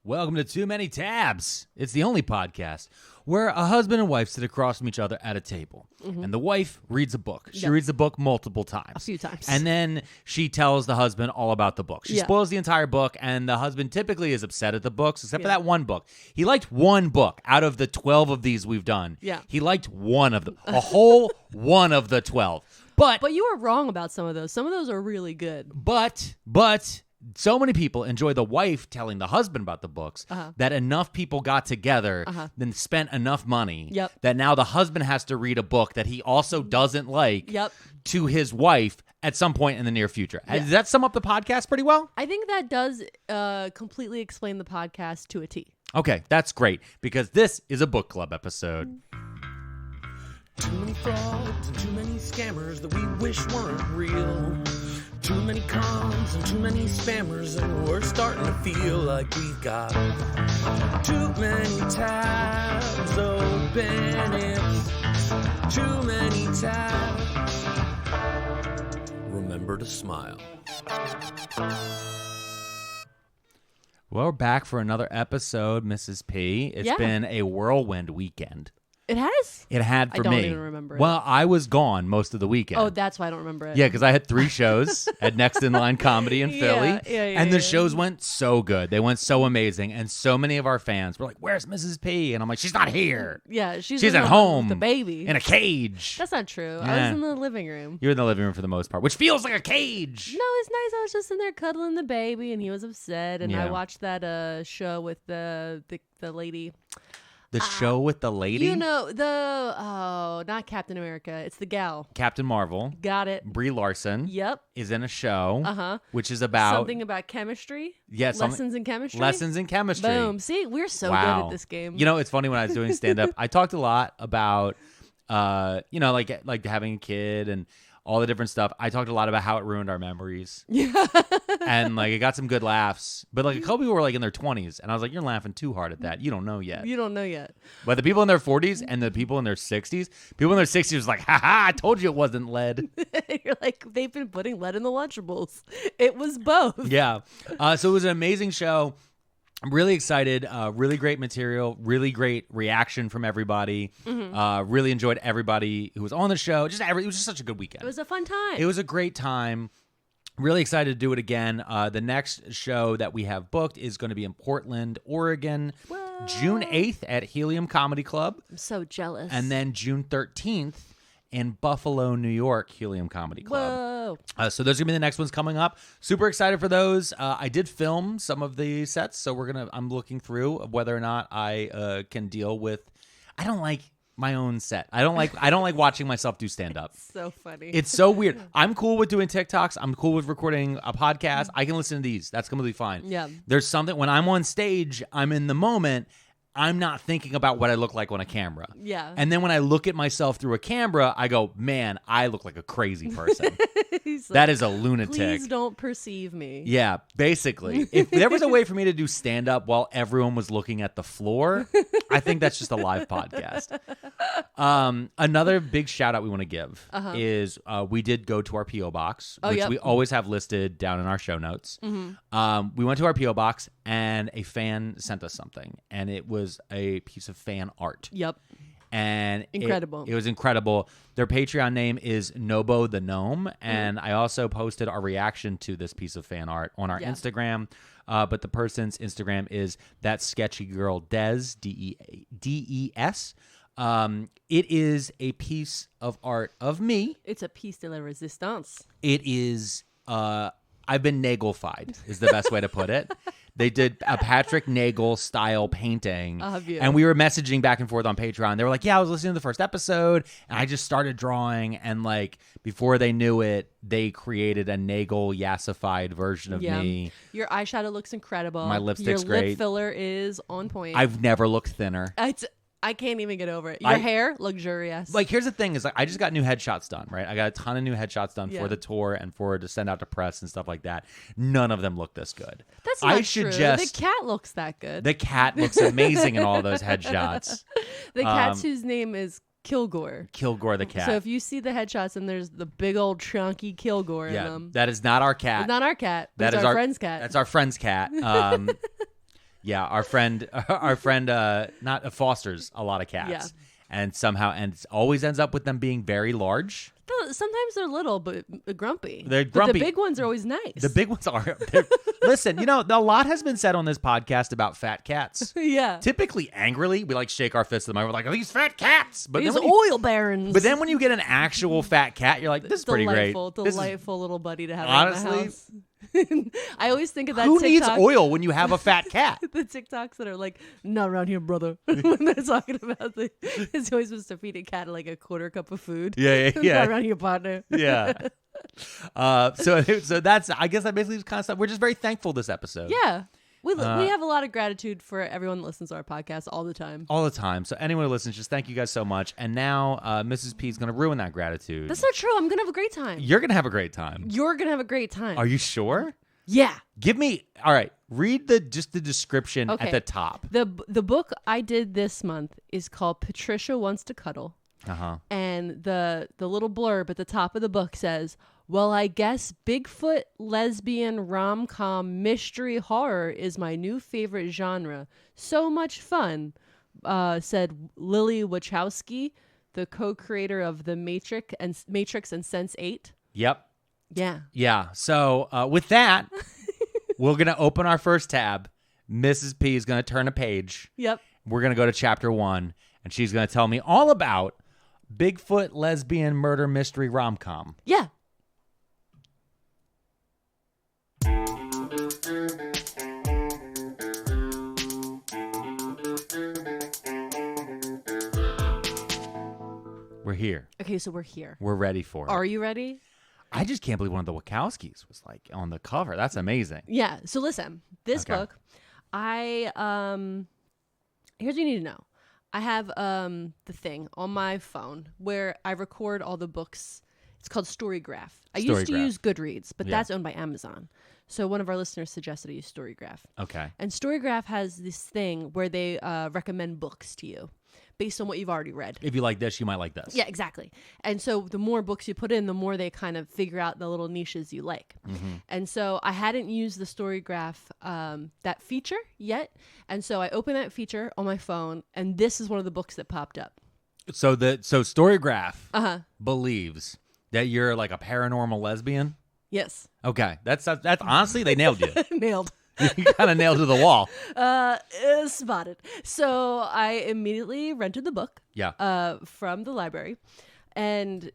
Welcome to Too Many Tabs. It's the only podcast where a husband and wife sit across from each other at a table. And the wife reads a book. She reads the book multiple times. A few times. And then she tells the husband all about the book. She spoils the entire book, and the husband typically is upset at the books, except for that one book. He liked one book out of the 12 of these we've done. Yeah. He liked one of them. A whole one of the 12. But you were wrong about some of those. Some of those are really good. But so many people enjoy the wife telling the husband about the books that enough people got together then spent enough money that now the husband has to read a book that he also doesn't like to his wife at some point in the near future. Does that sum up the podcast pretty well? I think that does completely explain the podcast to a T. Okay, that's great, because this is a book club episode. Too many frauds and too many scammers that we wish weren't real. Too many cons and too many spammers, and we're starting to feel like we've got too many tabs open. It's too many tabs. Remember to smile. Well, we're back for another episode, Mrs. P. It's been a whirlwind weekend. It has? It had for me. I don't even remember it. Well, I was gone most of the weekend. Oh, that's why I don't remember it. Yeah, because I had 3 shows at Next In Line Comedy in Philly. And the shows went so good. They went so amazing. And so many of our fans were like, "Where's Mrs. P?" And I'm like, "She's not here. Yeah, she's at home. with the baby. In a cage." That's not true. Yeah. I was in the living room. You were in the living room for the most part, which feels like a cage. No, it's nice. I was just in there cuddling the baby, and he was upset. And I watched that show with the lady. The show with the lady? You know, not Captain America. It's the gal. Captain Marvel. Got it. Brie Larson. Yep. Is in a show. Which is about... Something about chemistry. Yes. Lessons in chemistry. Lessons in chemistry. Boom. See, we're so good at this game. You know, it's funny when I was doing stand-up, I talked a lot about, like having a kid and all the different stuff. I talked a lot about how it ruined our memories. Yeah. And like it got some good laughs. But like a couple people were like in their 20s. And I was like, you're laughing too hard at that. You don't know yet. You don't know yet. But the people in their 40s and the people in their 60s, people in their 60s was like, haha, I told you it wasn't lead. You're like, they've been putting lead in the Lunchables. It was both. Yeah. So it was an amazing show. I'm really excited. Really great material. Really great reaction from everybody. Really enjoyed everybody who was on the show. It was just such a good weekend. It was a fun time. It was a great time. Really excited to do it again. The next show that we have booked is going to be in Portland, Oregon, June 8th at Helium Comedy Club. I'm so jealous. And then June 13th in Buffalo, New York, Helium Comedy Club. Whoa. So those are going to be the next ones coming up. Super excited for those. I did film some of the sets, so I'm looking through whether or not I can deal with. I don't like my own set. I don't like watching myself do stand up. So funny. It's so weird. I'm cool with doing TikToks. I'm cool with recording a podcast. I can listen to these. That's completely fine. Yeah. There's something when I'm on stage, I'm in the moment. I'm not thinking about what I look like on a camera. Yeah. And then when I look at myself through a camera, I go, man, I look like a crazy person. That is a lunatic. Please don't perceive me. Yeah, basically. If there was a way for me to do stand-up while everyone was looking at the floor, I think that's just a live podcast. Another big shout-out we want to give is we did go to our P.O. Box, which we always have listed down in our show notes. We went to our P.O. Box, and a fan sent us something, and it was a piece of fan art. Yep. And incredible. It was incredible. Their Patreon name is Nobo the Gnome, and I also posted our reaction to this piece of fan art on our Instagram. But the person's Instagram is That Sketchy Girl Des, Des. It is a piece of art of me. It's a piece de la resistance. It is. I've been Nagel-fied is the best way to put it. They did a Patrick Nagel style painting, and we were messaging back and forth on Patreon. They were like, "Yeah, I was listening to the first episode, and I just started drawing, and like before they knew it, they created a Nagel yassified version of me. Your eyeshadow looks incredible. My lipstick's Your lip great. filler is on point. I've never looked thinner. I can't even get over it. Your hair, luxurious. Like, here's the thing is, like, I just got new headshots done, right? I got a ton of new headshots done for the tour and to send out to press and stuff like that. None of them look this good. That's not true. The cat looks that good. The cat looks amazing in all those headshots. The cat's whose name is Kilgore. Kilgore the cat. So if you see the headshots and there's the big old chunky Kilgore in them. That is not our cat. It's not our cat. That is our friend's cat. That's our friend's cat. Yeah, our friend, not fosters a lot of cats. Yeah. And always ends up with them being very large. Sometimes they're little, but grumpy. They're grumpy. But the big ones are always nice. The big ones are. Listen, a lot has been said on this podcast about fat cats. Yeah. Typically angrily, we shake our fists at them. We're like, oh, these fat cats. But these oil barons. But then when you get an actual fat cat, you're like, this is pretty great. Delightful little buddy to have honestly, in the house. I always think of that Who TikTok. needs oil when you have a fat cat? The TikToks that are like, not around here, brother. When they're talking about it's always supposed to feed a cat like a quarter cup of food. Yeah. Not around here, partner. Yeah. So that's, I guess that basically is kind of stuff. We're just very thankful this episode. Yeah. We have a lot of gratitude for everyone that listens to our podcast all the time. All the time. So anyone who listens, just thank you guys so much. And now Mrs. P is going to ruin that gratitude. That's not true. I'm going to have a great time. You're going to have a great time. You're going to have a great time. Are you sure? Yeah. All right, read the description at the top. The book I did this month is called Patricia Wants to Cuddle. Uh-huh. And the little blurb at the top of the book says, well, I guess Bigfoot, lesbian, rom-com, mystery, horror is my new favorite genre. So much fun, said Lily Wachowski, the co-creator of The Matrix and Sense8. Yep. Yeah. Yeah. So with that, we're going to open our first tab. Mrs. P is going to turn a page. Yep. We're going to go to chapter 1, and she's going to tell me all about Bigfoot, lesbian, murder, mystery, rom-com. Yeah. We're here. Okay, so we're here. We're ready for it. Are you ready? I just can't believe one of the Wachowskis was like on the cover. That's amazing. Yeah. So listen, this book, here's what you need to know. I have the thing on my phone where I record all the books. It's called Storygraph. I used to use Goodreads, but that's owned by Amazon. So one of our listeners suggested I use Storygraph. Okay. And Storygraph has this thing where they recommend books to you based on what you've already read. If you like this, you might like this. Yeah, exactly. And so the more books you put in, the more they kind of figure out the little niches you like. Mm-hmm. And so I hadn't used the Storygraph, that feature yet. And so I opened that feature on my phone, and this is one of the books that popped up. So Storygraph believes that you're like a paranormal lesbian? Yes. Okay. That's honestly, they nailed you. Nailed. You kind of nailed to the wall. Spotted. So I immediately rented the book. Yeah. From the library, and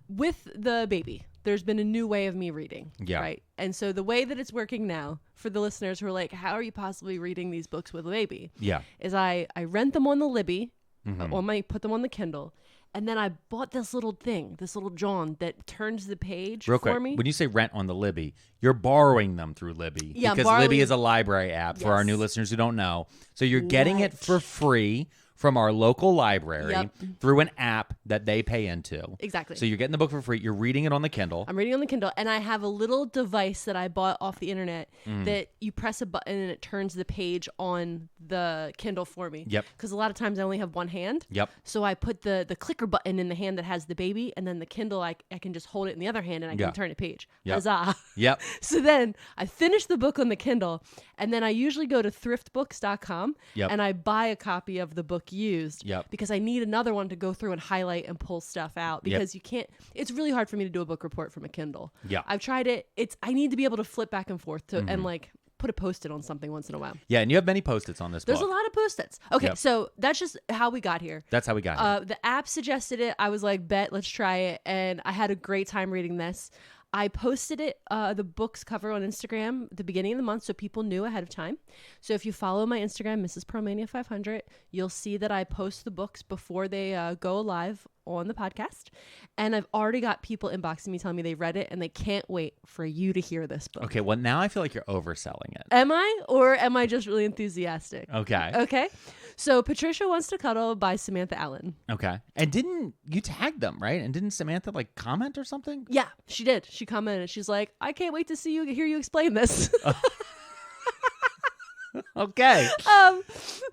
with the baby, there's been a new way of me reading. Yeah. Right. And so the way that it's working now for the listeners who are like, how are you possibly reading these books with a baby? Yeah. Is I rent them on the Libby, mm-hmm. Put them on the Kindle. And then I bought this little John that turns the page Real for quick, me. when you say rent on the Libby, you're borrowing them through Libby. Yeah, because Libby is a library app for our new listeners who don't know. So you're getting it for free from our local library through an app that they pay into. Exactly. So you're getting the book for free. You're reading it on the Kindle. I'm reading on the Kindle, and I have a little device that I bought off the internet that you press a button and it turns the page on the Kindle for me. Yep. Because a lot of times I only have one hand. Yep. So I put the clicker button in the hand that has the baby, and then the Kindle, I can just hold it in the other hand and I can turn a page. Yep. Huzzah. Yep. So then I finish the book on the Kindle, and then I usually go to thriftbooks.com and I buy a copy of the book used. Yep. Because I need another one to go through and highlight and pull stuff out, because you can't, it's really hard for me to do a book report from a Kindle. Yeah. I've tried it. I need to be able to flip back and forth and like put a Post-it on something once in a while. Yeah, and you have many Post-its on this book. There's a lot of Post-its. Okay, so that's just how we got here. That's how we got here. The app suggested it. I was like, bet, let's try it. And I had a great time reading this. I posted it, the book's cover on Instagram at the beginning of the month, so people knew ahead of time. So if you follow my Instagram, Mrs. Promania 500, you'll see that I post the books before they go live on the podcast. And I've already got people inboxing me telling me they read it and they can't wait for you to hear this book. Okay, well, now I feel like you're overselling it. Am I? Or am I just really enthusiastic? Okay. Okay. So Patricia Wants to Cuddle by Samantha Allen. Okay. And didn't you tag them, right? And didn't Samantha like comment or something? Yeah, she did. She commented. She's like, I can't wait to hear you explain this. Okay.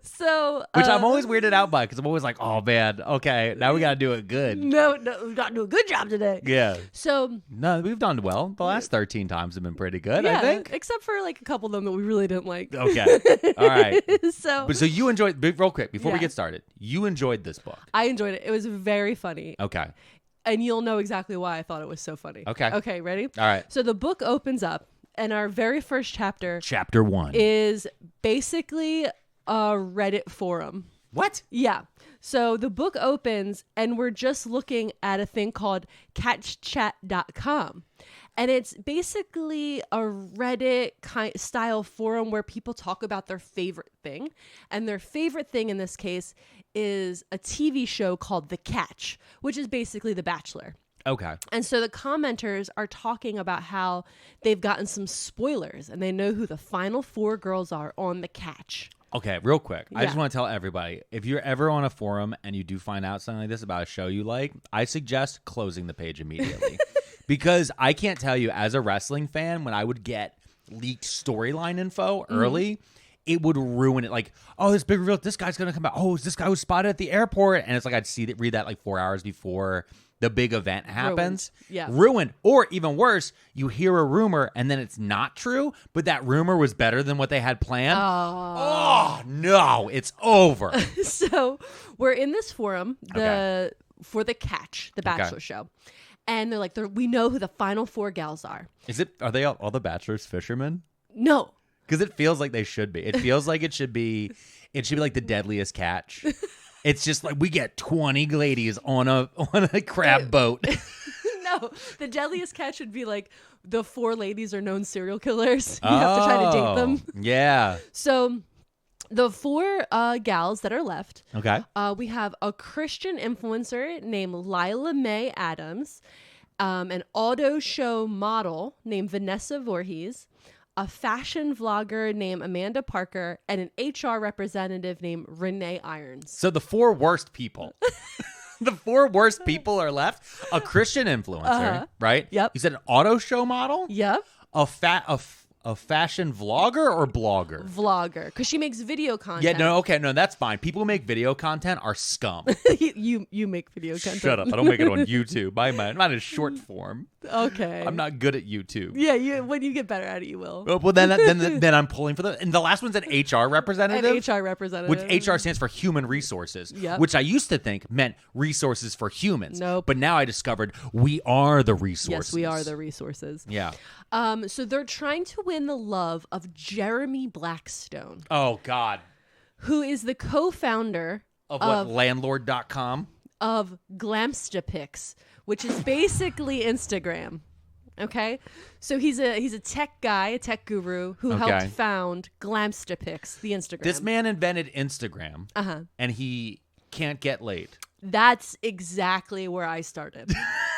So Which I'm always weirded out by because I'm always like, oh man, okay, now we got to do it good. No, we got to do a good job today. Yeah. So No, we've done well. The last 13 times have been pretty good, yeah, I think. except for like a couple of them that we really didn't like. Okay. All right. So You enjoyed, real quick, before we Yeah. get started, you enjoyed this book. I enjoyed it. It was very funny. Okay. And you'll know exactly why I thought it was so funny. Okay. Okay, ready? All right. So the book opens up, and our very first chapter Chapter 1. is basically a Reddit forum. What? Yeah. So the book opens, and we're just looking at a thing called catchchat.com. And it's basically a Reddit style forum where people talk about their favorite thing. And their favorite thing in this case is a TV show called The Catch, which is basically The Bachelor. Okay. And so the commenters are talking about how they've gotten some spoilers and they know who the final 4 girls are on The Catch. Okay, real quick. I just Yeah. want to tell everybody, if you're ever on a forum and you do find out something like this about a show you like, I suggest closing the page immediately. Because I can't tell you, as a wrestling fan, when I would get leaked storyline info early, it would ruin it. Like, oh, this big reveal, this guy's going to come out. Oh, this guy was spotted at the airport. And it's like I'd read that like 4 hours before the big event happens. Ruined. Yeah. Ruined. Or even worse, you hear a rumor and then it's not true, but that rumor was better than what they had planned. Oh no, it's over. So we're in this forum for The Catch, the Bachelor show. And they're like, we know who the final 4 gals are. Are they all the Bachelor's fishermen? No. Because it feels like they should be. It feels like it should be like the deadliest catch. It's just like we get 20 ladies on a crab boat. No, the deadliest catch would be like the 4 ladies are known serial killers. You have to try to date them. Yeah. So the 4 gals that are left, Okay. we have a Christian influencer named Lila Mae Adams, an auto show model named Vanessa Voorhees, a fashion vlogger named Amanda Parker, and an HR representative named Renee Irons. So the 4 worst people. The 4 worst people are left. A Christian influencer, right? Yep. You said an auto show model? Yep. A fashion vlogger or blogger? Vlogger, because she makes video content. Yeah, no, okay, no, that's fine. People who make video content are scum. you make video content. Shut up. I don't make it on YouTube. I'm not in short form. Okay. I'm not good at YouTube. Yeah, when you get better at it, you will. Well, then I'm pulling for and the last one's an HR representative. An HR representative. Which HR stands for human resources, Yep. which I used to think meant resources for humans. Nope. But now I discovered we are the resources. Yes, we are the resources. Yeah. So they're trying to win the love of Jeremy Blackstone, Oh, God. who is the co-founder Of what? Landlord.com? of Glamstapics, which is basically Instagram. Okay, so he's a tech guy, a tech guru who helped found Glamstapics, the Instagram. This man invented Instagram. And he can't get laid. That's exactly where I started.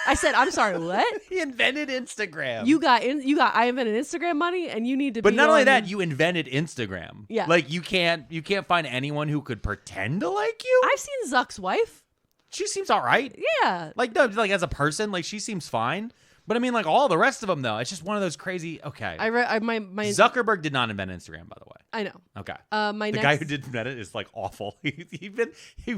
I said, I'm sorry, what? He invented Instagram. I invented Instagram money, and you need to. But be not only on- that, you invented Instagram. Yeah. Like you can't find anyone who could pretend to like you. I've seen Zuck's wife. She seems all right. Yeah. Like no, like as a person, like she seems fine. But I mean, like all the rest of them, though, it's just one of those crazy. Okay. My Zuckerberg did not invent Instagram, by the way. I know. Okay. The guy who did invent it is like awful. He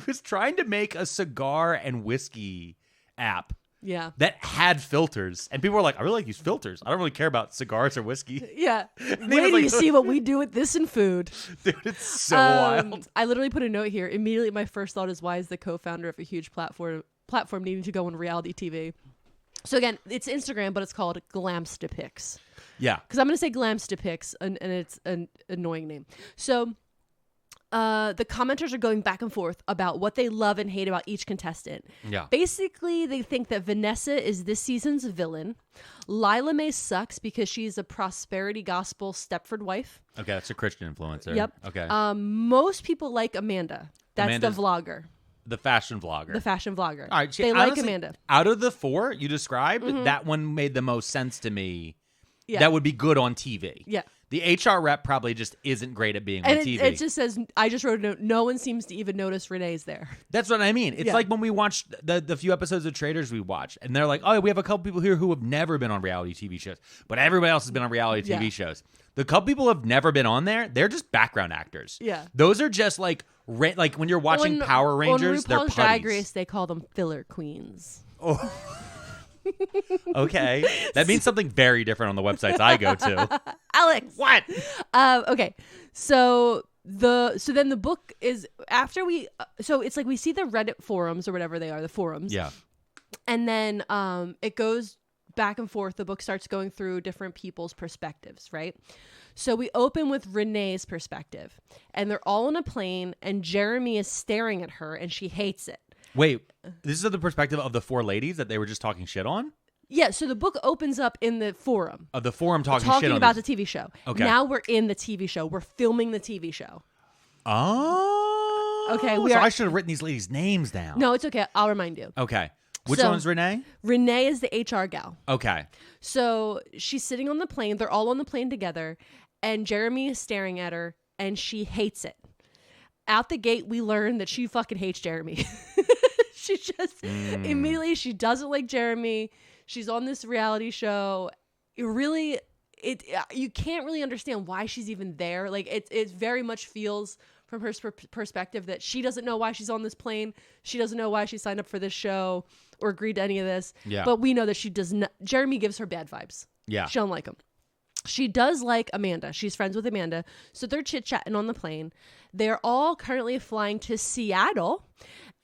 was trying to make a cigar and whiskey app. Yeah. That had filters, and people were like, "I really like these filters. I don't really care about cigars or whiskey." Yeah. Wait was till like- you see what we do with this and food. Dude, it's so wild. I literally put a note here. Immediately, my first thought is, why is the co-founder of a huge platform needing to go on reality TV? So again, it's Instagram, but it's called Glamstapics. Yeah. Because I'm going to say Glamstapics, and it's an annoying name. So the commenters are going back and forth about what they love and hate about each contestant. Yeah. Basically, they think that Vanessa is this season's villain. Lila Mae sucks because she's a prosperity gospel Stepford wife. Okay, that's a Christian influencer. Yep. Okay. Most people like Amanda. That's Amanda's the vlogger. The fashion vlogger. The fashion vlogger. All right. They like Amanda. Out of the 4 you described, that one made the most sense to me that would be good on TV. Yeah. The HR rep probably just isn't great at being on TV. It just says, I just wrote a note, no one seems to even notice Renee's there. That's what I mean. It's like when we watched the few episodes of Traders we watched, and they're like, oh, we have a couple people here who have never been on reality TV shows, but everybody else has been on reality TV shows. The couple people who have never been on there, they're just background actors. Yeah. Those are just like when you're watching Power Rangers, they're putties. On RuPaul's Drag Race, they call them filler queens. Oh. Okay. That means something very different on the websites I go to. Alex. What? Okay. So then the book is after so it's like we see the Reddit forums or whatever they are, the forums. Yeah. And then it goes back and forth. The book starts going through different people's perspectives, right? So we open with Renee's perspective, and they're all on a plane, and Jeremy is staring at her, and she hates it. Wait, this is the perspective of the four ladies that they were just talking shit on? Yeah, so the book opens up in the forum. Of the forum talking shit on about this. the TV show. Okay. Now we're in the TV show. We're filming the TV show. Oh. Okay. I should have written these ladies' names down. No, it's okay. I'll remind you. Okay. Which one's Renee? Renee is the HR gal. Okay. So she's sitting on the plane. They're all on the plane together. And Jeremy is staring at her. And she hates it. Out the gate, we learn that she fucking hates Jeremy. She just immediately, she doesn't like Jeremy. She's on this reality show. You can't really understand why she's even there. Like it very much feels from her perspective that she doesn't know why she's on this plane. She doesn't know why she signed up for this show or agreed to any of this. Yeah. But we know that she does not. Jeremy gives her bad vibes. Yeah. She don't like him. She does like Amanda. She's friends with Amanda. So they're chit-chatting on the plane. They're all currently flying to Seattle.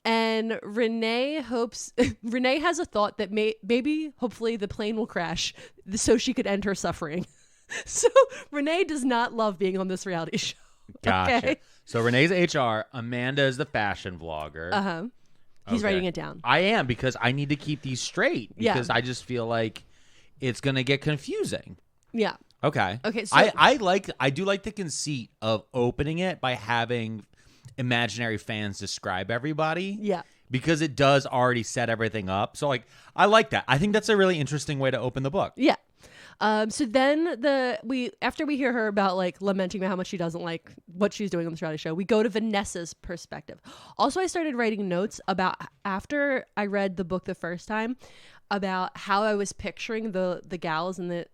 And Renee has a thought that hopefully the plane will crash so she could end her suffering. So Renee does not love being on this reality show. Gotcha. Okay? So Renee's HR. Amanda is the fashion vlogger. Uh-huh. He's writing it down. I am, because I need to keep these straight. Because I just feel like it's going to get confusing. Yeah. Okay. So I do like the conceit of opening it by having imaginary fans describe everybody. Yeah. Because it does already set everything up. So I like that. I think that's a really interesting way to open the book. Yeah. So then after we hear her about lamenting about how much she doesn't like what she's doing on this reality show, we go to Vanessa's perspective. Also, I started writing notes about after I read the book the first time about how I was picturing the gals and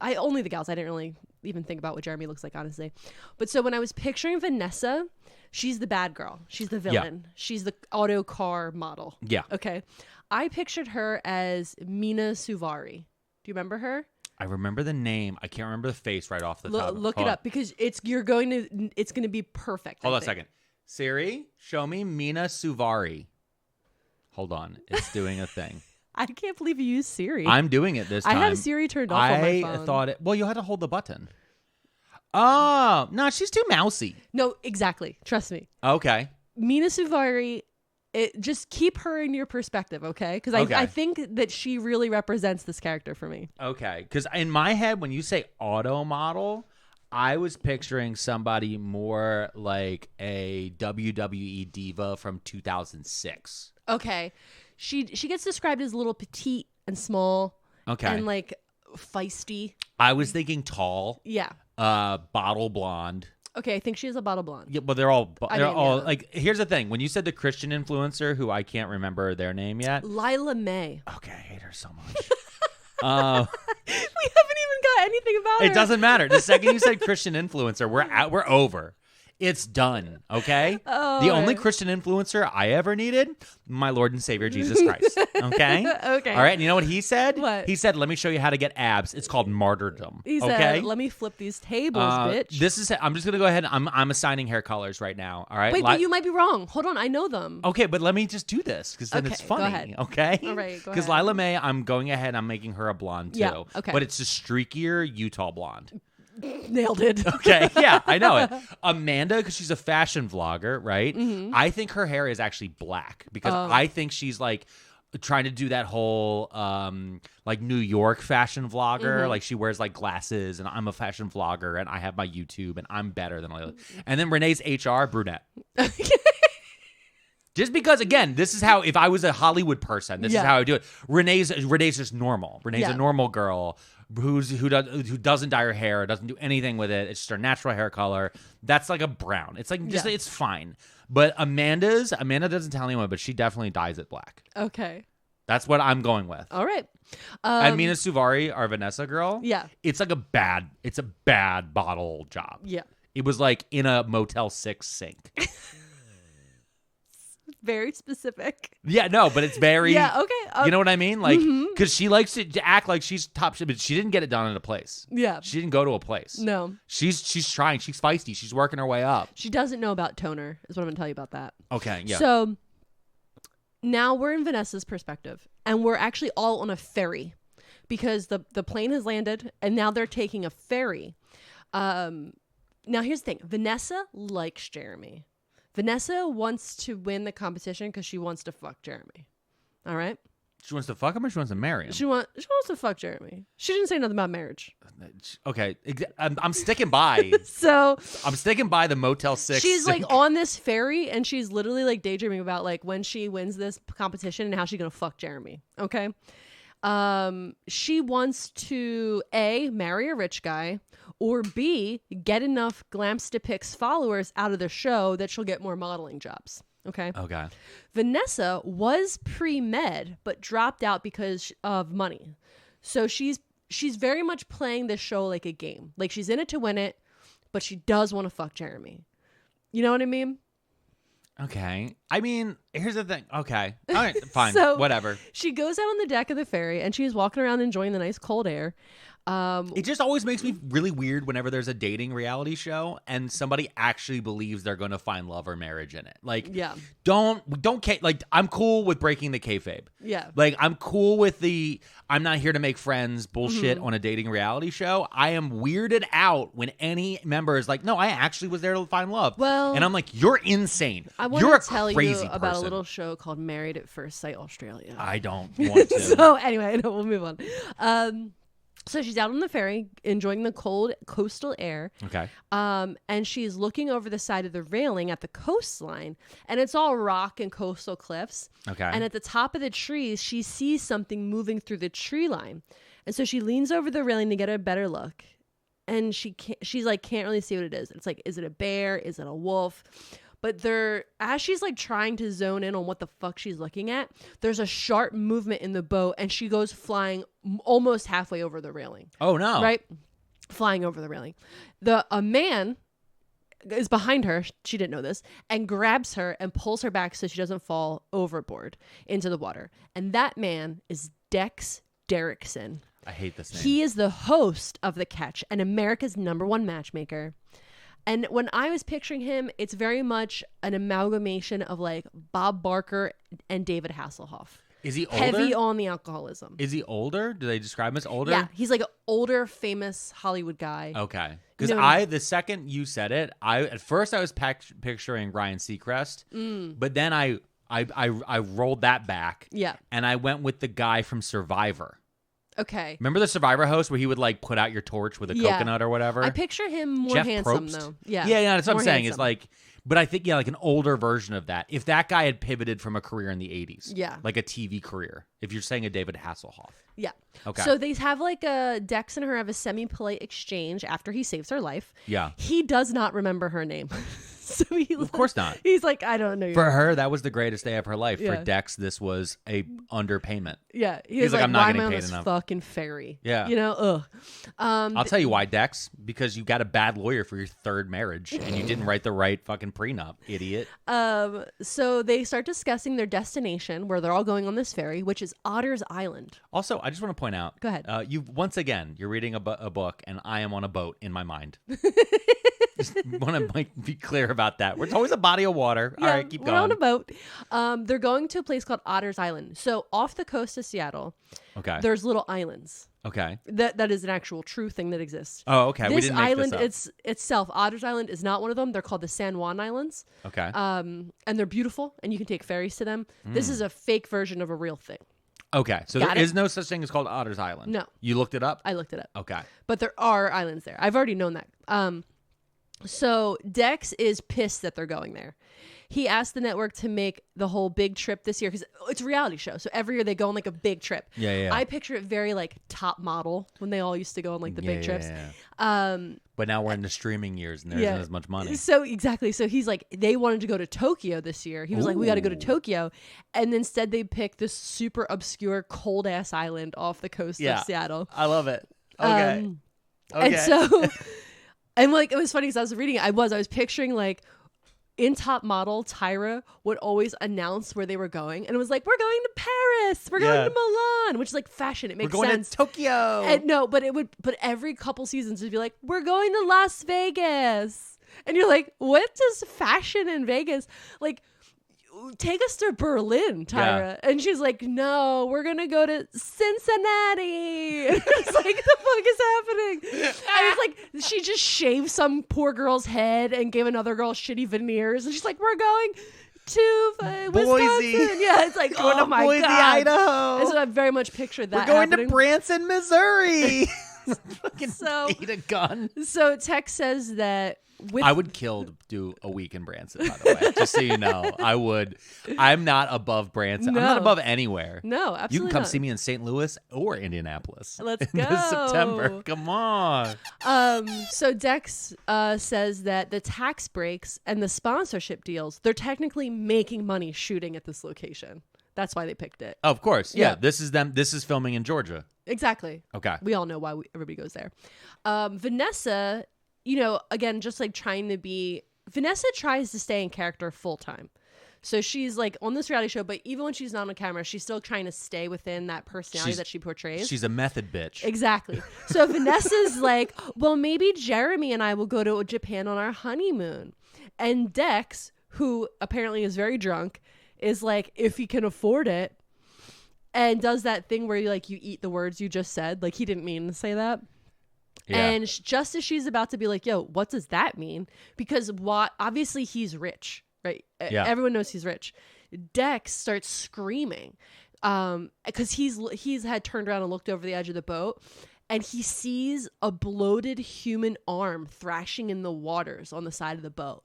only the gals. I didn't really even think about what Jeremy looks like, honestly. But so when I was picturing Vanessa, she's the bad girl. She's the villain. Yeah. She's the auto car model. Yeah. Okay. I pictured her as Mina Suvari. Do you remember her? I remember the name. I can't remember the face right off the top. Look it up because it's going to be perfect. Hold on a second. Siri, show me Mina Suvari. Hold on. It's doing a thing. I can't believe you used Siri. I'm doing it this time. I have Siri turned off on my phone. I thought well, you had to hold the button. Oh, no, she's too mousy. No, exactly. Trust me. Okay. Mina Suvari, just keep her in your perspective, okay? Because I think that she really represents this character for me. Okay. Because in my head, when you say auto model, I was picturing somebody more like a WWE diva from 2006. Okay. She gets described as a little petite and small. Okay. And feisty. I was thinking tall. Yeah. Bottle blonde. Okay, I think she is a bottle blonde. Yeah, but they're all here's the thing. When you said the Christian influencer, who I can't remember their name yet. Lila May. Okay, I hate her so much. We haven't even got anything about her. It doesn't matter. The second you said Christian influencer, we're over. It's done, okay? Oh, the only Christian influencer I ever needed, my Lord and Savior, Jesus Christ, okay? Okay. All right, and you know what he said? What? He said, let me show you how to get abs. It's called martyrdom, He okay? said, let me flip these tables, bitch. I'm just going to go ahead. I'm assigning hair colors right now, all right? Wait, but you might be wrong. Hold on, I know them. Okay, but let me just do this, because then it's funny, go ahead. okay? All right, go ahead. Because Lila May, I'm going ahead, I'm making her a blonde, too. Yeah, okay. But it's a streakier Utah blonde. Nailed it. Okay, yeah, I know it. Amanda, because she's a fashion vlogger, right? Mm-hmm. I think her hair is actually black because I think she's trying to do that whole New York fashion vlogger. Mm-hmm. Like she wears glasses, and I'm a fashion vlogger, and I have my YouTube, and I'm better than all. And then Renee's HR brunette. Just because, again, this is how, if I was a Hollywood person, this is how I do it. Renee's just normal. Renee's a normal girl. who doesn't dye her hair, doesn't do anything with it. It's just her natural hair color. That's like a brown. It's like just it's fine. But Amanda doesn't tell anyone, but she definitely dyes it black. Okay. That's what I'm going with. All right. And Mina Suvari, our Vanessa girl. Yeah. It's like a bad bottle job. Yeah. It was like in a Motel 6 sink. Very specific. Yeah, no, but it's very. Yeah, okay. You know what I mean? Like, because she likes to act like she's top shit, but she didn't get it done at a place. Yeah. She didn't go to a place. No. She's trying. She's feisty. She's working her way up. She doesn't know about toner, is what I'm going to tell you about that. Okay, yeah. So now we're in Vanessa's perspective, and we're actually all on a ferry because the plane has landed, and now they're taking a ferry. Now, here's the thing. Vanessa likes Jeremy. Vanessa wants to win the competition because she wants to fuck Jeremy. All right? She wants to fuck him or she wants to marry him? She wants to fuck Jeremy. She didn't say nothing about marriage. Okay. I'm sticking by. So I'm sticking by the Motel 6. She's like on this ferry and she's literally like daydreaming about like when she wins this competition and how she's going to fuck Jeremy. Okay? She wants to A, marry a rich guy, or B, get enough Glamstipix followers out of the show that she'll get more modeling jobs. Okay. Vanessa was pre-med but dropped out because of money. So she's very much playing this show like a game. Like she's in it to win it, but she does want to fuck Jeremy. You know what I mean? Okay. I mean, here's the thing. Okay. All right. Fine. So whatever. She goes out on the deck of the ferry and she's walking around enjoying the nice cold air. It just always makes me really weird whenever there's a dating reality show and somebody actually believes they're going to find love or marriage in it. Like, don't like, I'm cool with breaking the kayfabe. Yeah. Like, I'm cool with the I'm not here to make friends bullshit on a dating reality show. I am weirded out when any member is like, no, I actually was there to find love. Well, and I'm like, you're insane. I want you're to tell crazy you person. about a little show called Married at First Sight Australia. I don't want to. So anyway, no, we'll move on. So she's out on the ferry enjoying the cold coastal air. Okay. And she's looking over the side of the railing at the coastline, and it's all rock and coastal cliffs. Okay. And at the top of the trees, she sees something moving through the tree line. And so she leans over the railing to get a better look. And she's like, can't really see what it is. It's like, is it a bear? Is it a wolf? But as she's like trying to zone in on what the fuck she's looking at, there's a sharp movement in the boat and she goes flying almost halfway over the railing. Oh no. Right? Flying over the railing. A man is behind her, she didn't know this, and grabs her and pulls her back so she doesn't fall overboard into the water. And that man is Dex Derrickson. I hate this name. He is the host of The Catch and America's #1 matchmaker. And when I was picturing him, it's very much an amalgamation of like Bob Barker and David Hasselhoff. Is he older? Heavy on the alcoholism. Is he older? Do they describe him as older? Yeah, he's like an older, famous Hollywood guy. Okay. Because the second you said it, at first I was picturing Ryan Seacrest, but then I rolled that back. Yeah. And I went with the guy from Survivor. Okay. Remember the Survivor host where he would like put out your torch with a coconut or whatever? I picture him more Jeff handsome Probst? though. Yeah. Yeah, that's what I'm saying. Handsome. It's like, but I think, like an older version of that. If that guy had pivoted from a career in the 80s. Yeah. Like a TV career. If you're saying a David Hasselhoff. Yeah. Okay. So they have like Dex and her have a semi-polite exchange after he saves her life. Yeah. He does not remember her name. So of course not. He's like, I don't know your For name. her, that was the greatest day of her life. Yeah. For Dex, this was a underpayment. Yeah. He's like, I'm not why getting am I on paid this enough. fucking ferry? Yeah. You know, ugh. I'll tell you why, Dex. Because you got a bad lawyer for your third marriage and you didn't write the right fucking prenup, idiot. So they start discussing their destination where they're all going on this ferry, which is Otter's Island. Also, I just want to point out. Go ahead. You're reading a book and I am on a boat in my mind. Just want to be clear about that. It's always a body of water. Yeah, all right, keep going. We're on a boat. They're going to a place called Otter's Island. So off the coast of Seattle, there's little islands. Okay. That is an actual true thing that exists. Oh, okay. This we didn't make island this up. itself, Otter's Island is not one of them. They're called the San Juan Islands. Okay. And they're beautiful and you can take ferries to them. This is a fake version of a real thing. Okay. So there is no such thing as called Otter's Island. No. You looked it up? I looked it up. Okay. But there are islands there. I've already known that. So Dex is pissed that they're going there. He asked the network to make the whole big trip this year because it's a reality show. So every year they go on like a big trip. Yeah. I picture it very like Top Model when they all used to go on like the big trips. But now we're in the streaming years and there isn't as much money. So exactly. So he's like, they wanted to go to Tokyo this year. He was like, we got to go to Tokyo. And instead they picked this super obscure cold ass island off the coast of Seattle. I love it. Okay. And so, and like, it was funny because I was reading it. I was picturing like, in Top Model, Tyra would always announce where they were going. And it was like, we're going to Paris. We're going to Milan, which is like fashion. It makes sense. We're going to Tokyo. And no, but every couple seasons it'd be like, we're going to Las Vegas. And you're like, what does fashion in Vegas? Like, take us to Berlin, Tyra. Yeah. And she's like, no, we're going to go to Cincinnati. And it's like, the fuck is happening? And it's like, she just shaved some poor girl's head and gave another girl shitty veneers. And she's like, we're going to Wisconsin. Yeah, it's like, going oh to my Boise, God. Idaho. And so I very much pictured that We're going happening. to Branson, Missouri. Fucking So, eat a gun. So Tex says that I would kill to do a week in Branson, by the way. Just so you know. I would. I'm not above Branson. No. I'm not above anywhere. No, absolutely You can come not. see me in St. Louis or Indianapolis. Let's in go. September. Come on. So Dex says that the tax breaks and the sponsorship deals, they're technically making money shooting at this location. That's why they picked it. Oh, of course. Yeah. This is them. This is filming in Georgia. Exactly. Okay. We all know why everybody goes there. Vanessa, you know, again, just like Vanessa tries to stay in character full time. So she's like on this reality show, but even when she's not on camera, she's still trying to stay within that personality that she portrays. She's a method bitch. Exactly. So Vanessa's like, well, maybe Jeremy and I will go to Japan on our honeymoon. And Dex, who apparently is very drunk, is like, if he can afford it, and does that thing where you eat the words you just said. Like, he didn't mean to say that. Yeah. And just as she's about to be like, yo, what does that mean? Because obviously he's rich, right? Yeah. Everyone knows he's rich. Dex starts screaming because he's had turned around and looked over the edge of the boat, and he sees a bloated human arm thrashing in the waters on the side of the boat,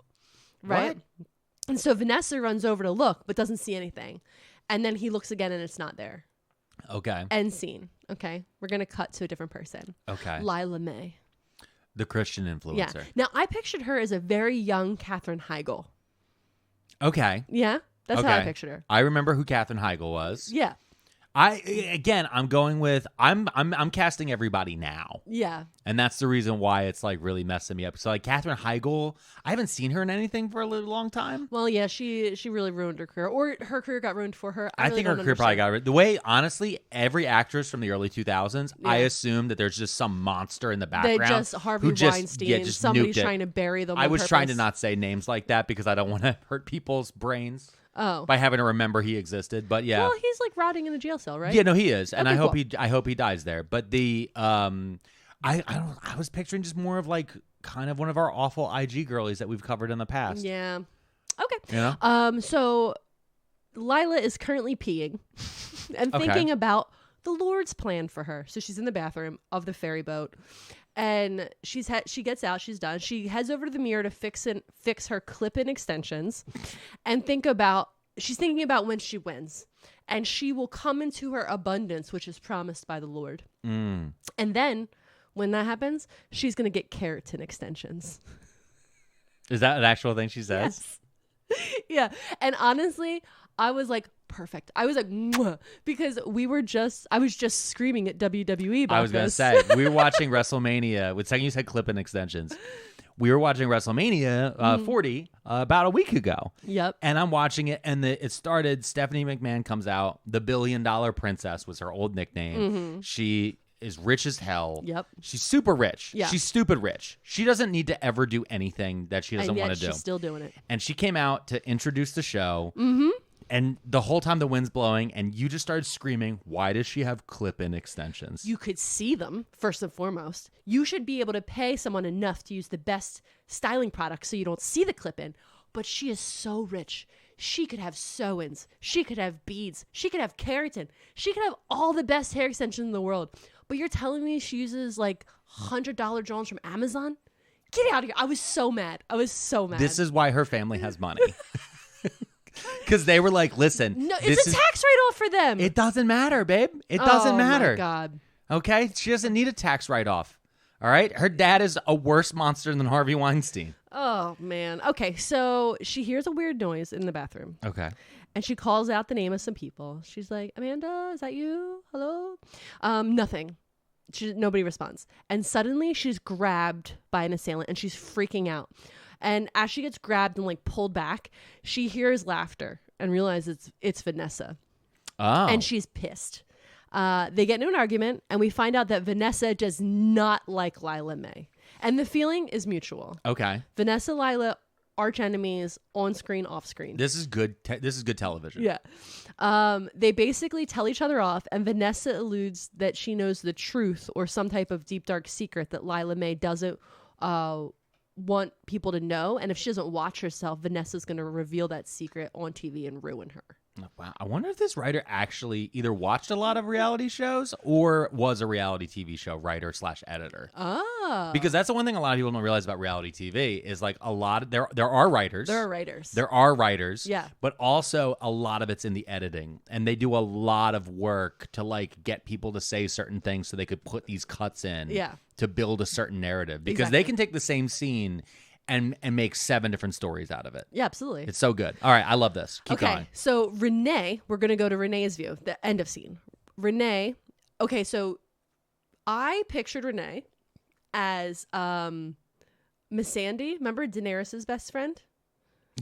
right? What? And so Vanessa runs over to look, but doesn't see anything. And then he looks again and it's not there. Okay. End scene. Okay. We're going to cut to a different person. Okay. Lila May. The Christian influencer. Yeah. Now, I pictured her as a very young Katherine Heigl. Okay. Yeah. That's how I pictured her. I remember who Katherine Heigl was. Yeah. I'm going with I'm casting everybody now. Yeah. And that's the reason why it's like really messing me up. So like Katherine Heigl, I haven't seen her in anything for a long time. Well, yeah, she really ruined her career, or her career got ruined for her. I think her career probably got ruined. The way, honestly, every actress from the early 2000s, I assume that there's just some monster in the background. They just Harvey Weinstein. Somebody's trying to bury them. I was purpose. trying to not say names like that because I don't want to hurt people's brains. Oh, by having to remember he existed, but yeah. Well, he's like rotting in a jail cell, right? Yeah, no, he is, and okay, I hope he dies there. But the I was picturing just more of like kind of one of our awful IG girlies that we've covered in the past. Yeah. Okay. Yeah. So Lila is currently peeing and thinking about the Lord's plan for her. So she's in the bathroom of the ferry boat. And she gets out, she's done. She heads over to the mirror to fix her clip-in extensions and she's thinking about when she wins. And she will come into her abundance, which is promised by the Lord. Mm. And then when that happens, she's going to get keratin extensions. Is that an actual thing she says? Yes. Yeah. And honestly, I was like, perfect. I was like, mwah, because I was just screaming at WWE about I was going to say, we were watching WrestleMania with second you said clip-in extensions. We were watching WrestleMania 40 about a week ago. Yep. And I'm watching it, and it started, Stephanie McMahon comes out. The $1 billion princess was her old nickname. Mm-hmm. She is rich as hell. Yep. She's super rich. Yeah. She's stupid rich. She doesn't need to ever do anything that she doesn't want to do. She's still doing it. And she came out to introduce the show. Mm-hmm. And the whole time the wind's blowing, and you just started screaming, why does she have clip-in extensions? You could see them, first and foremost. You should be able to pay someone enough to use the best styling products so you don't see the clip-in. But she is so rich. She could have sew-ins. She could have beads. She could have keratin. She could have all the best hair extensions in the world. But you're telling me she uses like $100 drones from Amazon? Get out of here. I was so mad. This is why her family has money. Because they were like, listen. No, it's a tax write-off for them. It doesn't matter, babe. It doesn't matter. Oh, my God. Okay? She doesn't need a tax write-off. All right? Her dad is a worse monster than Harvey Weinstein. Oh, man. Okay, so she hears a weird noise in the bathroom. Okay. And she calls out the name of some people. She's like, Amanda, is that you? Hello? Nothing. Nobody responds. And suddenly she's grabbed by an assailant and she's freaking out. And as she gets grabbed and like pulled back, she hears laughter and realizes it's Vanessa. Oh. And she's pissed. They get into an argument and we find out that Vanessa does not like Lila May. And the feeling is mutual. Okay. Vanessa, Lila, arch enemies, on screen, off screen. This is good. This is good television. Yeah. They basically tell each other off, and Vanessa alludes that she knows the truth or some type of deep, dark secret that Lila May doesn't want people to know. And if she doesn't watch herself, Vanessa's going to reveal that secret on TV and ruin her. Wow. I wonder if this writer actually either watched a lot of reality shows or was a reality TV show writer / editor. Oh. Because that's the one thing a lot of people don't realize about reality TV is like a lot of there are writers. There are writers. There are writers. Yeah. But also a lot of it's in the editing. And they do a lot of work to like get people to say certain things so they could put these cuts in to build a certain narrative. Because they can take the same scene and make 7 different stories out of it. Yeah, absolutely. It's so good. All right, I love this. Keep going. So Renee, we're going to go to Renee's view, the end of scene. Renee, okay, so I pictured Renee as Miss Sandy. Remember Daenerys' best friend?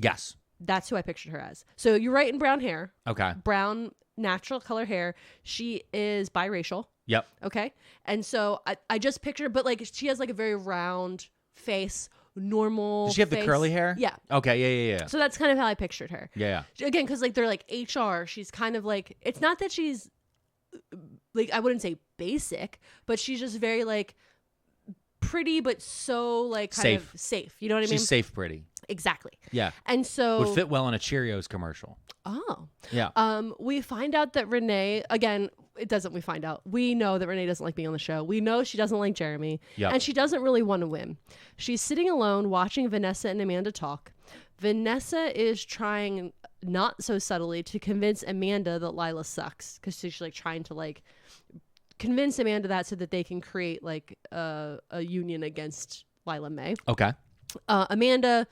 Yes. That's who I pictured her as. So you're right in brown hair. Okay. Brown, natural color hair. She is biracial. Yep. Okay. And so I just pictured, but like she has like a very round face, normal. Does she have face. the curly hair? Yeah. Okay. Yeah. So that's kind of how I pictured her. Yeah. Again, because like they're like HR. She's kind of like, it's not that she's like, I wouldn't say basic, but she's just very like pretty, but so like kind of safe. You know what I mean? She's safe pretty. Exactly. Yeah. And so would fit well in a Cheerios commercial. Oh. Yeah. We find out that Renee, again, we find out. We know that Renee doesn't like being on the show. We know she doesn't like Jeremy. Yep. And she doesn't really want to win. She's sitting alone watching Vanessa and Amanda talk. Vanessa is trying, not so subtly, to convince Amanda that Lila sucks. Because she's like trying to like convince Amanda that so that they can create like a union against Lila May. Okay. Amanda,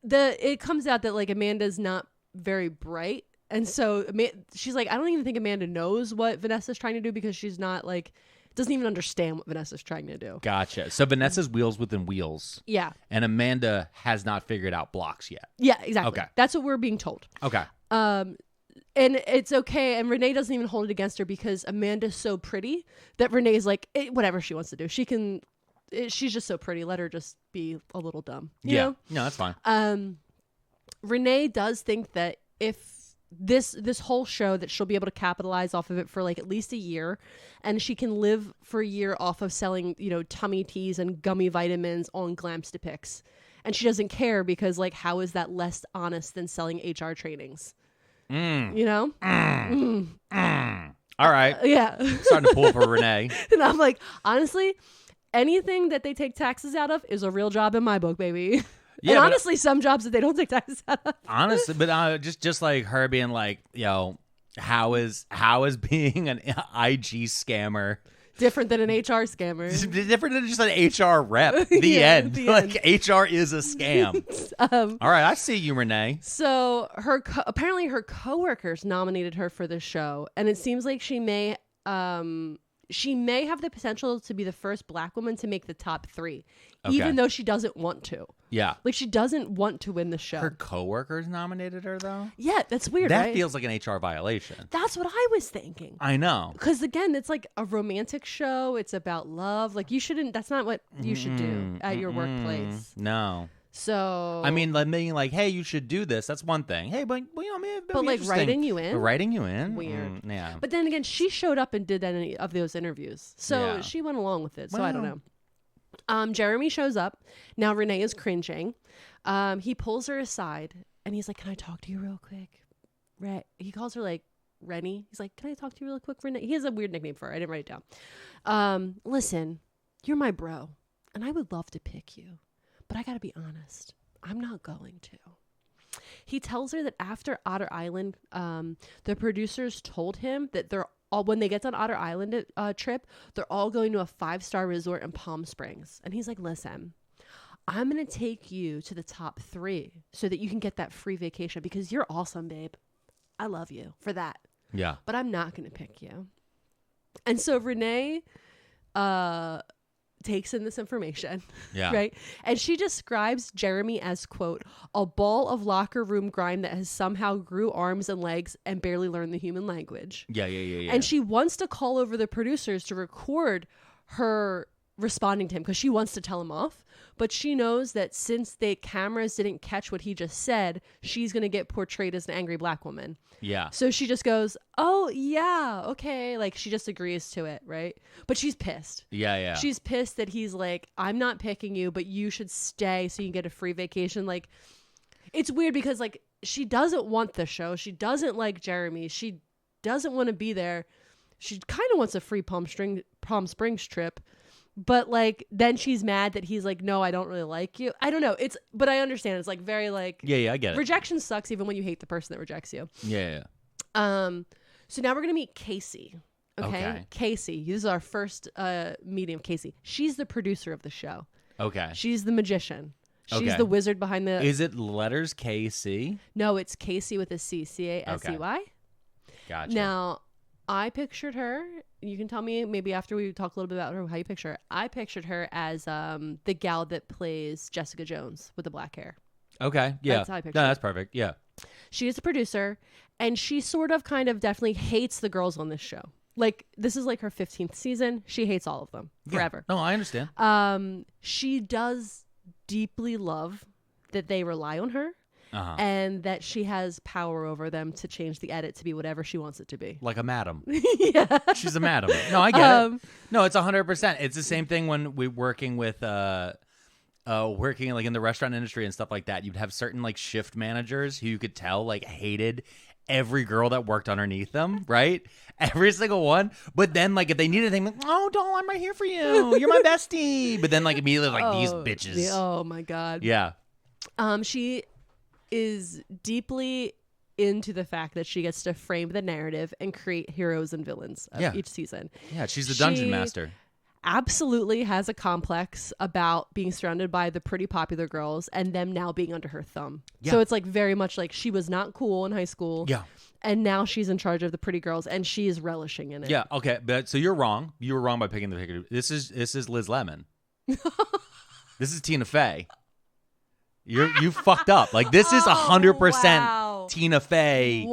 it comes out that like Amanda's not very bright. And so she's like, I don't even think Amanda knows what Vanessa's trying to do because she's not like, doesn't even understand what Vanessa's trying to do. Gotcha. So Vanessa's wheels within wheels. Yeah. And Amanda has not figured out blocks yet. Yeah, exactly. Okay. That's what we're being told. Okay. And it's okay. And Renee doesn't even hold it against her because Amanda's so pretty that Renee's like, whatever she wants to do. She's just so pretty. Let her just be a little dumb. You know? No, that's fine. Renee does think that if this whole show that she'll be able to capitalize off of it for like at least a year, and she can live for a year off of selling, tummy teas and gummy vitamins on Glamstipics. And she doesn't care because like, how is that less honest than selling HR trainings? You know? All right. Yeah. Starting to pull for Renee. And I'm like, honestly, anything that they take taxes out of is a real job in my book, baby. Yeah, and honestly, some jobs that they don't take taxes out of. Honestly, but just like her being like, how is being an IG scammer different than an HR scammer? Different than just an HR rep. The end. Like HR is a scam. All right, I see you, Renee. So apparently her coworkers nominated her for this show, and it seems like she may have the potential to be the first Black woman to make the top 3, even though she doesn't want to. Yeah. Like, she doesn't want to win the show. Her coworkers nominated her, though? Yeah, that's weird, That right? feels like an HR violation. That's what I was thinking. I know. Because, again, it's like a romantic show. It's about love. Like, that's not what you should do at your workplace. No. So I mean, like, hey, you should do this. That's one thing. Hey, but like writing you in, weird. Yeah. But then again, she showed up and did any of those interviews, so she went along with it. So I don't know. Jeremy shows up. Now Renee is cringing. He pulls her aside and he's like, "Can I talk to you real quick?" He calls her like Rennie. He's like, "Can I talk to you real quick, Renee?" He has a weird nickname for her. I didn't write it down. Listen, you're my bro. and I would love to pick you, but I got to be honest, I'm not going to. He tells her that after Otter Island, the producers told him that they're all, when they get on Otter Island trip, they're all going to a 5-star resort in Palm Springs. And he's like, listen, I'm going to take you to the top 3 so that you can get that free vacation because you're awesome, babe. I love you for that. Yeah. But I'm not going to pick you. And so Renee takes in this information. Yeah. Right. And she describes Jeremy as, quote, a ball of locker room grime that has somehow grew arms and legs and barely learned the human language. Yeah. And she wants to call over the producers to record her responding to him because she wants to tell him off. But she knows that since the cameras didn't catch what he just said, she's going to get portrayed as an angry black woman. Yeah. So she just goes, oh, yeah, okay. Like, she just agrees to it, right? But she's pissed. Yeah. She's pissed that he's like, I'm not picking you, but you should stay so you can get a free vacation. Like, it's weird because, like, she doesn't want the show. She doesn't like Jeremy. She doesn't want to be there. She kind of wants a free Palm Springs trip. But, like, then she's mad that he's like, no, I don't really like you. I don't know. But I understand. It's, like, very, like... Yeah, I get it. Rejection sucks even when you hate the person that rejects you. Yeah. So now we're going to meet Casey. Okay? Casey. This is our first meeting of Casey. She's the producer of the show. Okay. She's the magician. She's the wizard behind the... Is it letters K-C? No, it's Casey with a C. C-A-S-E-Y. Okay. Gotcha. Now, I pictured her... You can tell me maybe after we talk a little bit about her how you picture her. I pictured her as the gal that plays Jessica Jones with the black hair. Okay. Yeah. That's how I picture her. No, that's perfect. Yeah. She is a producer, and she sort of kind of definitely hates the girls on this show. Like, this is like her 15th season. She hates all of them forever. No, I understand. She does deeply love that they rely on her. And that she has power over them to change the edit to be whatever she wants it to be. Like a madam. Yeah. She's a madam. No, I get it. No, it's 100%. It's the same thing when we're working with, working like in the restaurant industry and stuff like that. You'd have certain like shift managers who you could tell like hated every girl that worked underneath them, right? Every single one. But then like if they needed anything, like, oh, doll, I'm right here for you. You're my bestie. But then like immediately like these bitches. Oh my God. Yeah. She is deeply into the fact that she gets to frame the narrative and create heroes and villains of each season. Yeah, she's the dungeon master. Absolutely has a complex about being surrounded by the pretty popular girls and them now being under her thumb. Yeah. So it's like very much like she was not cool in high school. Yeah. And now she's in charge of the pretty girls and she is relishing in it. Yeah, okay. But so you're wrong. You were wrong by picking the picture. This is Liz Lemon. This is Tina Fey. You fucked up. Like this is 100% Tina Fey,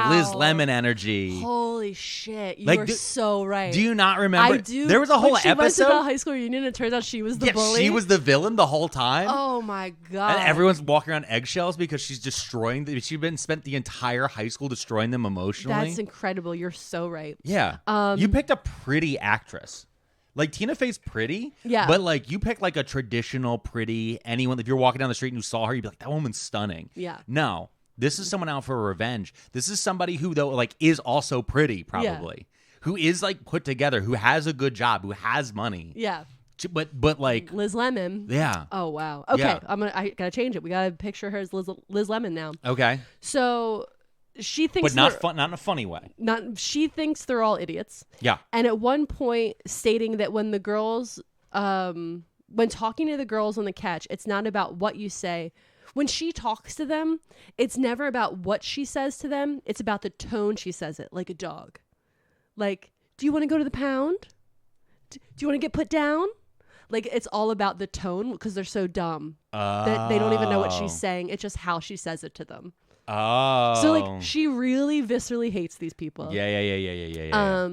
Liz Lemon energy. Holy shit! You are so right. Do you not remember? I do. There was a whole when she episode. Went to the high school reunion. It turns out she was the bully. She was the villain the whole time. Oh my God! And everyone's walking around eggshells because she's destroying. She's spent the entire high school destroying them emotionally. That's incredible. You're so right. Yeah. You picked a pretty actress. Like, Tina Fey's pretty, but, like, you pick, like, a traditional pretty anyone. If you're walking down the street and you saw her, you'd be like, that woman's stunning. Yeah. No. This is someone out for revenge. This is somebody who, though, like, is also pretty, probably. Yeah. Who is, like, put together, who has a good job, who has money. Yeah. But like... Liz Lemon. Yeah. Oh, wow. Okay. Yeah. I gotta change it. We gotta picture her as Liz Lemon now. Okay. So... She thinks, but not in a funny way. She thinks they're all idiots. Yeah. And at one point, stating that when the girls, when talking to the girls on the catch, it's not about what you say. When she talks to them, it's never about what she says to them. It's about the tone she says it, like a dog. Like, do you want to go to the pound? Do you want to get put down? Like, it's all about the tone because they're so dumb that they don't even know what she's saying. It's just how she says it to them. Oh. So, like, she really viscerally hates these people. Yeah.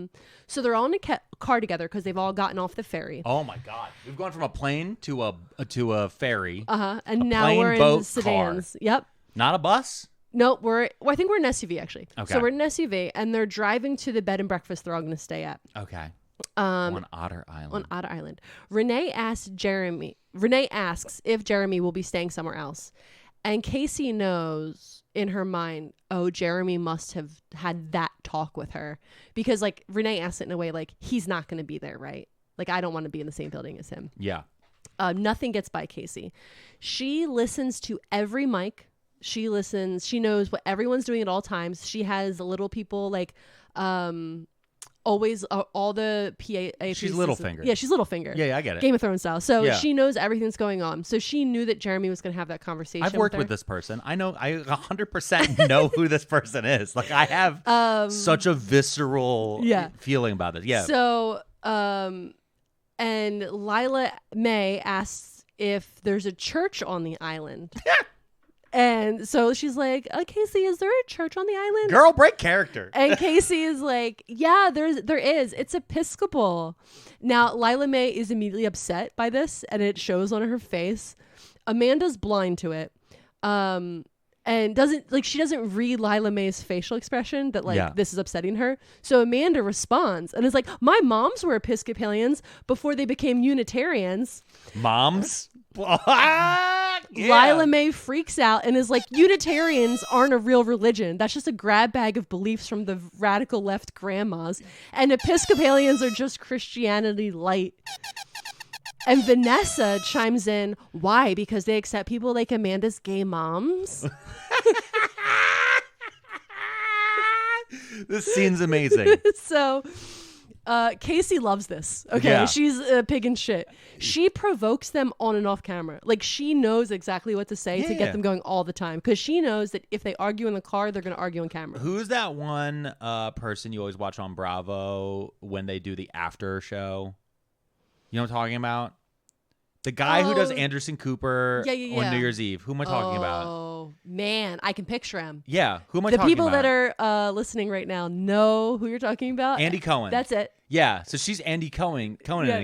So they're all in a car together because they've all gotten off the ferry. Oh, my God. We've gone from a plane to a ferry. And now we're in sedans. Car. Yep. Not a bus? No, I think we're in an SUV, actually. Okay. So we're in an SUV, and they're driving to the bed and breakfast they're all going to stay at. Okay. On Otter Island. On Otter Island. Renee asks if Jeremy will be staying somewhere else. And Casey knows in her mind, oh, Jeremy must have had that talk with her. Because, like, Renee asks it in a way like, he's not going to be there, right? Like, I don't want to be in the same building as him. Yeah. Nothing gets by Casey. She listens to every mic. She listens. She knows what everyone's doing at all times. She has little people like always all the PA. She's Littlefinger. Yeah, she's Littlefinger. Yeah, I get it. Game of Thrones style. So Yeah. she knows everything that's going on. So she knew that Jeremy was going to have that conversation. I've worked with with this person. I 100% know who this person is. Like I have such a visceral feeling about this. Yeah. So, and Lila May asks if there's a church on the island. And so she's like, Casey, is there a church on the island? Girl, break character. And Casey is like, yeah, there is. It's Episcopal. Now, Lila May is immediately upset by this, and it shows on her face. Amanda's blind to it. And she doesn't read Lila May's facial expression that this is upsetting her. So Amanda responds and is like, my moms were Episcopalians before they became Unitarians. Moms? Lila May freaks out and is like, Unitarians aren't a real religion. That's just a grab bag of beliefs from the radical left grandmas. And Episcopalians are just Christianity light. And Vanessa chimes in, why? Because they accept people like Amanda's gay moms. This scene's amazing. So Casey loves this. Okay. Yeah. She's a pig in shit. She provokes them on and off camera. Like she knows exactly what to say to get them going all the time. Because she knows that if they argue in the car, they're going to argue on camera. Who's that one person you always watch on Bravo when they do the after show? You know what I'm talking about? The guy who does Anderson Cooper on New Year's Eve. Who am I talking about? Oh, man. I can picture him. Yeah. Who am I talking about? The people that are listening right now know who you're talking about. Andy Cohen. That's it. Yeah. So she's Andy Cohen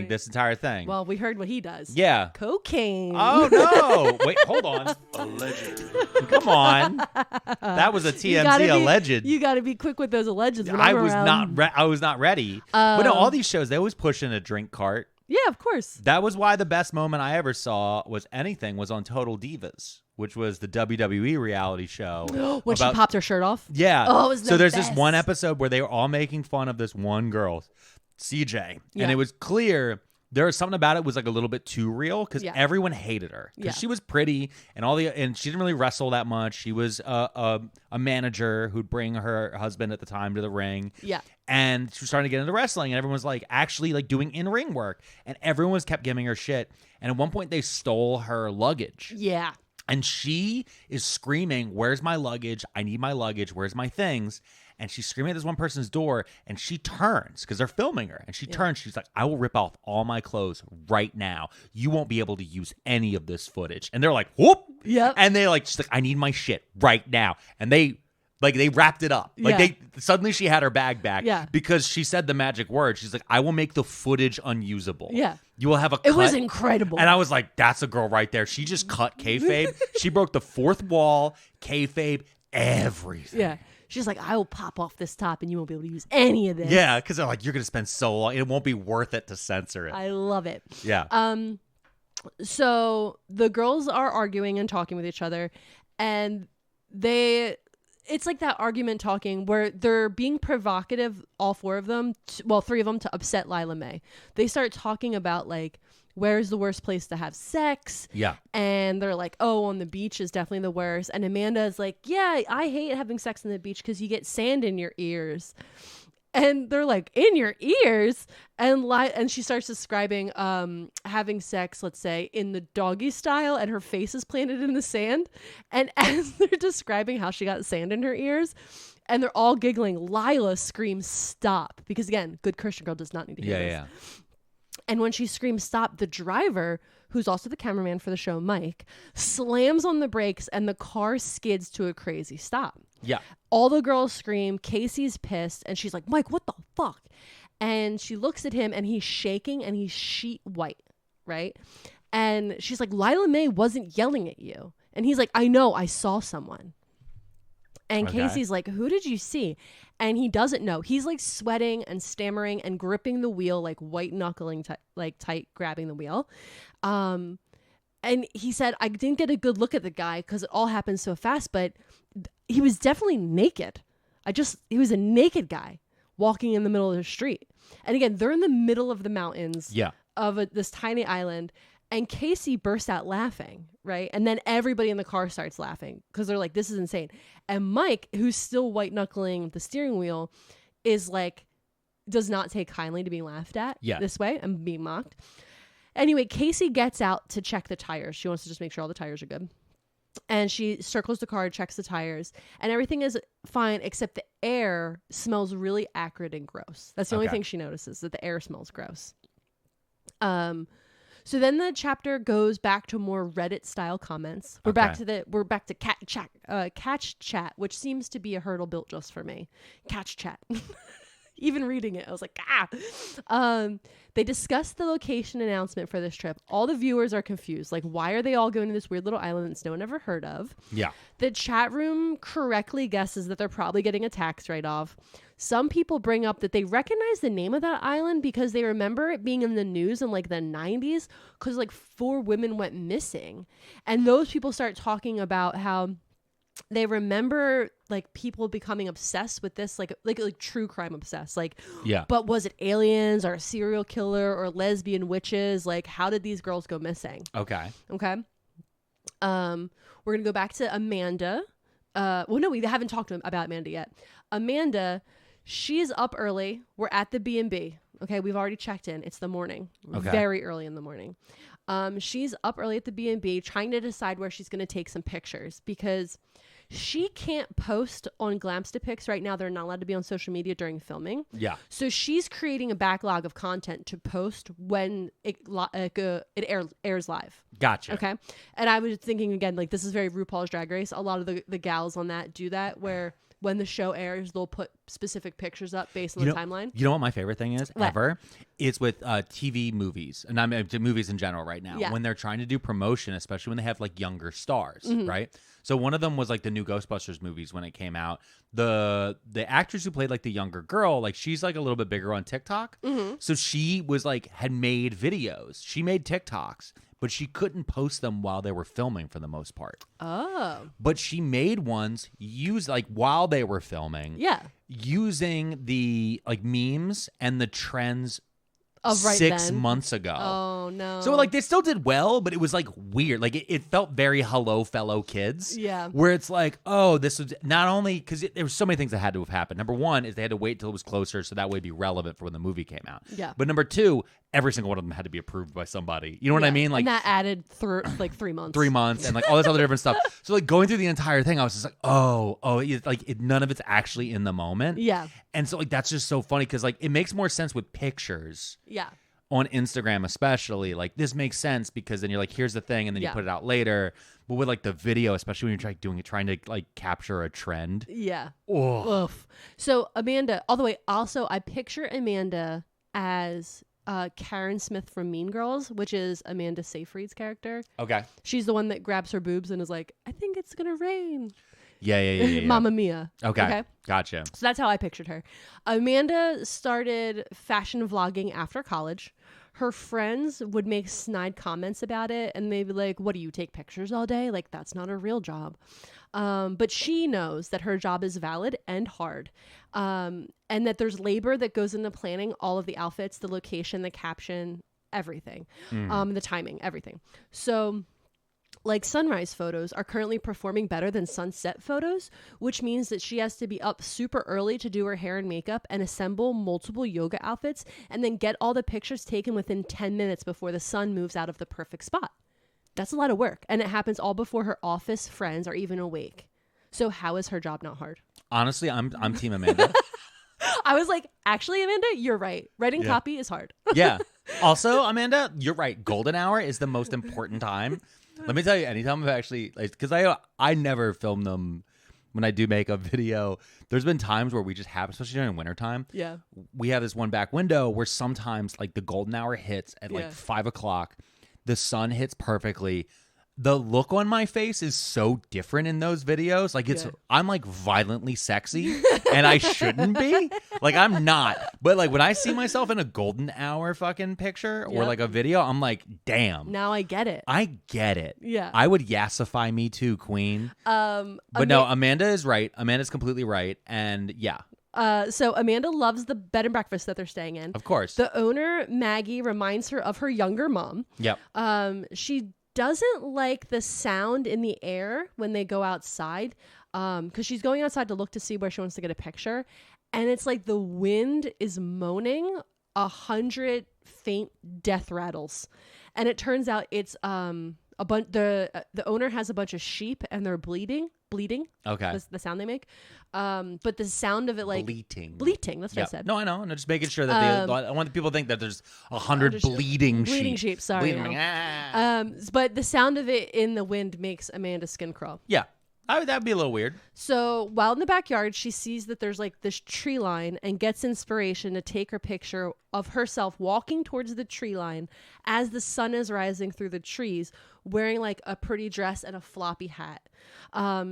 this entire thing. Well, we heard what he does. Yeah. Cocaine. Oh, no. Wait, hold on. Allegedly. Come on. That was a TMZ alleged. You got to be quick with those allegeds. I was not ready. But no, all these shows, they always push in a drink cart. Yeah, of course. That was why the best moment I ever saw was on Total Divas, which was the WWE reality show. When she popped her shirt off? Yeah. Oh, it was so there's this one episode where they were all making fun of this one girl, CJ. Yeah. And it was clear there was something about it was like a little bit too real because everyone hated her. Because she was pretty and she didn't really wrestle that much. She was a manager who'd bring her husband at the time to the ring. Yeah. And she was starting to get into wrestling, and everyone was like actually like doing in-ring work, and everyone was kept giving her shit. And at one point, they stole her luggage. Yeah. And she is screaming, "Where's my luggage? I need my luggage. Where's my things?" And she's screaming at this one person's door, and she turns because they're filming her. And she turns. She's like, "I will rip off all my clothes right now. You won't be able to use any of this footage." And they're like, "Whoop!" Yep. And they she's like, "I need my shit right now." And they wrapped it up. Suddenly she had her bag back. Yeah. Because she said the magic word. She's like, "I will make the footage unusable." Yeah. You will have a cut. It was incredible. And I was like, that's a girl right there. She just cut kayfabe. She broke the fourth wall, kayfabe, everything. Yeah. She's like, I will pop off this top and you won't be able to use any of this. Yeah, because they're like, you're going to spend so long. It won't be worth it to censor it. I love it. Yeah. So the girls are arguing and talking with each other, and it's like that argument talking where they're being provocative, all four of them, three of them, to upset Lila May. They start talking about like, where's the worst place to have sex? Yeah. And they're like, oh, on the beach is definitely the worst. And Amanda is like, yeah, I hate having sex on the beach because you get sand in your ears. And they're like, in your ears? And she starts describing having sex, let's say, in the doggy style, and her face is planted in the sand. And as they're describing how she got sand in her ears, and they're all giggling, Lila screams, stop. Because again, good Christian girl does not need to hear this. Yeah. And when she screams stop, the driver, who's also the cameraman for the show, Mike, slams on the brakes and the car skids to a crazy stop. Yeah. All the girls scream. Casey's pissed. And she's like, Mike, what the fuck? And she looks at him and he's shaking and he's sheet white, right? And she's like, Lila May wasn't yelling at you. And he's like, I know, I saw someone. And Casey's like, who did you see? And he doesn't know. He's like sweating and stammering and gripping the wheel, like white knuckling, tight grabbing the wheel. And he said, I didn't get a good look at the guy because it all happened so fast, but he was definitely naked. He was a naked guy walking in the middle of the street. And again, they're in the middle of the mountains of this tiny island. And Casey bursts out laughing, right? And then everybody in the car starts laughing because they're like, this is insane. And Mike, who's still white knuckling the steering wheel, is like, does not take kindly to being laughed at this way and being mocked. Anyway, Casey gets out to check the tires. She wants to just make sure all the tires are good. And she circles the car, checks the tires, and everything is fine except the air smells really acrid and gross. That's the only thing she notices, that the air smells gross. So then the chapter goes back to more Reddit style comments. We're back to catch chat, which seems to be a hurdle built just for me. Catch chat. Even reading it, I was like, they discussed the location announcement for this trip. All the viewers are confused. Like, why are they all going to this weird little island that no one ever heard of? Yeah. The chat room correctly guesses that they're probably getting a tax write-off. Some people bring up that they recognize the name of that island because they remember it being in the news in like the 90s because like 4 women went missing. And those people start talking about how they remember like people becoming obsessed with this, like true crime obsessed. Like, but was it aliens or a serial killer or lesbian witches? Like, how did these girls go missing? Okay. We're gonna go back to Amanda. Well, no, we haven't talked about Amanda yet. Amanda, she's up early. We're at the B&B. Okay, we've already checked in. It's the morning, very early in the morning. She's up early at the B&B trying to decide where she's going to take some pictures because she can't post on Glamstipics right now. They're not allowed to be on social media during filming. Yeah. So she's creating a backlog of content to post when it airs live. Gotcha. Okay. And I was thinking again, like this is very RuPaul's Drag Race. A lot of the gals on that do that where when the show airs, they'll put specific pictures up based on the timeline. You know what my favorite thing is ever? It's with TV movies, and I'm into movies in general right now. Yeah. When they're trying to do promotion, especially when they have like younger stars, right? So one of them was like the new Ghostbusters movies when it came out. The actress who played like the younger girl, like she's like a little bit bigger on TikTok. So she was like had made videos. She made TikToks. But she couldn't post them while they were filming for the most part. Oh. But she made ones while they were filming. Yeah. Using the like memes and the trends of right 6 months ago. Oh no. So like they still did well, but it was like weird. Like it felt very Hello Fellow Kids. Yeah. Where it's like, oh, this was not only because there were so many things that had to have happened. Number one is they had to wait till it was closer so that way it'd be relevant for when the movie came out. Yeah. But number two, every single one of them had to be approved by somebody. You know what I mean? Like and that added like 3 months. 3 months and like all this other different stuff. So like going through the entire thing, I was just like, none of it's actually in the moment. Yeah. And so like that's just so funny because like it makes more sense with pictures. Yeah. On Instagram especially, like this makes sense because then you're like, here's the thing, and then you put it out later. But with like the video, especially when you're trying to like capture a trend. Yeah. Oof. So Amanda, all the way. Also, I picture Amanda as Karen Smith from Mean Girls, which is Amanda Seyfried's character. Okay. She's the one that grabs her boobs and is like, I think it's gonna rain. Yeah. Mamma Mia. Okay. Gotcha. So that's how I pictured her. Amanda started fashion vlogging after college. Her friends would make snide comments about it, and they'd be like, what do you take pictures all day? Like, that's not a real job. But she knows that her job is valid and hard, and that there's labor that goes into planning all of the outfits, the location, the caption, everything, the timing, everything. So like sunrise photos are currently performing better than sunset photos, which means that she has to be up super early to do her hair and makeup and assemble multiple yoga outfits and then get all the pictures taken within 10 minutes before the sun moves out of the perfect spot. That's a lot of work. And it happens all before her office friends are even awake. So how is her job not hard? Honestly, I'm Team Amanda. I was like, actually, Amanda, you're right. Writing copy is hard. Yeah. Also, Amanda, you're right. Golden hour is the most important time. Let me tell you, anytime I've actually, because I never film them when I do make a video. There's been times where we just have, especially during wintertime. Yeah. We have this one back window where sometimes like the golden hour hits at like 5 o'clock. The sun hits perfectly. The look on my face is so different in those videos. Like I'm like violently sexy and I shouldn't be. Like I'm not. But like when I see myself in a golden hour fucking picture or like a video, I'm like, damn. Now I get it. I get it. Yeah. I would yassify me too, queen. But no, Amanda is right. Amanda's completely right. And yeah. So Amanda loves the bed and breakfast that they're staying in. Of course. The owner, Maggie, reminds her of her younger mom. Yep. She doesn't like the sound in the air when they go outside, because she's going outside to look to see where she wants to get a picture. And it's like the wind is moaning 100 faint death rattles. And it turns out it's the owner has a bunch of sheep and they're bleeding. Okay. The sound they make. But the sound of it, like bleating. That's what I said. No, I know. I'm just making sure that I want the people to think that there's 100 bleeding sheep. Sorry. Bleeding. But the sound of it in the wind makes Amanda's skin crawl. Yeah. That'd be a little weird. So while in the backyard, she sees that there's like this tree line and gets inspiration to take her picture of herself walking towards the tree line as the sun is rising through the trees, wearing like a pretty dress and a floppy hat.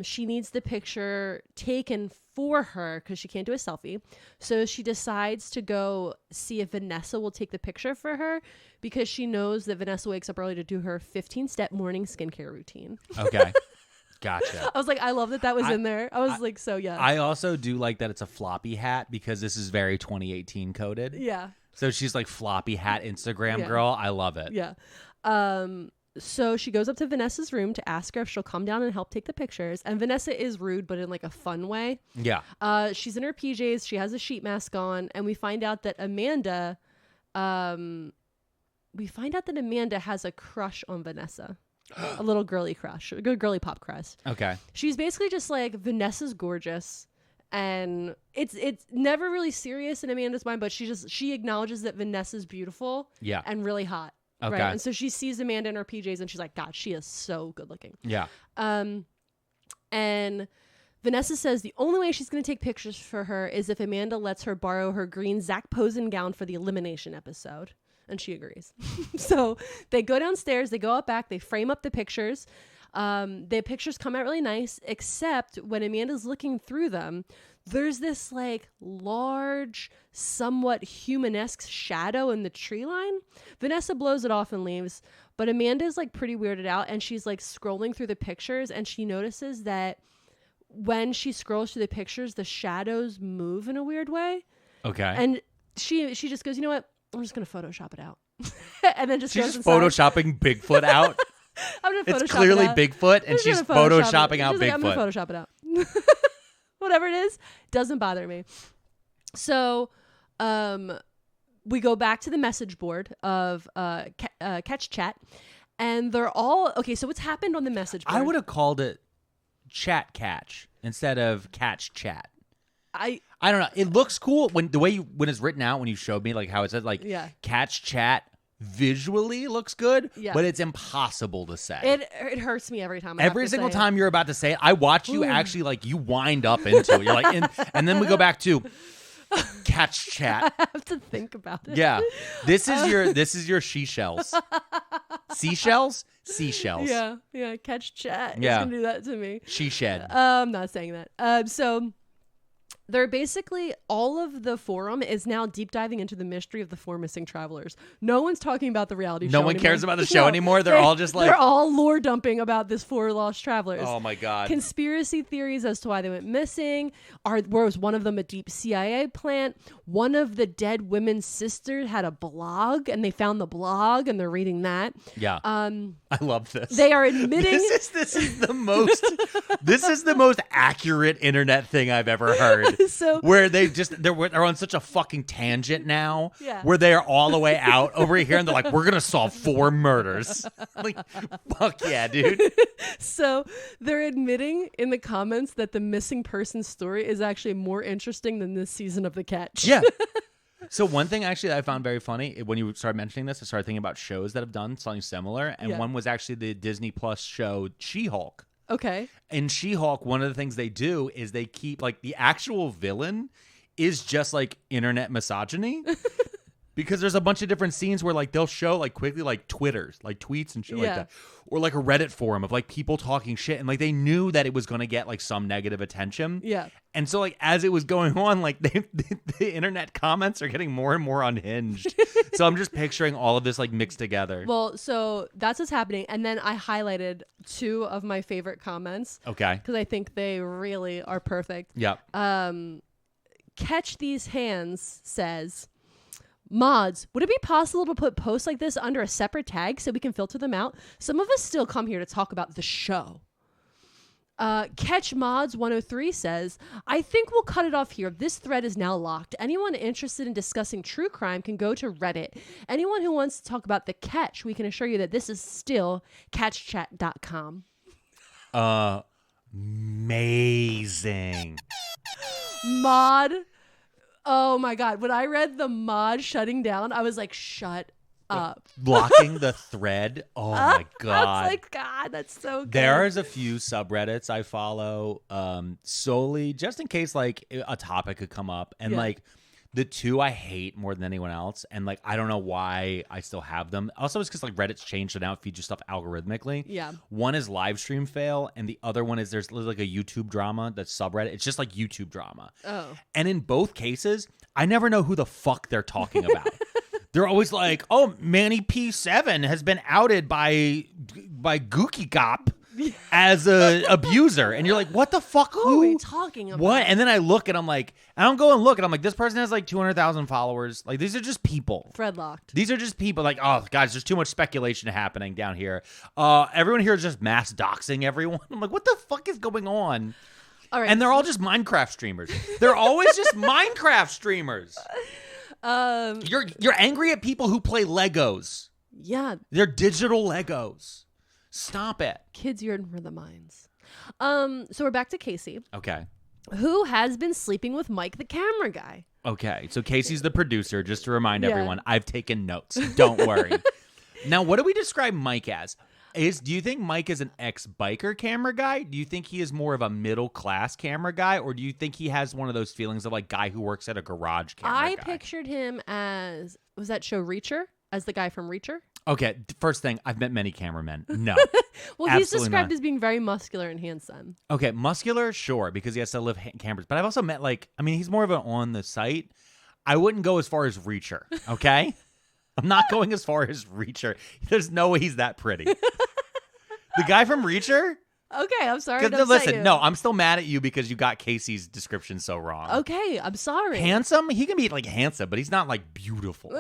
She needs the picture taken for her because she can't do a selfie. So she decides to go see if Vanessa will take the picture for her because she knows that Vanessa wakes up early to do her 15-step morning skincare routine. Okay. Gotcha. I was like, I love that was in there. I was like, so yeah. I also do like that it's a floppy hat because this is very 2018 coded. Yeah. So she's like floppy hat Instagram girl. I love it. Yeah. So she goes up to Vanessa's room to ask her if she'll come down and help take the pictures. And Vanessa is rude, but in like a fun way. Yeah. She's in her PJs. She has a sheet mask on. And we find out that Amanda has a crush on Vanessa. A little girly crush, a good girly pop crush. Okay. She's basically just like, Vanessa's gorgeous, and it's never really serious in Amanda's mind, but she acknowledges that Vanessa's beautiful, and really hot. Okay. Right? And so she sees Amanda in her PJs and she's like, God, she is so good looking. Yeah. And Vanessa says the only way she's going to take pictures for her is if Amanda lets her borrow her green Zac Posen gown for the elimination episode. And she agrees. So they go downstairs, they go out back, they frame up the pictures. The pictures come out really nice, except when Amanda's looking through them, there's this like large, somewhat humanesque shadow in the tree line. Vanessa blows it off and leaves, but Amanda's like pretty weirded out, and she's like scrolling through the pictures, and she notices that when she scrolls through the pictures, the shadows move in a weird way. Okay. And she just goes, you know what? I'm just going to Photoshop it out. And then she's goes just inside. photoshopping Bigfoot out. I'm gonna Photoshop it's clearly it out. Bigfoot, and she's photoshopping out Bigfoot. Bigfoot. I'm going to Photoshop it out. Whatever it is, doesn't bother me. So we go back to the message board of Catch Chat, and they're all... Okay, so what's happened on the message board? I would have called it Chat Catch instead of Catch Chat. I don't know. It looks cool when it's written out, when you showed me like how it said like Catch Chat visually looks good, but it's impossible to say. It hurts me every time. Every single time you're about to say it, I watch you actually like you wind up into it. You're like, and then we go back to Catch Chat. I have to think about it. Yeah, this is your seashells. Seashells. Yeah. Catch Chat. Yeah, it's gonna do that to me. She shed. I'm not saying that. So they're basically, all of the forum is now deep diving into the mystery of the 4 missing travelers. No one's talking about the reality show. No one cares about the show anymore. They're all just like, they're all lore dumping about this 4 lost travelers. Oh my God. Conspiracy theories as to why they went missing. Was one of them a deep CIA plant? One of the dead women's sisters had a blog, and they found the blog and they're reading that. Yeah. I love this. They are admitting this is the most accurate internet thing I've ever heard. So where they're on such a fucking tangent now, yeah, where they are all the way out over here, and they're like, we're gonna solve 4 murders. Like, fuck yeah, dude. So they're admitting in the comments that the missing person story is actually more interesting than this season of The Catch. Yeah. So one thing actually that I found very funny when you started mentioning this, I started thinking about shows that have done something similar, and one was actually the Disney Plus show She-Hulk. Okay. In She-Hulk, one of the things they do is they keep like the actual villain is just like internet misogyny. Because there's a bunch of different scenes where like they'll show like quickly like tweets and shit like that. Or like a Reddit forum of like people talking shit, and like they knew that it was going to get like some negative attention. Yeah. And so like as it was going on, like the internet comments are getting more and more unhinged. So I'm just picturing all of this like mixed together. Well, so that's what's happening. And then I highlighted 2 of my favorite comments. Okay. Because I think they really are perfect. Yep. Catch These Hands says, mods, would it be possible to put posts like this under a separate tag so we can filter them out? Some of us still come here to talk about the show. Catch Mods 103 says, I think we'll cut it off here. This thread is now locked. Anyone interested in discussing true crime can go to Reddit. Anyone who wants to talk about the catch, we can assure you that this is still catchchat.com. Amazing. Mod. Oh my God. When I read the mod shutting down, I was like, shut up. Blocking the thread. Oh my God. I was like, God, that's so good. There's a few subreddits I follow solely just in case like a topic could come up. And like the two I hate more than anyone else. And like, I don't know why I still have them. Also, it's because like Reddit's changed, so now it feeds you stuff algorithmically. Yeah. One is live stream fail. And the other one is there's like a YouTube drama that's subreddit. It's just like YouTube drama. Oh. And in both cases, I never know who the fuck they're talking about. They're always like, oh, Manny P7 has been outed by Gookie Cop as a abuser. And you're like, what the fuck? Who are you talking about? What? And then I look and I'm like, I don't go and look and I'm like, this person has like 200,000 followers. Like, these are just people. Thread locked. These are just people like, oh, guys, there's too much speculation happening down here. Everyone here is just mass doxing everyone. I'm like, what the fuck is going on? All right. And they're all just Minecraft streamers. They're always just Minecraft streamers. You're angry at people who play Legos. Yeah. They're digital Legos. Stop it. Kids yearn for the mines. So we're back to Casey. Okay. Who has been sleeping with Mike, the camera guy. Okay. So Casey's the producer, just to remind everyone. I've taken notes. Don't worry. Now, what do we describe Mike as? Do you think Mike is an ex-biker camera guy? Do you think he is more of a middle-class camera guy? Or do you think he has one of those feelings of like guy who works at a garage camera guy? Pictured him as, was that show Reacher? As the guy from Reacher? Okay, first thing, I've met many cameramen. No. Well, he's described as being very muscular and handsome. Okay, muscular, sure, because he has to lift cameras. But I've also met he's more of an on the site. I wouldn't go as far as Reacher, okay? I'm not going as far as Reacher. There's no way he's that pretty. The guy from Reacher? Okay, I'm sorry. Listen, no, I'm still mad at you because you got Casey's description so wrong. Okay, I'm sorry. Handsome? He can be like handsome, but he's not like beautiful.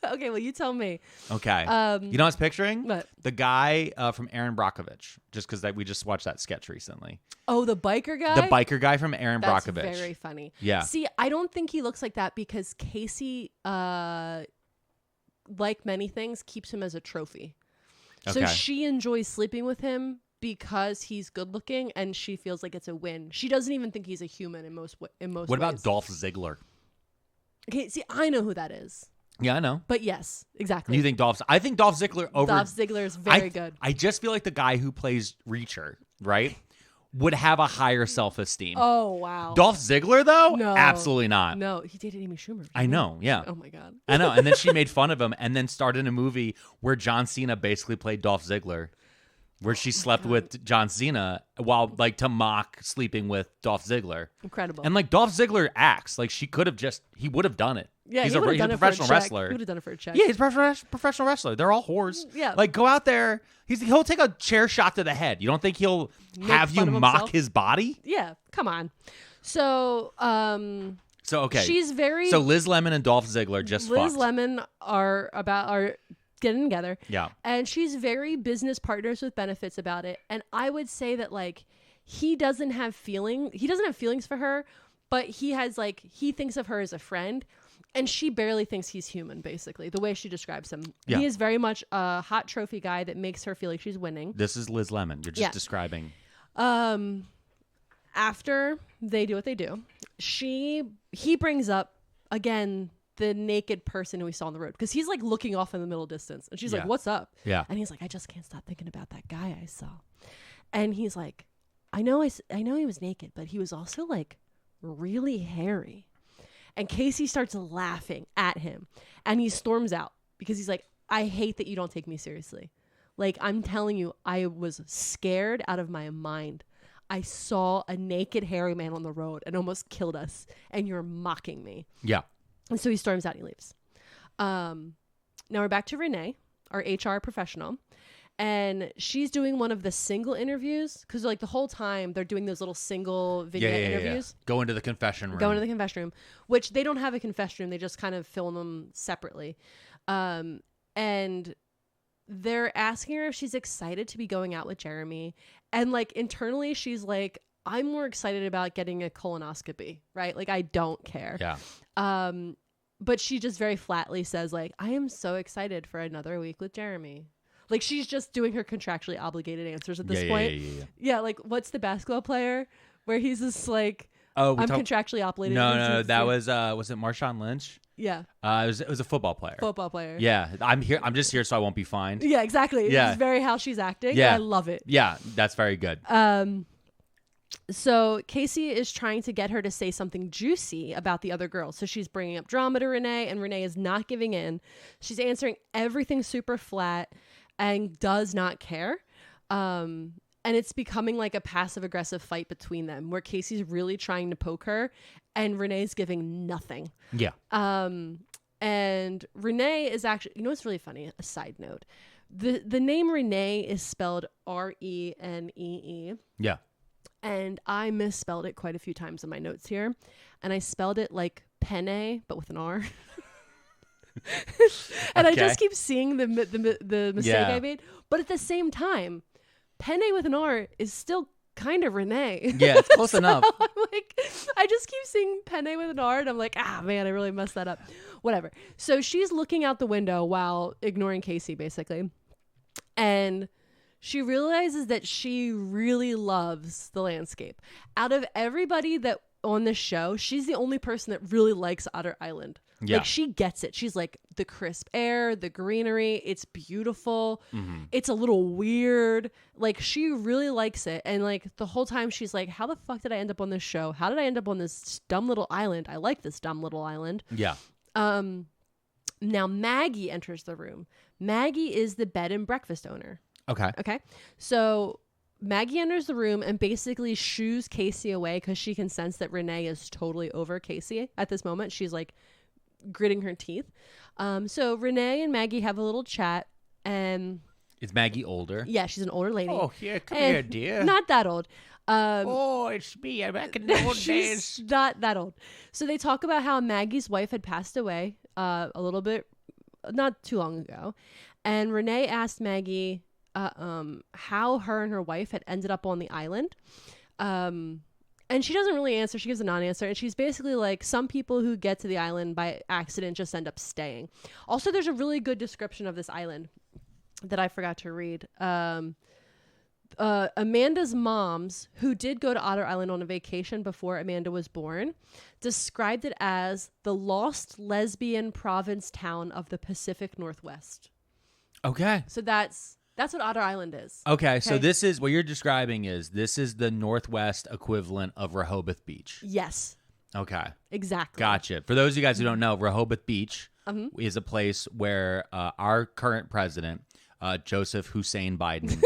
Okay, well, you tell me. Okay. You know what I was picturing? What? The guy from Aaron Brockovich, just because we just watched that sketch recently. Oh, the biker guy? The biker guy from Aaron Brockovich. That's very funny. Yeah. See, I don't think he looks like that because Casey, like many things, keeps him as a trophy. Okay. So she enjoys sleeping with him because he's good looking and she feels like it's a win. She doesn't even think he's a human in most ways. What about Dolph Ziggler? Okay, see, I know who that is. Yeah, I know. But yes, exactly. You think I think Dolph Ziggler over... Dolph Ziggler is very good. I just feel like the guy who plays Reacher, right, would have a higher self-esteem. Oh, wow. Dolph Ziggler, though? No. Absolutely not. No, he dated Amy Schumer. I know, yeah. Oh, my God. I know, and then she made fun of him and then starred in a movie where John Cena basically played Dolph Ziggler, where she slept with John Cena while, like, to mock sleeping with Dolph Ziggler. Incredible. And, like, Dolph Ziggler acts like he would have done it. Yeah, he's a professional wrestler. He would have done it for a check. Yeah, he's a professional wrestler. They're all whores. Yeah. Like, go out there. He'll take a chair shot to the head. You don't think he'll have you mock his body? Yeah, come on. So, okay. She's very... So Liz Lemon and Dolph Ziggler just fucked. Liz Lemon are getting together. Yeah. And she's very business partners with benefits about it. And I would say that, like, he doesn't have feelings for her, but he thinks of her as a friend. And she barely thinks he's human, basically, the way she describes him. Yeah. He is very much a hot trophy guy that makes her feel like she's winning. This is Liz Lemon. You're just describing. After they do what they do, he brings up, again, the naked person who we saw on the road. Because he's, like, looking off in the middle distance. And she's like, what's up? Yeah. And he's like, I just can't stop thinking about that guy I saw. And he's like, I know he was naked, but he was also, like, really hairy. And Casey starts laughing at him and he storms out because he's like, I hate that you don't take me seriously. Like, I'm telling you, I was scared out of my mind. I saw a naked hairy man on the road and almost killed us. And you're mocking me. Yeah. And so he storms out and he leaves. Now we're back to Renee, our HR professional. And she's doing one of the single interviews because like the whole time they're doing those little single video interviews. Go into the confession room. Go into the confession room, which they don't have a confession room. They just kind of film them separately. And they're asking her if she's excited to be going out with Jeremy. And like internally, she's like, I'm more excited about getting a colonoscopy, right? Like I don't care. Yeah. But she just very flatly says like, I am so excited for another week with Jeremy. Like she's just doing her contractually obligated answers at this point. Yeah, like what's the basketball player where he's just like, I'm contractually obligated. No, that was it Marshawn Lynch? Yeah. It was a football player. Football player. Yeah, I'm here. I'm just here so I won't be fined. Yeah, exactly. Yeah. It's very how she's acting. Yeah. I love it. Yeah, that's very good. So Casey is trying to get her to say something juicy about the other girl. So she's bringing up drama to Renee, and Renee is not giving in. She's answering everything super flat and does not care. And it's becoming like a passive aggressive fight between them where Casey's really trying to poke her and Renee's giving nothing. Yeah. And Renee is actually, you know what's really funny? A side note. The name Renee is spelled Renee. Yeah. And I misspelled it quite a few times in my notes here. And I spelled it like penne, but with an R. And I just keep seeing the mistake I made. But at the same time, penne with an R is still kind of Renee. Yeah, it's close enough. I'm like, I just keep seeing penne with an R, and I'm like, man, I really messed that up. Whatever. So she's looking out the window while ignoring Casey, basically. And she realizes that she really loves the landscape. Out of everybody that on this show, she's the only person that really likes Otter Island. Yeah. Like she gets it. She's like the crisp air, the greenery. It's beautiful. Mm-hmm. It's a little weird. Like she really likes it. And like the whole time she's like, how the fuck did I end up on this show? How did I end up on this dumb little island? I like this dumb little island. Yeah. Now Maggie enters the room. Maggie is the bed and breakfast owner. Okay. So Maggie enters the room and basically shoos Casey away because she can sense that Renee is totally over Casey at this moment. She's like gritting her teeth. So Renee and Maggie have a little chat, and is Maggie older? Yeah, she's an older lady. Oh, come here, dear. Not that old. It's me. I'm back in the old days. She's not that old. So they talk about how Maggie's wife had passed away a little bit, not too long ago, and Renee asked Maggie how her and her wife had ended up on the island. And she doesn't really answer. She gives a non-answer. And she's basically like, some people who get to the island by accident just end up staying. Also, there's a really good description of this island that I forgot to read. Amanda's moms, who did go to Otter Island on a vacation before Amanda was born, described it as the lost lesbian province town of the Pacific Northwest. Okay. So that's what Otter Island is. Okay, so this is what you're describing is the Northwest equivalent of Rehoboth Beach. Yes. Okay. Exactly. Gotcha. For those of you guys who don't know, Rehoboth Beach is a place where our current president, Joseph Hussein Biden.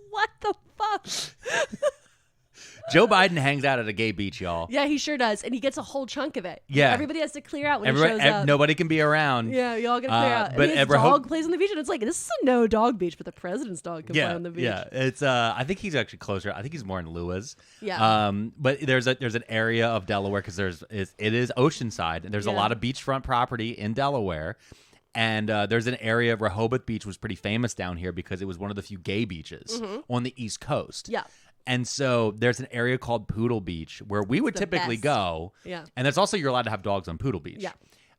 What the fuck? Joe Biden hangs out at a gay beach, y'all. Yeah, he sure does. And he gets a whole chunk of it. Yeah. Everybody has to clear out when he shows up. Nobody can be around. Yeah, y'all gotta clear out. But and his dog plays on the beach, and it's like, this is a no dog beach, but the president's dog can play on the beach. Yeah, it's I think he's actually closer. I think he's more in Lewis. Yeah. But there's an area of Delaware because it is Oceanside, and there's a lot of beachfront property in Delaware. And there's an area of Rehoboth Beach was pretty famous down here because it was one of the few gay beaches on the East Coast. Yeah. And so there's an area called Poodle Beach where we would typically go. Yeah. And that's also, you're allowed to have dogs on Poodle Beach. Yeah.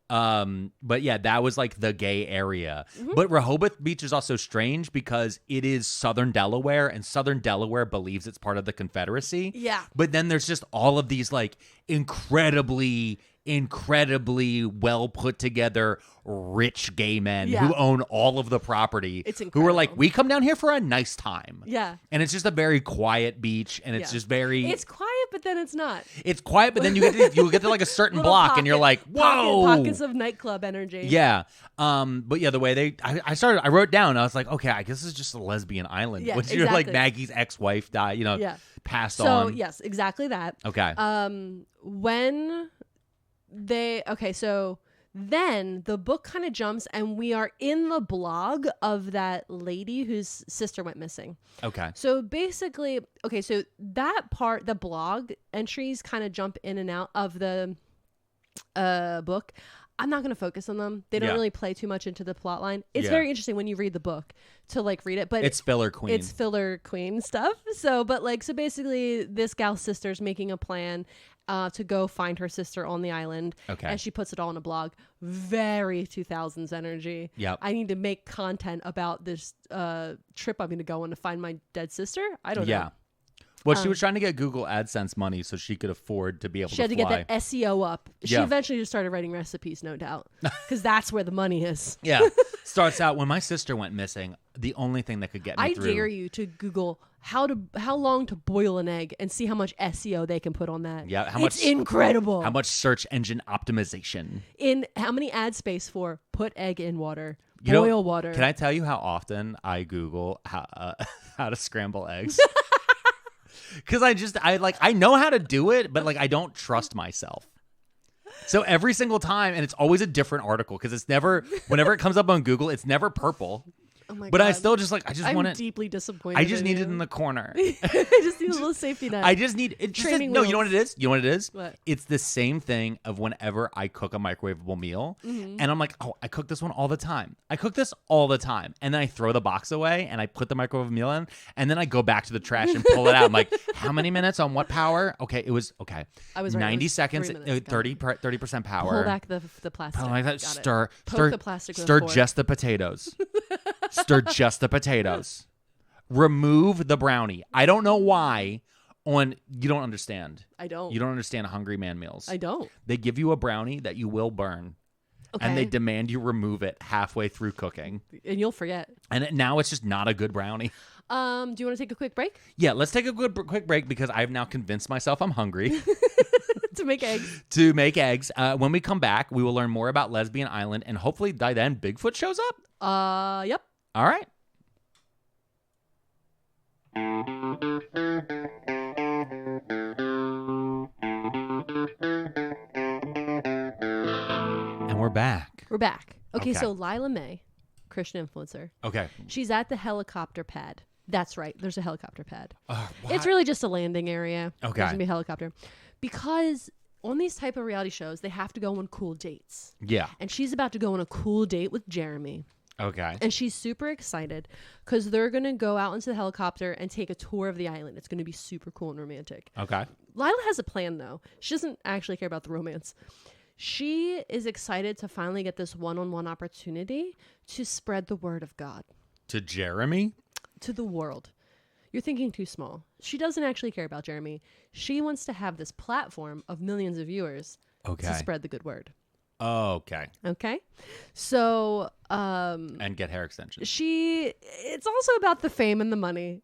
But yeah, that was like the gay area. But Rehoboth Beach is also strange because it is Southern Delaware, and Southern Delaware believes it's part of the Confederacy. Yeah. But then there's just all of these like incredibly well put together rich gay men who own all of the property. It's who are like, incredible. we come down here for a nice time. Yeah. And it's just a very quiet beach, and it's just very It's quiet, but then it's not. It's quiet, but then you get to like a certain Little block and you're like, whoa. Pockets of nightclub energy. Yeah. But yeah, the way I wrote down, I was like, okay, I guess this is just a lesbian island. Yeah, Which you're like exactly. Maggie's ex-wife died, passed on. So yes, exactly that. Okay. So Then the book kind of jumps and we are in the blog of that lady whose sister went missing. Okay. So basically, so that part, the blog entries kind of jump in and out of the book. I'm not going to focus on them. They don't really play too much into the plot line. It's very interesting when you read the book to like read it, but it's filler queen. It's filler queen stuff. So basically this gal's sister's making a plan to go find her sister on the island. Okay. And she puts it all in a blog. Very 2000s energy. Yep. I need to make content about this trip I'm going to go on to find my dead sister. I don't know. Yeah. Well, she was trying to get Google AdSense money so she could afford to be able to fly. She had to get that SEO up. She Yeah. eventually just started writing recipes, no doubt, because that's where the money is. Yeah. Starts out, when my sister went missing, the only thing that could get me I through. dare you to Google how long to boil an egg and see how much SEO they can put on that. Yeah, It's incredible. How much search engine optimization. In how many ad space for put egg in water, You know, boil water. Can I tell you how often I Google how to scramble eggs? Because I know how to do it, but like I don't trust myself. So every single time, and it's always a different article because it's never, whenever it comes up on Google, it's never purple. Oh my But God. I still just I'm want it. deeply disappointed. I just in need you. it in the corner. I just need a little safety net. I just need it. Training No, you know what it is? You know what it is? What? It's the same thing of whenever I cook a microwavable meal, and I'm like, oh, I cook this one all the time. I cook this all the time, and then I throw the box away and I put the microwave meal in, and then I go back to the trash and pull it out. I'm like, how many minutes on what power? Okay, it was okay. I was right. 90 It was seconds, 3 minutes. 30% power. Pull back the plastic. Pull like that. Got it. Stir, Poke stir, the plastic with a stir fork. just the potatoes. Stir just the potatoes. Remove the brownie. I don't know why. You don't understand. I don't. You don't understand hungry man meals. I don't. They give you a brownie that you will burn, Okay. and they demand you remove it halfway through cooking. And you'll forget. And now it's just not a good brownie. Do you want to take a quick break Yeah, let's take a quick break because I've now convinced myself I'm hungry to make eggs? to make eggs. When we come back, we will learn more about Lesbian Island, and hopefully by then Bigfoot shows up. Yep. All right. And we're back. We're back. Okay, Okay. so Lila May, Christian influencer. Okay. She's at the helicopter pad. That's right. There's a helicopter pad. What? It's really just a landing area. Okay. There's gonna be a helicopter. Because on these type of reality shows, they have to go on cool dates. Yeah. And she's about to go on a cool date with Jeremy. Okay. And she's super excited because they're going to go out into the helicopter and take a tour of the island. It's going to be super cool and romantic. Okay. Lila has a plan, though. She doesn't actually care about the romance. She is excited to finally get this one-on-one opportunity to spread the word of God To Jeremy? to the world. You're thinking too small. She doesn't actually care about Jeremy. She wants to have this platform of millions of viewers Okay. to spread the good word. Okay. Okay? So, And get hair extensions. it's also about the fame and the money,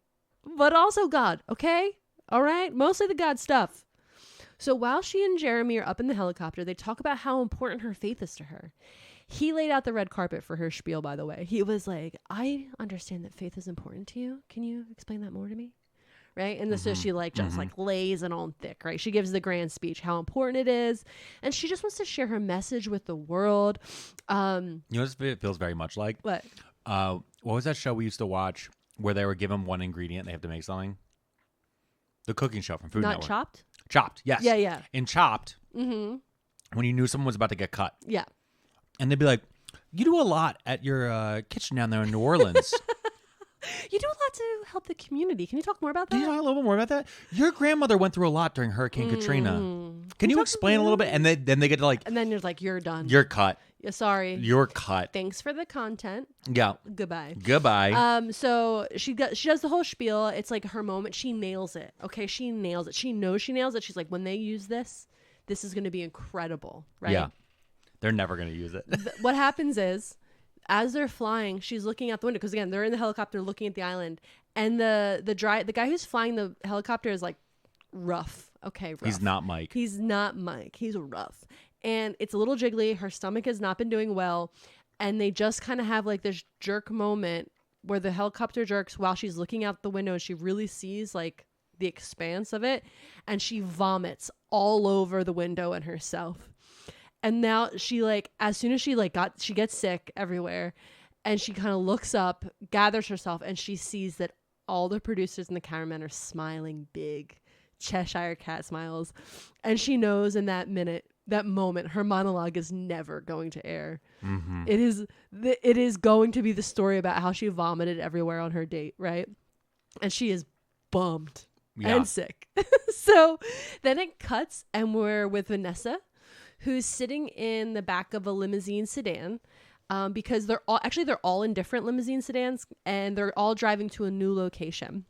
but also God, okay? All right? Mostly the God stuff. So while she and Jeremy are up in the helicopter, they talk about how important her faith is to her. He laid out the red carpet for her spiel, by the way. He was like, I understand that faith is important to you. Can you explain that more to me? Right? And so she lays it on thick, right? She gives the grand speech, how important it is. And she just wants to share her message with the world. You know what it feels very much like? What? What was that show we used to watch where they were given one ingredient and they have to make something? The cooking show from Food Not Network. Chopped? Chopped, yes. Yeah, yeah. In Chopped, when you knew someone was about to get cut. Yeah. And they'd be like, you do a lot at your kitchen down there in New Orleans. You do a lot to help the community. Can you talk more about that? Can you talk a little bit more about that? Your grandmother went through a lot during Hurricane Katrina. Can you explain a little bit? And then they get to like, And then you're like, you're done. you're cut. Yeah, sorry. You're cut. Thanks for the content. Yeah. Goodbye. Goodbye. So she does the whole spiel. It's like her moment. She nails it. Okay, she nails it. She knows she nails it. She's like, when they use this is going to be incredible, right? Yeah. They're never going to use it. What happens is, as they're flying, she's looking out the window because again, they're in the helicopter looking at the island, and the guy who's flying the helicopter is like rough. Okay, rough. He's not Mike. He's not Mike. He's rough. And it's a little jiggly. Her stomach has not been doing well. And they just kind of have like this jerk moment where the helicopter jerks while she's looking out the window and she really sees like the expanse of it. And she vomits all over the window and herself. And now she like, as soon as she like she gets sick everywhere, and she kind of looks up, gathers herself, and she sees that all the producers and the cameramen are smiling big Cheshire cat smiles. And she knows in that moment, her monologue is never going to air. Mm-hmm. It is going to be the story about how she vomited everywhere on her date, right? And she is bummed and sick. So then it cuts, and we're with Vanessa, who's sitting in the back of a limousine sedan. Because they're all in different limousine sedans, and they're all driving to a new location.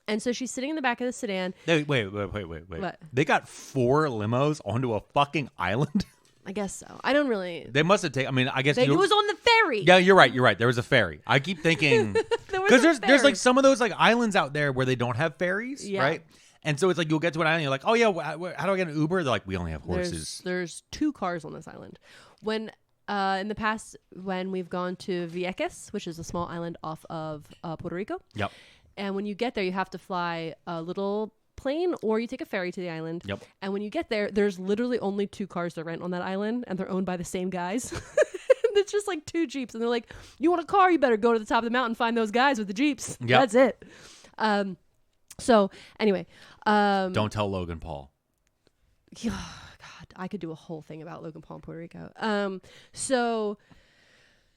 And so she's sitting in the back of the sedan. Wait. What? They got 4 limos onto a fucking island? I guess so. I don't really. They must have taken. I mean, I guess it was on the ferry. Yeah, you're right. There was a ferry. I keep thinking because there's like some of those like islands out there where they don't have ferries, right? And so it's like you'll get to an island, you're like, oh yeah, how do I get an Uber? They're like, we only have horses. There's 2 cars on this island. When in the past, when we've gone to Vieques, which is a small island off of Puerto Rico. Yep. And when you get there, you have to fly a little plane, or you take a ferry to the island. Yep. And when you get there, there's literally only 2 cars to rent on that island, and they're owned by the same guys. It's just like 2 Jeeps, and they're like, you want a car? You better go to the top of the mountain, find those guys with the Jeeps. Yep. That's it. So anyway. Don't tell Logan Paul. God, I could do a whole thing about Logan Paul in Puerto Rico. So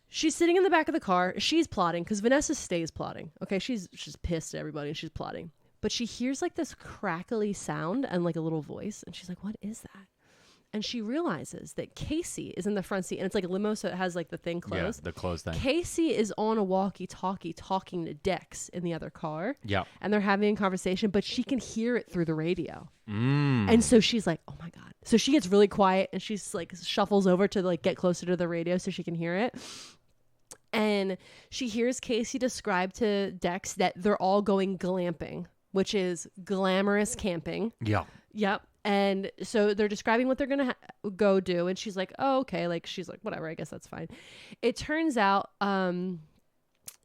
she's sitting in the back of the car. She's plotting because Vanessa stays plotting. Okay, she's pissed at everybody and she's plotting. But she hears like this crackly sound and like a little voice, and she's like, "What is that?" And she realizes that Casey is in the front seat, and it's like a limo, so it has like the thing closed. Yeah, the closed thing. Casey is on a walkie-talkie talking to Dex in the other car. Yeah. And they're having a conversation, but she can hear it through the radio. And so she's like, oh my God. So she gets really quiet, and she's like shuffles over to like get closer to the radio so she can hear it. And she hears Casey describe to Dex that they're all going glamping, which is glamorous camping. Yeah. Yep. And so they're describing what they're going to go do. And she's like, oh, okay. Like, she's like, whatever, I guess that's fine. It turns out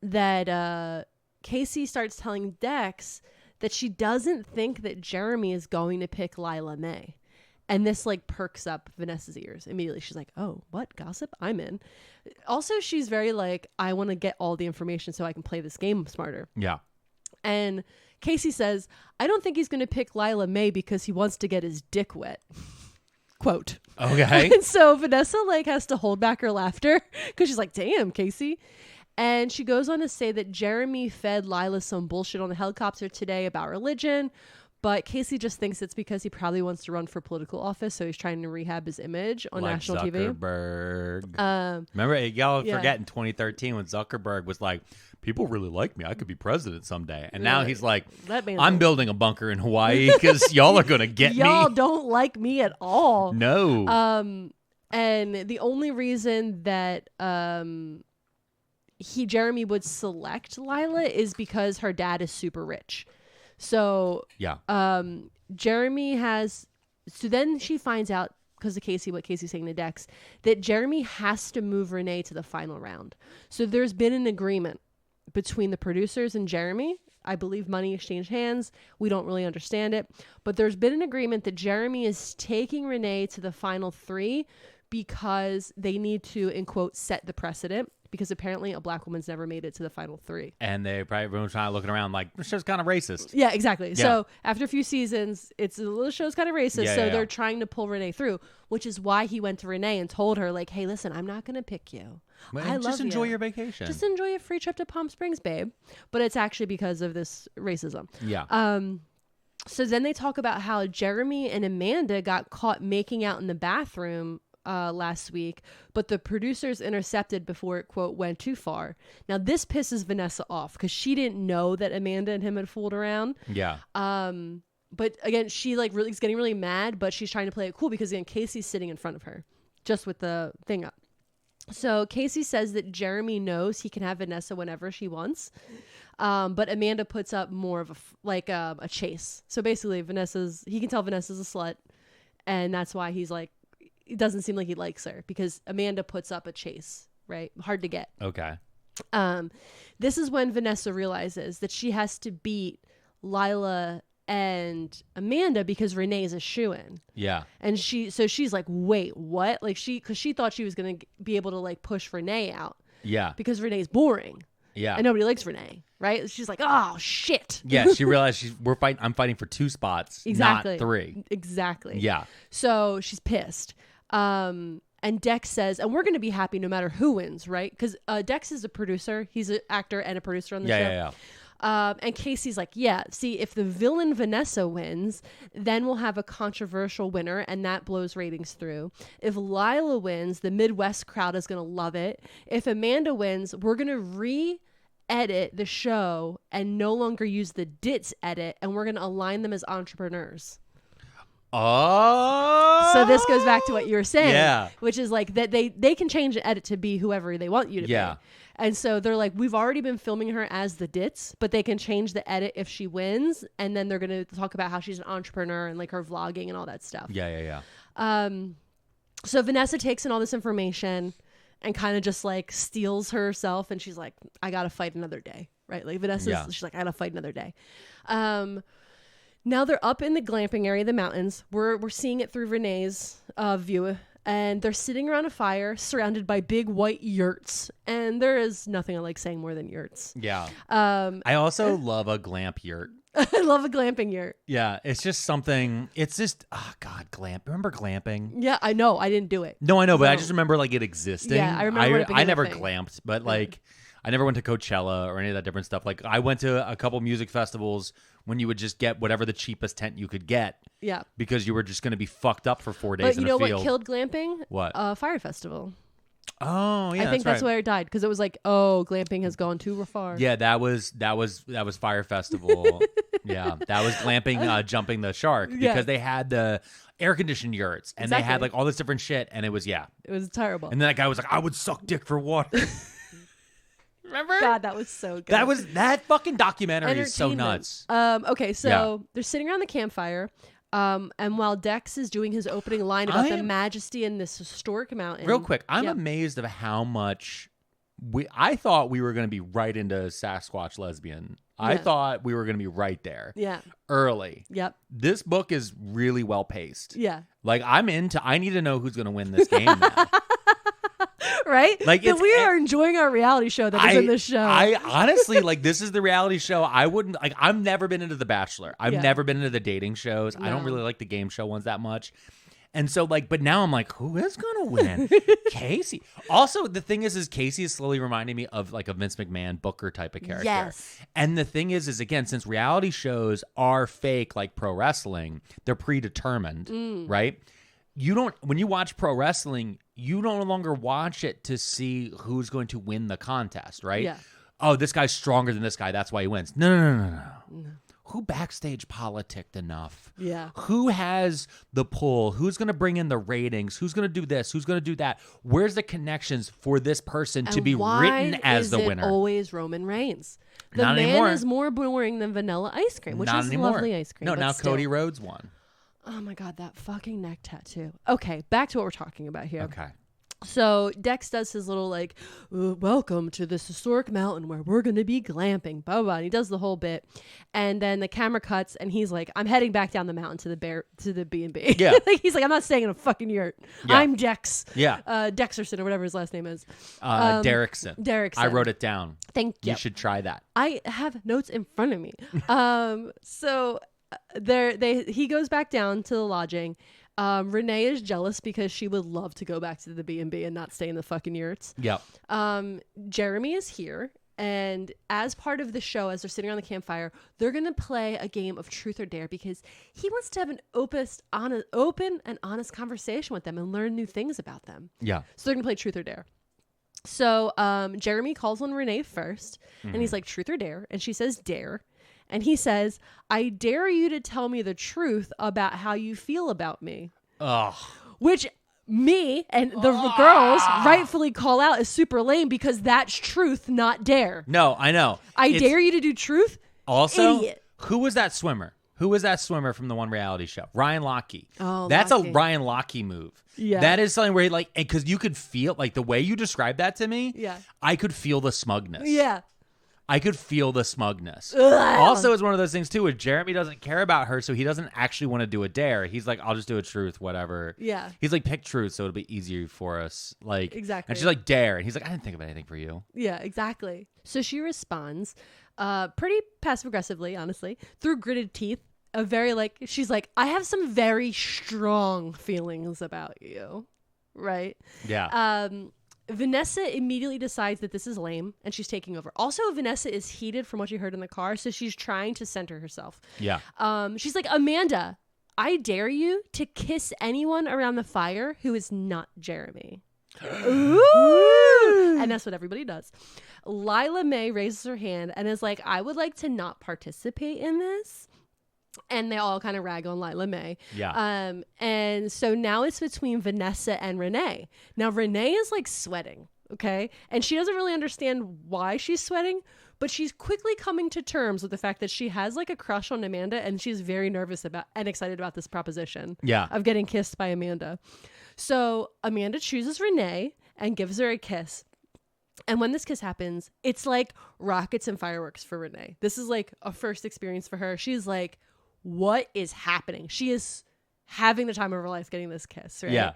that Casey starts telling Dex that she doesn't think that Jeremy is going to pick Lila May. And this like perks up Vanessa's ears immediately. She's like, oh, what? Gossip? I'm in. Also, she's very like, I want to get all the information so I can play this game smarter. Yeah. And Casey says, I don't think he's going to pick Lila May because he wants to get his dick wet. Quote. Okay. And so Vanessa like has to hold back her laughter because she's like, damn, Casey. And she goes on to say that Jeremy fed Lila some bullshit on the helicopter today about religion. But Casey just thinks it's because he probably wants to run for political office, so he's trying to rehab his image on like national Zuckerberg. TV. Remember, y'all forget in 2013 when Zuckerberg was like, people really like me. I could be president someday. And now he's like, I'm building a bunker in Hawaii because y'all are going to get me. Y'all don't like me at all. No. And the only reason that Jeremy would select Lila is because her dad is super rich. So yeah. Jeremy has. So then she finds out because of Casey, what Casey's saying to Dex, that Jeremy has to move Renee to the final round. So there's been an agreement between the producers and Jeremy. I believe money exchanged hands. We don't really understand it, but there's been an agreement that Jeremy is taking Renee to the final 3 because they need to, in quote, set the precedent. Because apparently a black woman's never made it to the final 3. And they probably everyone's trying to looking around like, this show's kind of racist. Yeah, exactly. Yeah. So after a few seasons, the show's kind of racist. Yeah, so yeah. they're trying to pull Renee through, which is why he went to Renee and told her, like, hey, listen, I'm not going to pick you. Well, I love just enjoy you. your vacation. Just enjoy a free trip to Palm Springs, babe. But it's actually because of this racism. Yeah. So then they talk about how Jeremy and Amanda got caught making out in the bathroom last week, but the producers intercepted before it, quote, went too far. Now this pisses Vanessa off because she didn't know that Amanda and him had fooled around. Yeah. But again, she like really is getting really mad, but she's trying to play it cool because again, Casey's sitting in front of her just with the thing up. So Casey says that Jeremy knows he can have Vanessa whenever she wants. But Amanda puts up more of a chase. So basically he can tell Vanessa's a slut, and that's why he's like, it doesn't seem like he likes her because Amanda puts up a chase, right? Hard to get. Okay. This is when Vanessa realizes that she has to beat Lila and Amanda because Renee's a shoo-in. Yeah. And she's like, wait, what? Like because she thought she was going to be able to like push Renee out. Yeah. Because Renee's boring. Yeah. And nobody likes Renee, right? She's like, oh shit. Yeah, she realized I'm fighting for 2 spots, Exactly. not 3. Exactly. Yeah. So she's pissed. And Dex says, and we're going to be happy no matter who wins, right? Because Dex is a producer. He's an actor and a producer on the show. Yeah. And Casey's like, yeah, see, if the villain Vanessa wins, then we'll have a controversial winner, and that blows ratings through. If Lila wins, the Midwest crowd is going to love it. If Amanda wins, we're going to re-edit the show and no longer use the Ditz edit, and we're going to align them as entrepreneurs. Oh. So this goes back to what you were saying, Yeah. which is like that they can change the edit to be whoever they want you to be. And so they're like, we've already been filming her as the Ditz, but they can change the edit if she wins, and then they're going to talk about how she's an entrepreneur and like her vlogging and all that stuff. Yeah. So Vanessa takes in all this information and kind of just like steals herself, and she's like, I got to fight another day, right? Like she's like, I got to fight another day. Now they're up in the glamping area of the mountains. We're seeing it through Renee's view, and they're sitting around a fire surrounded by big white yurts. And there is nothing I like saying more than yurts. Yeah. I also love a glamp yurt. I love a glamping yurt. Yeah, it's just something. It's just, oh God, glamp. Remember glamping? Yeah, I know. I didn't do it. No, I know, but I just remember like it existing. Yeah, I remember it being I never a thing. glamped, but like I never went to Coachella or any of that different stuff. Like I went to a couple music festivals when you would just get whatever the cheapest tent you could get. Yeah. Because you were just going to be fucked up for 4 days But in you a know field. what killed glamping? What? Fire Festival. Oh, yeah. I think that's right. where it died, because it was like, oh, glamping has gone too far. Yeah, that was Fire Festival. Yeah, that was glamping, jumping the shark, because they had the air conditioned yurts and they had like all this different shit, and it was It was terrible. And then that guy was like, I would suck dick for water. Remember? God, that was so good. That fucking documentary is so nuts. Okay, so they're sitting around the campfire. And while Dex is doing his opening line about the majesty in this historic mountain. Real quick, I'm amazed of how much I thought we were going to be right into Sasquatch lesbian. I thought we were going to be right there. Yeah. Early. Yep. This book is really well paced. Yeah. Like I need to know who's going to win this game now. Right? Like we are enjoying our reality show that is in this show. I honestly, like, this is the reality show. I wouldn't, like, I've never been into The Bachelor. I've never been into the dating shows. No. I don't really like the game show ones that much. And so, like, but now I'm like, who is going to win? Casey. Also, the thing is Casey is slowly reminding me of, like, a Vince McMahon Booker type of character. Yes. And the thing is again, since reality shows are fake, like pro wrestling, they're predetermined, right? When you watch pro wrestling, you no longer watch it to see who's going to win the contest, right? Yeah. Oh, this guy's stronger than this guy, that's why he wins. No. Who backstage politicked enough? Yeah. Who has the pull? Who's going to bring in the ratings? Who's going to do this? Who's going to do that? Where's the connections for this person to be written as the winner? Always Roman Reigns. The Not man anymore. is more boring than vanilla ice cream, which Not is anymore. lovely ice cream. No, but now still. Cody Rhodes won. Oh my God, that fucking neck tattoo. Okay, back to what we're talking about here. Okay. So Dex does his little like, welcome to this historic mountain where we're going to be glamping, blah, blah, blah. And he does the whole bit. And then the camera cuts and he's like, I'm heading back down the mountain to the B&B. Yeah. Like, he's like, I'm not staying in a fucking yurt. Yeah. I'm Dex. Yeah. Dexerson or whatever his last name is. Derrickson. I wrote it down. Thank you. You should try that. I have notes in front of me. So he goes back down to the lodging. Renee is jealous because she would love to go back to the B&B and not stay in the fucking yurts. Yep. Jeremy is here, and as part of the show, as they're sitting around the campfire, they're going to play a game of truth or dare because he wants to have an open and honest conversation with them and learn new things about them. Yeah. So they're going to play truth or dare. So Jeremy calls on Renee first, and he's like, truth or dare? And she says, dare. And he says, I dare you to tell me the truth about how you feel about me. Ugh. Which me and the girls rightfully call out as super lame because that's truth, not dare. No, I know. I dare you to do truth? Also, Idiot. Who was that swimmer? Who was that swimmer from the one reality show? Ryan Lochte. Oh, that's Lochte. a Ryan Lochte move. Yeah. That is something where, like, because you could feel, like, the way you described that to me, Yeah. I could feel the smugness. Yeah. I could feel the smugness. Ugh. Also, it's one of those things too where Jeremy doesn't care about her, so he doesn't actually want to do a dare. He's like, I'll just do a truth, whatever. Yeah. He's like, pick truth, so it'll be easier for us. Like, exactly. And she's like, dare. And he's like, I didn't think of anything for you. Yeah, exactly. So she responds pretty passive aggressively, honestly, through gritted teeth. She's like, I have some very strong feelings about you. Right? Yeah. Vanessa immediately decides that this is lame and she's taking over. Also, Vanessa is heated from what she heard in the car, so she's trying to center herself. Yeah. She's like, Amanda, I dare you to kiss anyone around the fire who is not Jeremy. Ooh! And that's what everybody does. Lila May raises her hand and is like, I would like to not participate in this. And they all kind of rag on Lila May. Yeah. And so now it's between Vanessa and Renee. Now Renee is like sweating, okay? And she doesn't really understand why she's sweating, but she's quickly coming to terms with the fact that she has like a crush on Amanda and she's very nervous about and excited about this proposition of getting kissed by Amanda. So Amanda chooses Renee and gives her a kiss. And when this kiss happens, it's like rockets and fireworks for Renee. This is like a first experience for her. She's like, what is happening? She is having the time of her life getting this kiss, right? Yeah.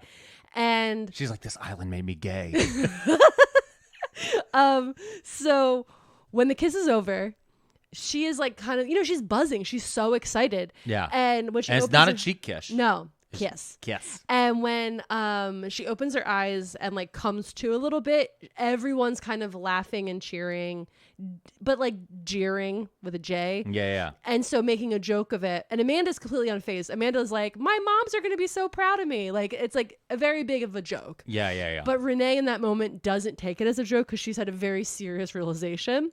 And she's like, this island made me gay. So when the kiss is over, she is like kind of, she's buzzing. She's so excited. Yeah. And when she it's not a cheek kiss. No. Kiss. And when she opens her eyes and like comes to a little bit, everyone's kind of laughing and cheering, but like jeering with a J. Yeah. And so making a joke of it. And Amanda's completely unfazed. Amanda's like, my moms are going to be so proud of me. Like, it's like a very big of a joke. Yeah. But Renee in that moment doesn't take it as a joke because she's had a very serious realization.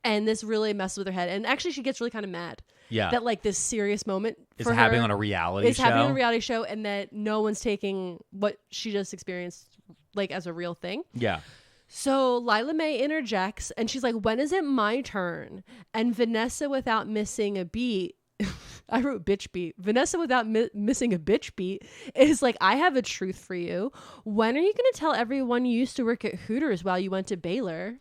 And this really messes with her head. And actually, she gets really kind of mad. Yeah. That like this serious moment is happening on a reality show. It's happening on a reality show, and that no one's taking what she just experienced like as a real thing. Yeah. So Lila May interjects, and she's like, when is it my turn? And Vanessa, without missing a beat, I wrote bitch beat. Vanessa, without missing a bitch beat, is like, I have a truth for you. When are you going to tell everyone you used to work at Hooters while you went to Baylor?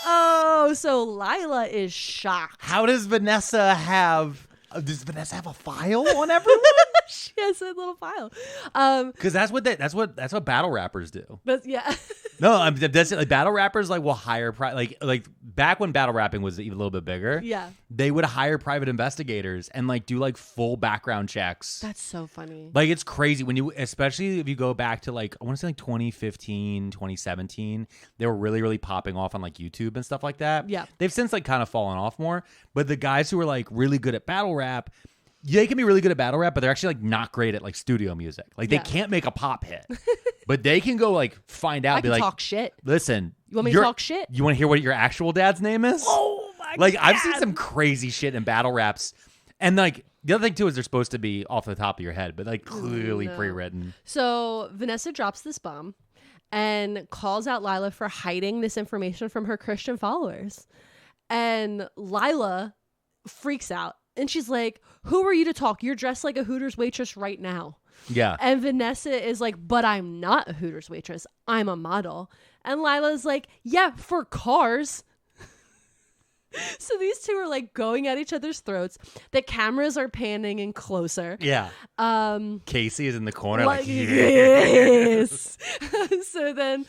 Oh, so Lila is shocked. How does Vanessa have? Does Vanessa have a file on everyone? She has a little file. Because that's what battle rappers do. But yeah. No, that's like battle rappers like will hire like back when battle rapping was even a little bit bigger. Yeah. They would hire private investigators and like do like full background checks. That's so funny. Like it's crazy especially if you go back to like I want to say like 2015, 2017, they were really really popping off on like YouTube and stuff like that. Yeah. They've since like kind of fallen off more, but the guys who were like really good at battle rap, they can be really good at battle rap, but they're actually like not great at like studio music. Like they can't make a pop hit, but they can go like find out. I can be like, talk shit. Listen, you want me to talk shit? You want to hear what your actual dad's name is? Oh my god! Like I've seen some crazy shit in battle raps, and like the other thing too is they're supposed to be off the top of your head, but like clearly pre-written. So Vanessa drops this bomb and calls out Lila for hiding this information from her Christian followers, and Lila freaks out. And she's like, who are you to talk? You're dressed like a Hooters waitress right now. Yeah. And Vanessa is like, but I'm not a Hooters waitress. I'm a model. And Lila's like, yeah, for cars. So these two are like going at each other's throats. The cameras are panning in closer. Yeah. Casey is in the corner like yes. So then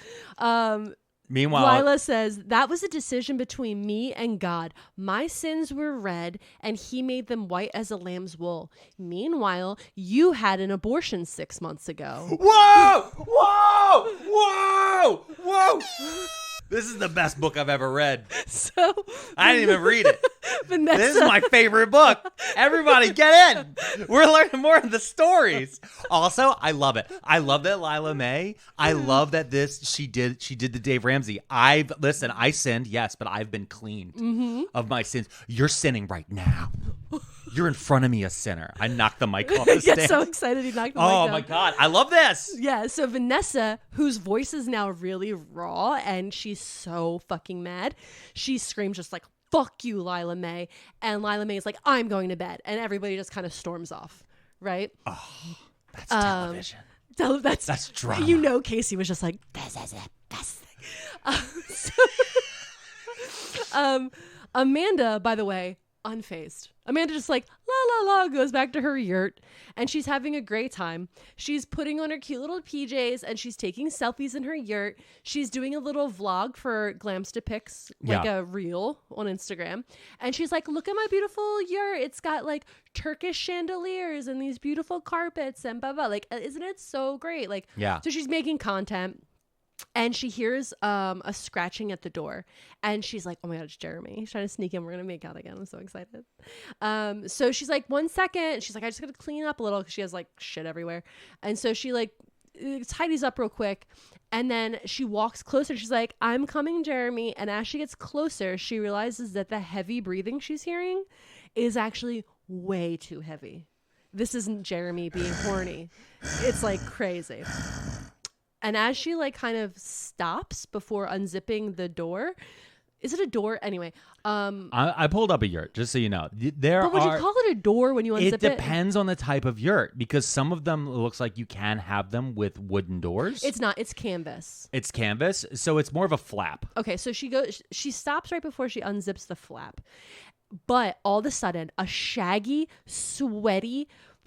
meanwhile, Lila says, that was a decision between me and God. My sins were red, and he made them white as a lamb's wool. Meanwhile, you had an abortion 6 months ago. Whoa! This is the best book I've ever read. So I didn't even read it. Vanessa. This is my favorite book. Everybody get in. We're learning more of the stories. Also, I love it. I love that Lila May. I love that she did the Dave Ramsey. I sinned, yes, but I've been cleaned of my sins. You're sinning right now. You're in front of me, a sinner. I knocked the mic off the stand. I get so excited he knocked the mic down. Oh my God. I love this. Yeah. So Vanessa, whose voice is now really raw and she's so fucking mad, she screams just like, fuck you, Lila May. And Lila May is like, I'm going to bed. And everybody just kind of storms off. Right? Oh, that's television. So that's drama. You know, Casey was just like, this is the best thing. Amanda, by the way, unfazed. Amanda just like, la la la, goes back to her yurt, and she's having a great time. She's putting on her cute little PJs, and she's taking selfies in her yurt. She's doing a little vlog for Glamsta Pics, like a reel on Instagram. And she's like, look at my beautiful yurt. It's got like Turkish chandeliers and these beautiful carpets and blah, blah. Like, isn't it so great? Like, so she's making content. And she hears a scratching at the door, and she's like, oh my God, it's Jeremy. He's trying to sneak in. We're going to make out again. I'm so excited. So she's like, 1 second. She's like, I just got to clean up a little because she has like shit everywhere. And so she like tidies up real quick. And then she walks closer. She's like, I'm coming, Jeremy. And as she gets closer, she realizes that the heavy breathing she's hearing is actually way too heavy. This isn't Jeremy being horny. It's like crazy. And as she like kind of stops before unzipping the door, is it a door? Anyway, I pulled up a yurt just so you know. But would you call it a door when you unzip it? It depends on the type of yurt, because some of them looks like you can have them with wooden doors. It's not. It's canvas. It's canvas, so it's more of a flap. Okay, so she stops right before she unzips the flap, but all of a sudden, a shaggy, sweaty,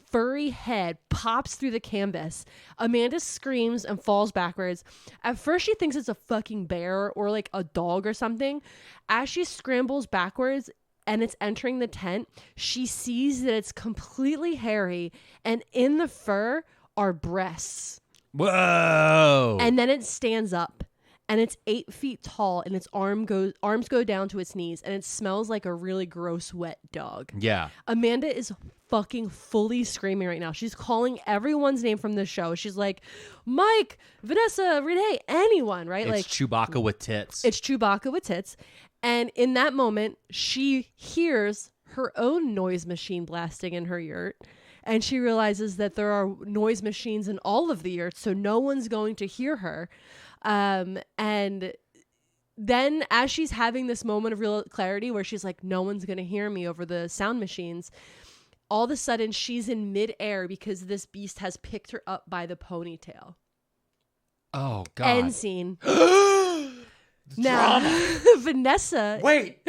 furry head pops through the canvas. Amanda screams and falls backwards. At first, she thinks it's a fucking bear or like a dog or something. As she scrambles backwards and it's entering the tent, she sees that it's completely hairy, and in the fur are breasts. Whoa! And then it stands up, and it's 8 feet tall, and its arms go down to its knees, and it smells like a really gross, wet dog. Yeah. Amanda is fucking fully screaming right now. She's calling everyone's name from the show. She's like, Mike, Vanessa, Renee, anyone, right? It's like Chewbacca with tits. It's Chewbacca with tits. And in that moment, she hears her own noise machine blasting in her yurt. And she realizes that there are noise machines in all of the yurts, so no one's going to hear her. And then as she's having this moment of real clarity where she's like, no one's going to hear me over the sound machines, all of a sudden she's in midair because this beast has picked her up by the ponytail. Oh, God. End scene. Now, Vanessa. Wait.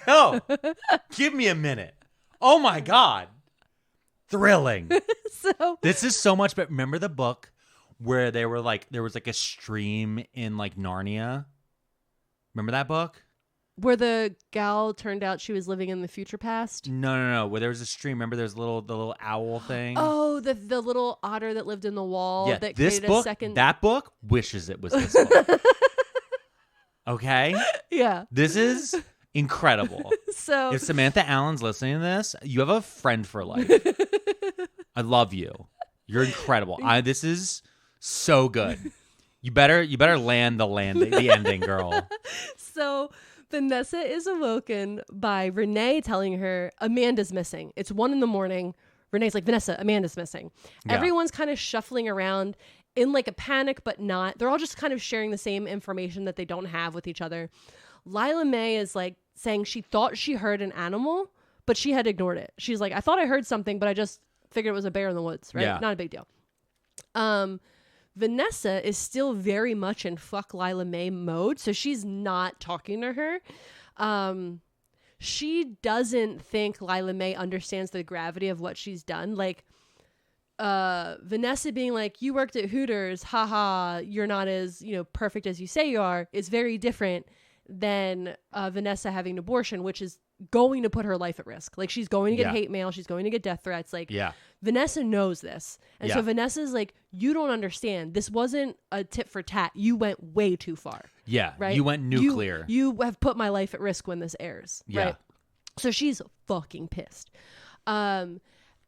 No. Give me a minute. Oh, my God. Thrilling. So this is so much, but remember the book where there was like a stream in like Narnia? Remember that book? Where the gal turned out she was living in the future past? No. Where there was a stream. Remember there's the little owl thing? Oh, the little otter that lived in the wall that this created book, a second. that book wishes it was this book. Okay? Yeah. This is incredible. So if Samantha Allen's listening to this, you have a friend for life. I love you. You're incredible. This is so good. You better land the ending, girl. So Vanessa is awoken by Renee telling her Amanda's missing. It's 1 a.m. Renee's like, Vanessa, Amanda's missing. Yeah. Everyone's kind of shuffling around in like a panic, but not. They're all just kind of sharing the same information that they don't have with each other. Lila Mae is like saying she thought she heard an animal, but she had ignored it. She's like, I thought I heard something, but I just figured it was a bear in the woods, right? Yeah. Not a big deal. Vanessa is still very much in fuck Lila Mae mode, so she's not talking to her. She doesn't think Lila Mae understands the gravity of what she's done. Like, Vanessa being like, you worked at Hooters, haha, you're not as, perfect as you say you are, is very different than Vanessa having an abortion, which is going to put her life at risk. Like, she's going to get hate mail, she's going to get death threats. Like, Vanessa knows this. And so Vanessa's like, you don't understand. This wasn't a tit for tat. You went way too far. Yeah. Right? You went nuclear. You have put my life at risk when this airs. Yeah. Right? So she's fucking pissed. But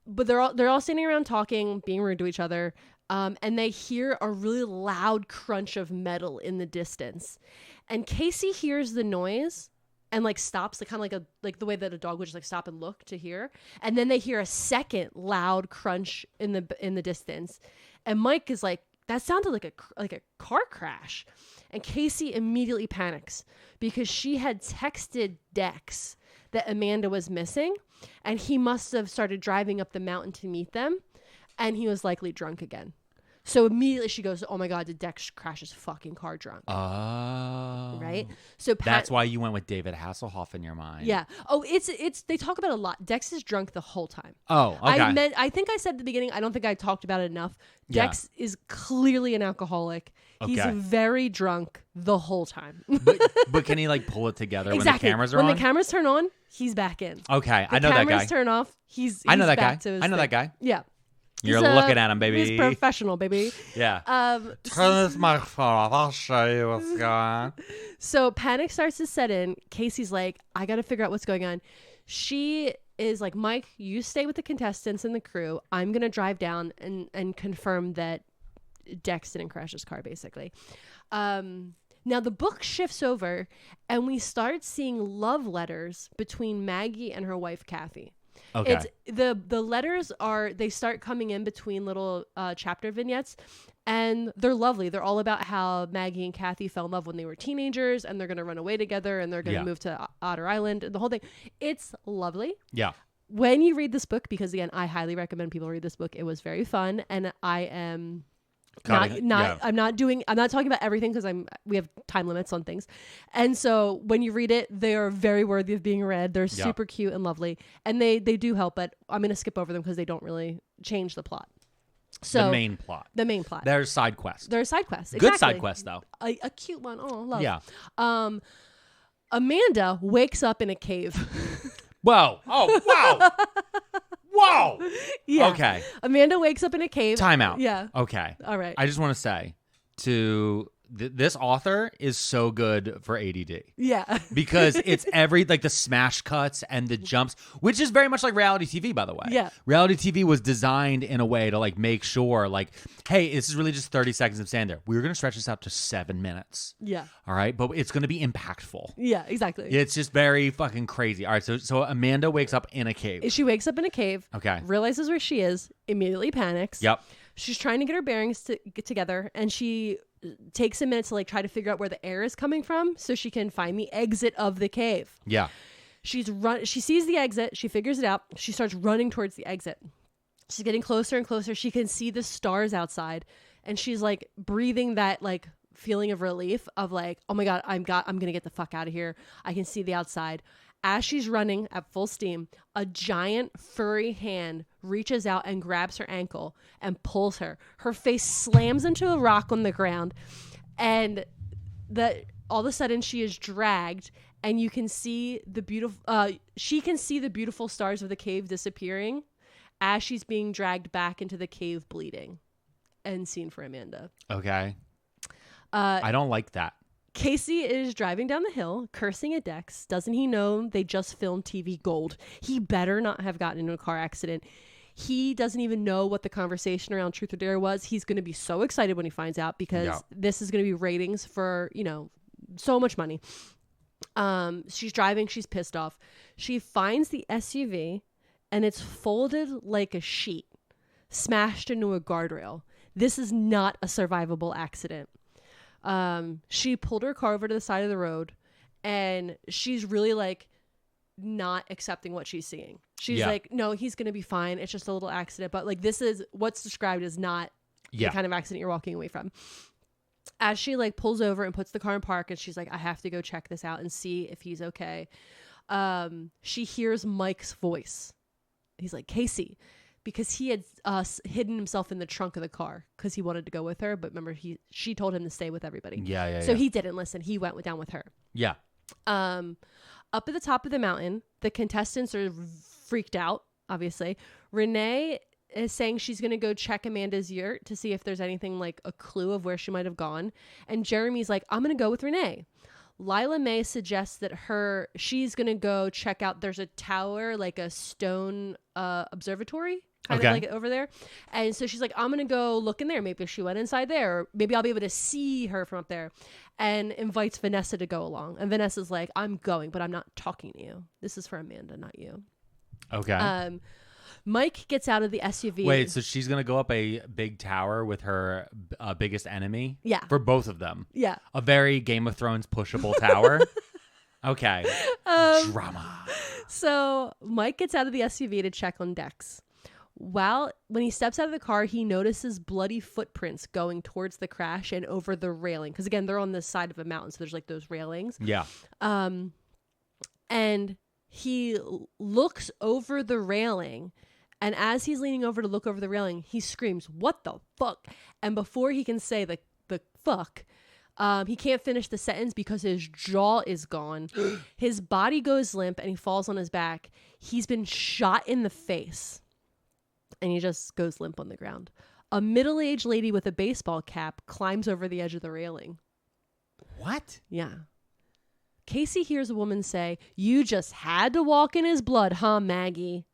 they're all standing around talking, being rude to each other. And they hear a really loud crunch of metal in the distance. And Casey hears the noise and like stops, like kind of like the way that a dog would just like stop and look to hear. And then they hear a second loud crunch in the distance. And Mike is like, that sounded like a car crash. And Casey immediately panics because she had texted Dex that Amanda was missing, and he must have started driving up the mountain to meet them, and he was likely drunk again. So immediately she goes, oh my God, did Dex crash his fucking car drunk? Oh. Right? So That's why you went with David Hasselhoff in your mind. Yeah. Oh, it's they talk about it a lot. Dex is drunk the whole time. Oh, okay. I think I said at the beginning, I don't think I talked about it enough. Yeah. Dex is clearly an alcoholic. He's Okay. very drunk the whole time. but can he like pull it together Exactly. when the cameras are when on? the cameras turn on, he's back in. Okay, The I know that cameras guy. turn off, he's I know that guy. back to his I know that thing. guy. Yeah. You're He's, looking at him, baby. He's professional, baby. Yeah. Turn this microphone off. I'll show you what's going on. So panic starts to set in. Casey's like, I got to figure out what's going on. She is like, Mike, you stay with the contestants and the crew. I'm going to drive down and confirm that Dex didn't crash his car, basically. Now the book shifts over and we start seeing love letters between Maggie and her wife, Kathy. Okay. It's the letters they start coming in between little chapter vignettes, and they're lovely. They're all about how Maggie and Kathy fell in love when they were teenagers, and they're going to run away together, and they're going to move to Otter Island, and the whole thing. It's lovely. Yeah. When you read this book, because again, I highly recommend people read this book. It was very fun, and I am I'm not talking about everything because we have time limits on things. And so when you read it, they are very worthy of being read. They're super cute and lovely, and they do help, but I'm going to skip over them because they don't really change the plot. So the main plot. There's side quests. There's side quests. Good Exactly. side quest though. A cute one. Oh, love. Yeah. Amanda wakes up in a cave. Whoa. Oh, wow. Whoa. Yeah. Okay. Amanda wakes up in a cave. Time out. Yeah. Okay. All right. I just want to say this author is so good for ADD. Yeah. Because it's like the smash cuts and the jumps, which is very much like reality TV, by the way. Yeah. Reality TV was designed in a way to like make sure like, hey, this is really just 30 seconds of stand there. We're going to stretch this out to 7 minutes. Yeah. All right. But it's going to be impactful. Yeah, exactly. It's just very fucking crazy. All right. So Amanda wakes up in a cave. She wakes up in a cave. Okay. Realizes where she is. Immediately panics. Yep. She's trying to get her bearings to get together, and she takes a minute to like try to figure out where the air is coming from so she can find the exit of the cave. Yeah. She sees the exit. She figures it out. She starts running towards the exit. She's getting closer and closer. She can see the stars outside, and she's like breathing that like feeling of relief of like, oh my God, I'm gonna get the fuck out of here. I can see the outside. As she's running at full steam, a giant furry hand reaches out and grabs her ankle and pulls her. Her face slams into a rock on the ground, and all of a sudden she is dragged, and you can see the beautiful. She can see the beautiful stars of the cave disappearing as she's being dragged back into the cave, bleeding. End scene for Amanda. Okay. I don't like that. Casey is driving down the hill, cursing at Dex. Doesn't he know they just filmed TV Gold? He better not have gotten into a car accident. He doesn't even know what the conversation around Truth or Dare was. He's going to be so excited when he finds out because this is going to be ratings for, so much money. She's driving. She's pissed off. She finds the SUV, and it's folded like a sheet, smashed into a guardrail. This is not a survivable accident. She pulled her car over to the side of the road, and she's really like not accepting what she's seeing. She's like, no, he's going to be fine. It's just a little accident. But like, this is what's described as not the kind of accident you're walking away from. As she like pulls over and puts the car in park, and she's like, I have to go check this out and see if he's okay. She hears Mike's voice. He's like, Casey, because he had hidden himself in the trunk of the car because he wanted to go with her. But remember, she told him to stay with everybody. So he didn't listen. He went down with her. Yeah. Up at the top of the mountain, the contestants are freaked out, obviously. Renee is saying she's going to go check Amanda's yurt to see if there's anything like a clue of where she might have gone. And Jeremy's like, I'm going to go with Renee. Lila May suggests that she's going to go check out, there's a tower, like a stone observatory kind of like over there. And so she's like, I'm going to go look in there. Maybe she went inside there, or maybe I'll be able to see her from up there, and invites Vanessa to go along. And Vanessa's like, I'm going, but I'm not talking to you. This is for Amanda, not you. Okay. Mike gets out of the SUV. Wait, so she's going to go up a big tower with her biggest enemy? Yeah. For both of them? Yeah. A very Game of Thrones pushable tower? Okay. Drama. So Mike gets out of the SUV to check on Dex. When he steps out of the car, he notices bloody footprints going towards the crash and over the railing. Because again, they're on the side of a mountain, so there's like those railings. Yeah. And he looks over the railing, and as he's leaning over to look over the railing, he screams, "What the fuck?" And before he can say the fuck, he can't finish the sentence because his jaw is gone. His body goes limp and he falls on his back. He's been shot in the face. And he just goes limp on the ground. A middle-aged lady with a baseball cap climbs over the edge of the railing. What? Yeah. Casey hears a woman say, "You just had to walk in his blood, huh, Maggie?"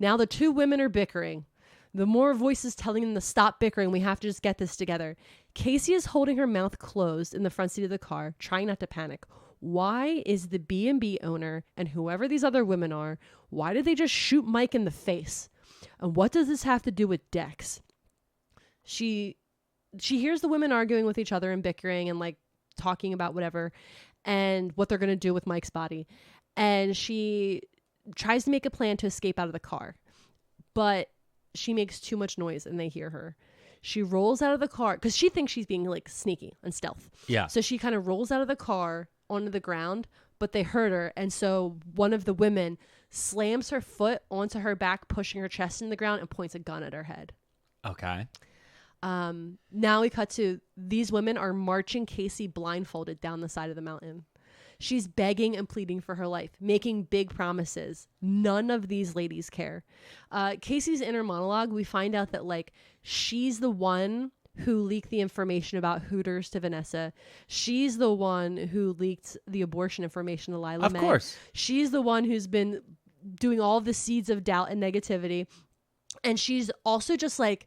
Now the two women are bickering. The more voices telling them to stop bickering, we have to just get this together. Casey is holding her mouth closed in the front seat of the car, trying not to panic. Why is the B&B owner and whoever these other women are, why did they just shoot Mike in the face? And what does this have to do with Dex? She hears the women arguing with each other and bickering and like talking about whatever and what they're going to do with Mike's body. And she tries to make a plan to escape out of the car. But she makes too much noise and they hear her. She rolls out of the car because she thinks she's being like sneaky and stealth. Yeah. So she kind of rolls out of the car onto the ground, but they heard her. And so one of the women slams her foot onto her back, pushing her chest in the ground and points a gun at her head. Okay. Now we cut to these women are marching Casey blindfolded down the side of the mountain. She's begging and pleading for her life, making big promises. None of these ladies care. Casey's inner monologue, we find out that like she's the one who leaked the information about Hooters to Vanessa. She's the one who leaked the abortion information to Lila Mae. Of course. She's the one who's been doing all the seeds of doubt and negativity. And she's also just like,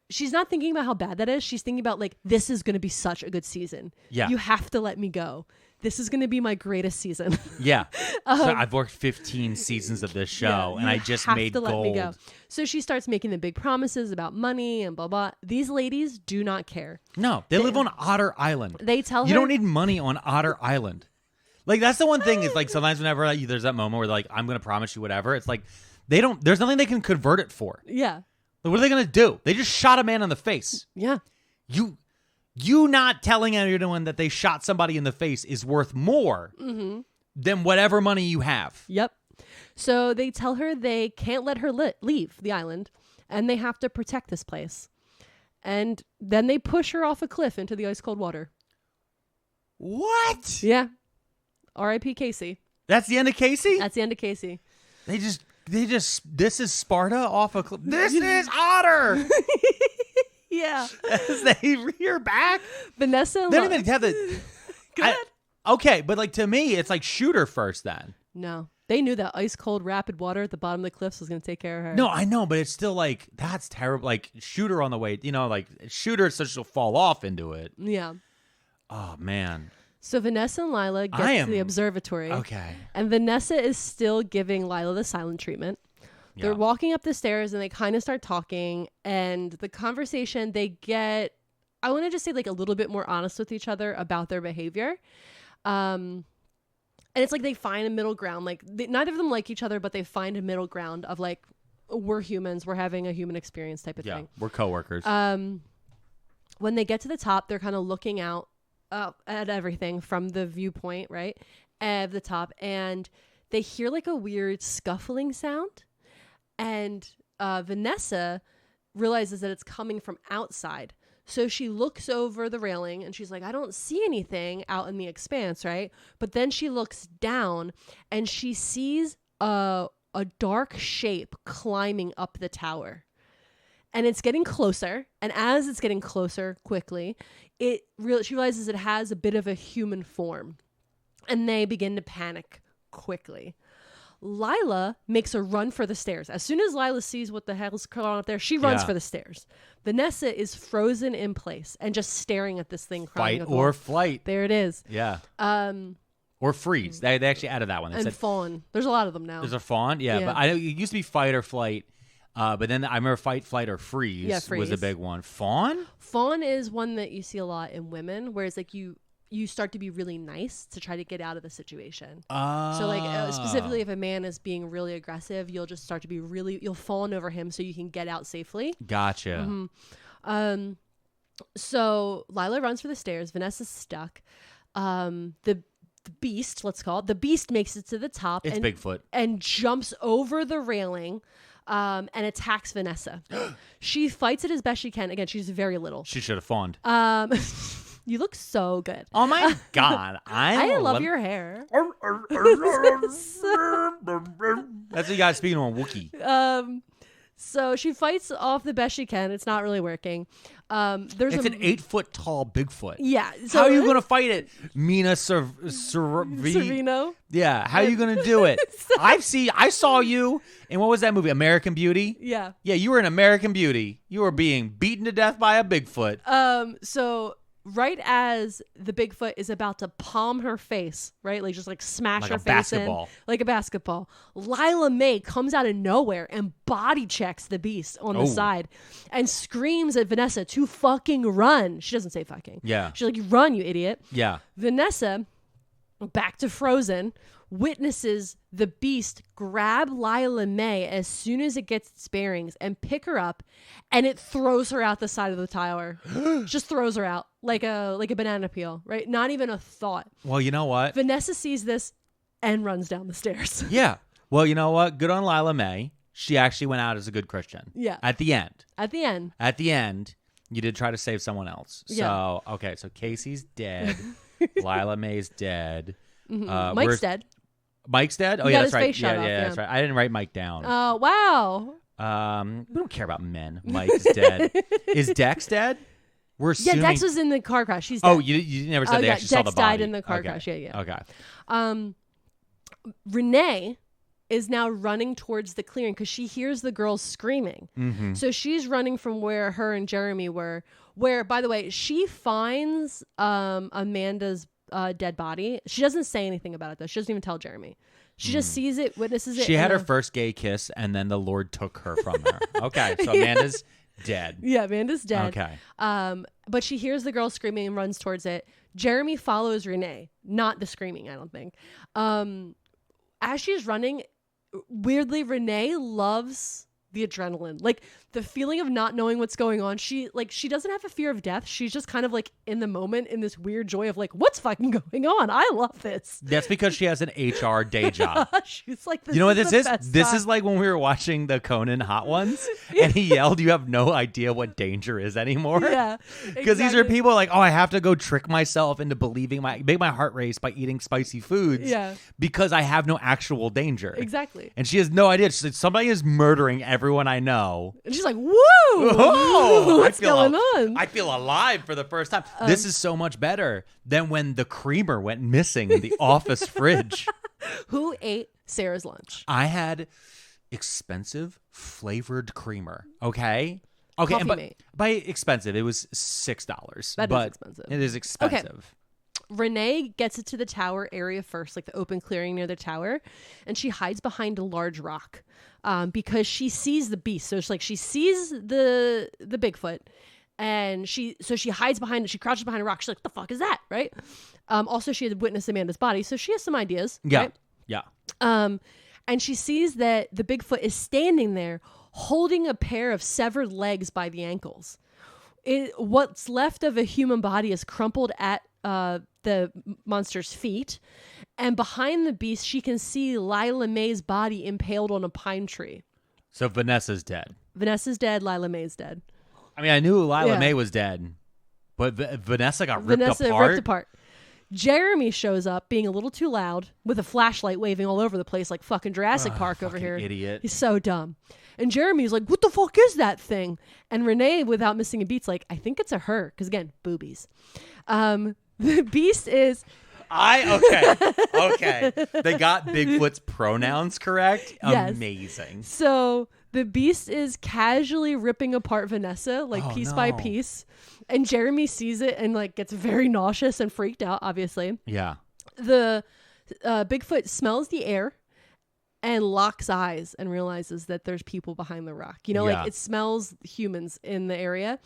she's not thinking about how bad that is. She's thinking about like, this is going to be such a good season. Yeah. You have to let me go. This is going to be my greatest season. Yeah. So I've worked 15 seasons of this show and I just made gold. Let me go. So she starts making the big promises about money and blah, blah. These ladies do not care. No, they live on Otter Island. They tell her. You don't need money on Otter Island. Like, that's the one thing is like sometimes whenever like, there's that moment where like, I'm going to promise you whatever. It's like, there's nothing they can convert it for. Yeah. Like, what are they going to do? They just shot a man in the face. Yeah. You not telling anyone that they shot somebody in the face is worth more than whatever money you have. Yep. So they tell her they can't let her leave the island and they have to protect this place. And then they push her off a cliff into the ice cold water. What? Yeah. R.I.P. Casey. That's the end of Casey? That's the end of Casey. They just, this is Sparta off a cliff. This is Otter. Yeah. As they rear back. Vanessa. They don't even have the. Okay, but like to me, it's like shoot her first then. No. They knew that ice cold rapid water at the bottom of the cliffs was going to take care of her. No, I know, but it's still like, that's terrible. Like shoot her on the way, like shoot her so she'll fall off into it. Yeah. Oh, man. So Vanessa and Lila get to the observatory. Okay. And Vanessa is still giving Lila the silent treatment. They're walking up the stairs and they kind of start talking. And the conversation, they get, I want to just say like a little bit more honest with each other about their behavior. And it's like they find a middle ground. Like neither of them like each other, but they find a middle ground of like, we're humans. We're having a human experience type of thing. We're coworkers. When they get to the top, they're kind of looking out at everything from the viewpoint, right, of the top, and they hear like a weird scuffling sound, and Vanessa realizes that it's coming from outside. So she looks over the railing and she's like, I don't see anything out in the expanse, right? But then she looks down and she sees a dark shape climbing up the tower. And it's getting closer. And as it's getting closer quickly, she realizes it has a bit of a human form. And they begin to panic quickly. Lila makes a run for the stairs. As soon as Lila sees what the hell's going on up there, she runs for the stairs. Vanessa is frozen in place and just staring at this thing. Fight or flight. There it is. Yeah. Or freeze. They actually added that one. They said fawn. There's a lot of them now. There's a fawn? Yeah. But I know it used to be fight or flight. But then I remember fight, flight, or freeze, was a big one. Fawn? Fawn is one that you see a lot in women, whereas like you start to be really nice to try to get out of the situation. Oh. So like specifically if a man is being really aggressive, you'll just start to be you'll fawn over him so you can get out safely. Gotcha. So Lila runs for the stairs. Vanessa's stuck. The beast, let's call it, the beast makes it to the top. It's Bigfoot. And jumps over the railing and attacks Vanessa. She fights it as best she can. Again, she's very little. She should have fawned. You look so good. Oh my God. I love your hair. That's what you guys speaking on Wookiee. So she fights off the best she can. It's not really working. It's an 8 foot tall Bigfoot. Yeah. So how are you going to fight it? Mina Servino? Yeah. How are you going to do it? I saw you in, what was that movie? American Beauty? Yeah. Yeah, you were in American Beauty. You were being beaten to death by a Bigfoot. So right as the Bigfoot is about to palm her face, right? Like just like smash like her a face basketball. in. Like a basketball. Lila May comes out of nowhere and body checks the beast on the side and screams at Vanessa to fucking run. She doesn't say fucking. Yeah. She's like, run, you idiot. Yeah. Vanessa, back to Frozen, witnesses the beast grab Lila May as soon as it gets its bearings and pick her up, and it throws her out the side of the tower. Just throws her out like a banana peel, right? Not even a thought. Well, you know what? Vanessa sees this and runs down the stairs. Yeah. Well, you know what? Good on Lila May. She actually went out as a good Christian. Yeah. At the end. At the end, you did try to save someone else. Yeah. So, okay. So Casey's dead. Lila May's dead. Mike's dead. Mike's dead? Oh, He yeah, got that's his right. face shot off, Yeah, that's right. I didn't write Mike down. Oh, wow. We don't care about men. Mike's dead. Is Dex dead? We're assuming... Yeah, Dex was in the car crash. He's dead. Oh, you never said they actually saw the Dex body. died in the car crash. Yeah. Okay. Renee is now running towards the clearing because she hears the girls screaming. Mm-hmm. So she's running from where her and Jeremy were, where, by the way, she finds Amanda's dead body. She doesn't say anything about it, though. She doesn't even tell Jeremy. She just sees it, witnesses it. She had her first gay kiss, and then the Lord took her from her. Okay, so Amanda's dead. Yeah, Amanda's dead. Okay. But she hears the girl screaming and runs towards it. Jeremy follows Renee, not the screaming, I don't think. As she's running, weirdly, Renee loves the adrenaline, like the feeling of not knowing what's going on. She doesn't have a fear of death. She's just kind of like in the moment, in this weird joy of like, what's fucking going on? I love this. That's because she has an HR day job. She's like, you know what this is? This time. is like when we were watching the Conan Hot Ones, and he yelled, "You have no idea what danger is anymore." Yeah, because these are people like, oh, I have to go trick myself into believing make my heart race by eating spicy foods. Yeah, because I have no actual danger. Exactly. And she has no idea. She's like, somebody is murdering everyone I know. And she's like, woo! Oh, what's going on? I feel alive for the first time. This is so much better than when the creamer went missing in the office fridge. Who ate Sarah's lunch? I had expensive flavored creamer. Okay. Coffee but Mate. By expensive, it was $6. That is expensive. It is expensive. Okay. Renee gets it to the tower area first, like the open clearing near the tower, and she hides behind a large rock because she sees the beast. So it's like she sees the Bigfoot, and she hides behind it. She crouches behind a rock. She's like, "What the fuck is that?" Right? Also, she had witnessed Amanda's body, so she has some ideas. Yeah, right? yeah. And she sees that the Bigfoot is standing there, holding a pair of severed legs by the ankles. What's left of a human body is crumpled at the monster's feet, and behind the beast she can see Lila May's body impaled on a pine tree. So Vanessa's dead. Vanessa's dead. Lila May's dead. I mean, I knew Lila May was dead, but Vanessa got ripped apart. Jeremy shows up being a little too loud with a flashlight waving all over the place like fucking Jurassic Park over here. Idiot. He's so dumb. And Jeremy's like, what the fuck is that thing? And Renee, without missing a beat's like, I think it's a her. Because again, boobies. The beast is... Okay. They got Bigfoot's pronouns correct. Yes. Amazing. So the beast is casually ripping apart Vanessa, like piece by piece. And Jeremy sees it and like gets very nauseous and freaked out, obviously. Yeah. The Bigfoot smells the air and locks eyes and realizes that there's people behind the rock. You know, like it smells humans in the area.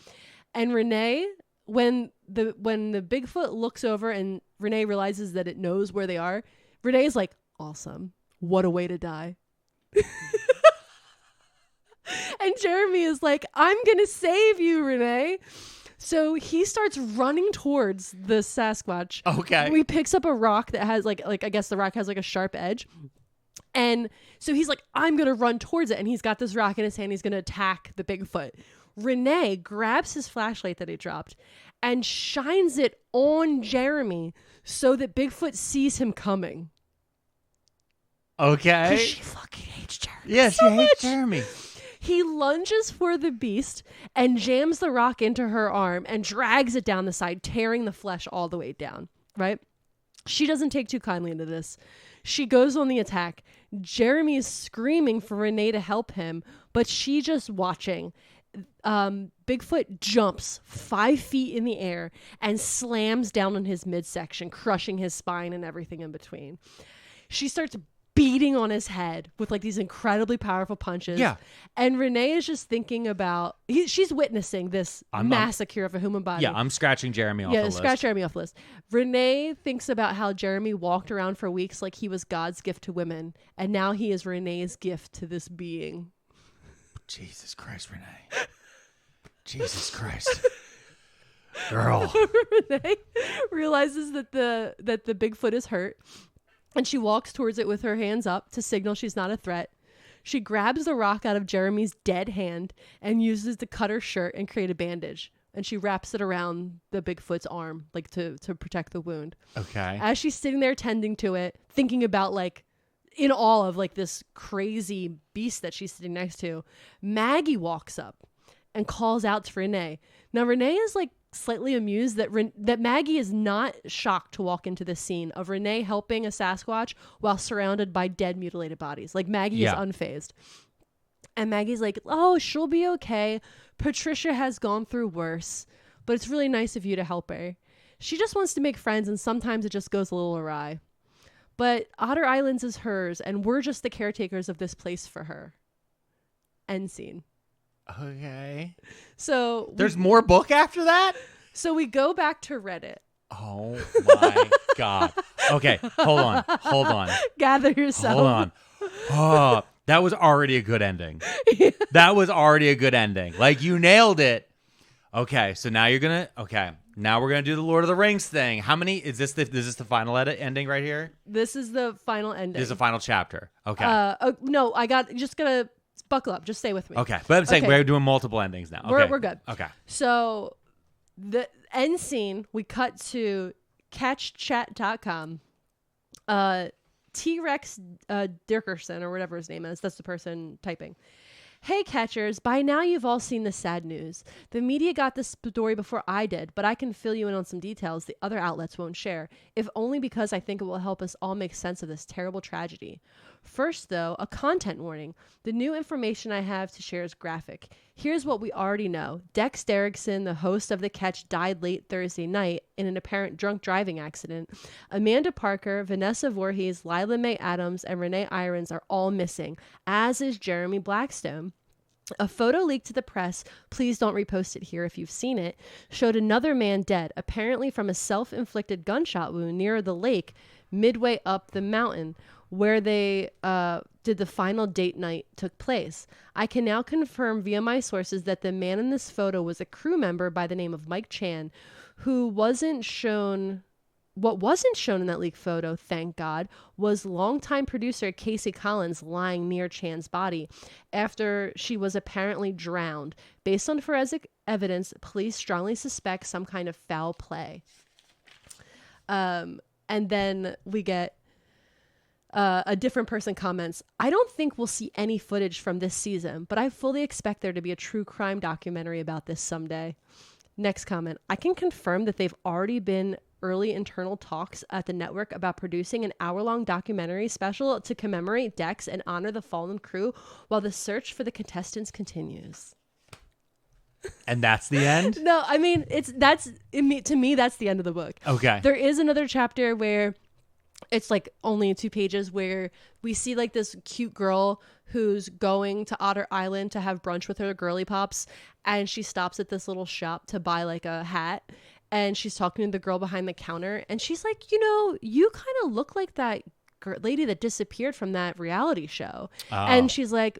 And Renee when the Bigfoot looks over and Renee realizes that it knows where they are, Renee's like, awesome. What a way to die. And Jeremy is like, I'm going to save you, Renee. So he starts running towards the Sasquatch. Okay. He picks up a rock that has like I guess the rock has like a sharp edge. And so he's like, I'm going to run towards it. And he's got this rock in his hand. He's going to attack the Bigfoot. Renee grabs his flashlight that he dropped and shines it on Jeremy so that Bigfoot sees him coming. Okay. Because she fucking hates Jeremy. Yeah, so she hates much. Jeremy. He lunges for the beast and jams the rock into her arm and drags it down the side, tearing the flesh all the way down, right? She doesn't take too kindly into this. She goes on the attack. Jeremy is screaming for Renee to help him, but she just watching. Bigfoot jumps 5 feet in the air and slams down on his midsection, crushing his spine and everything in between. She starts beating on his head with like these incredibly powerful punches. Yeah. And Renee is just thinking about, she's witnessing this massacre of a human body. Yeah, I'm scratching Jeremy off the list. Yeah, scratch Jeremy off the list. Renee thinks about how Jeremy walked around for weeks like he was God's gift to women. And now he is Renee's gift to this being. Jesus Christ, Renee. Jesus Christ. Girl. Renee realizes that the Bigfoot is hurt. And she walks towards it with her hands up to signal she's not a threat. She grabs the rock out of Jeremy's dead hand and uses to cut her shirt and create a bandage. And she wraps it around the Bigfoot's arm, like to protect the wound. Okay. As she's sitting there tending to it, thinking about like in awe of like this crazy beast that she's sitting next to, Maggie walks up and calls out to Renee. Now Renee is like slightly amused that Maggie is not shocked to walk into this scene of Renee helping a Sasquatch while surrounded by dead, mutilated bodies. Like Maggie is unfazed. And Maggie's like, oh, she'll be okay. Patricia has gone through worse, but it's really nice of you to help her. She just wants to make friends, and sometimes it just goes a little awry. But Otter Islands is hers, and we're just the caretakers of this place for her. End scene. Okay. So there's more book after that? So we go back to Reddit. Oh my God. Okay, hold on. Gather yourself. Hold on. Oh, that was already a good ending. That was already a good ending. Like, you nailed it. Okay, so now now we're gonna do the Lord of the Rings thing. How many is this? Is the final ending right here? This is the final ending. This is the final chapter. Okay. No, just gonna buckle up. Just stay with me. Okay, but I'm saying we're doing multiple endings now. Okay. We're good. Okay. So the end scene, we cut to catchchat.com. T-Rex Dickerson, or whatever his name is. That's the person typing. Hey catchers, by now you've all seen the sad news. The media got this story before I did, but I can fill you in on some details the other outlets won't share, if only because I think it will help us all make sense of this terrible tragedy. First, though, a content warning. The new information I have to share is graphic. Here's what we already know. Dex Derrickson, the host of The Catch, died late Thursday night in an apparent drunk driving accident. Amanda Parker, Vanessa Voorhees, Lila Mae Adams, and Renee Irons are all missing, as is Jeremy Blackstone. A photo leaked to the press, please don't repost it here if you've seen it, showed another man dead, apparently from a self-inflicted gunshot wound near the lake midway up the mountain where they did the final date night took place. I can now confirm via my sources that the man in this photo was a crew member by the name of Mike Chan, who wasn't shown... What wasn't shown in that leaked photo, thank God, was longtime producer Casey Collins lying near Chan's body after she was apparently drowned. Based on forensic evidence, police strongly suspect some kind of foul play. And then we get a different person comments, I don't think we'll see any footage from this season, but I fully expect there to be a true crime documentary about this someday. Next comment, I can confirm that they've already been early internal talks at the network about producing an hour-long documentary special to commemorate Dex and honor the fallen crew while the search for the contestants continues. And that's the end? No, I mean, to me, that's the end of the book. Okay. There is another chapter where It's like only 2 pages where we see like this cute girl who's going to Otter Island to have brunch with her girly pops, and she stops at this little shop to buy like a hat, and she's talking to the girl behind the counter, and she's like, you kind of look like that lady that disappeared from that reality show. And she's like,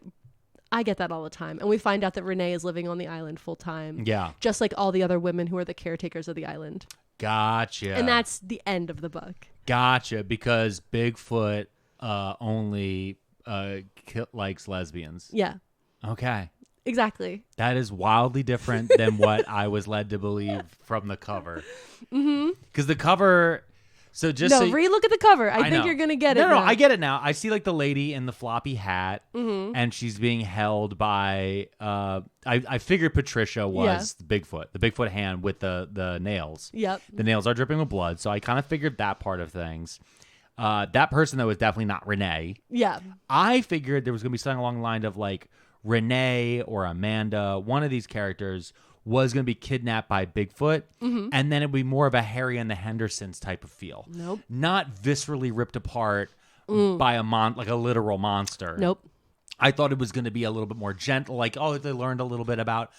I get that all the time. And we find out that Renee is living on the island full time. Yeah. Just like all the other women who are the caretakers of the island. Gotcha. And that's the end of the book. Gotcha. Because Bigfoot only likes lesbians. Yeah. Okay. Exactly. That is wildly different than what I was led to believe from the cover. Because the cover... So just re-look at the cover. I think know. you're gonna get it. No, now. I get it now. I see like the lady in the floppy hat, and she's being held by. I figured Patricia was the Bigfoot hand with the nails. Yep. The nails are dripping with blood, so I kind of figured that part of things. That person though is definitely not Renee. Yeah. I figured there was gonna be something along the line of like Renee or Amanda, one of these characters, was going to be kidnapped by Bigfoot, and then it would be more of a Harry and the Hendersons type of feel. Nope. Not viscerally ripped apart by like a literal monster. Nope. I thought it was going to be a little bit more gentle, like, oh, they learned a little bit about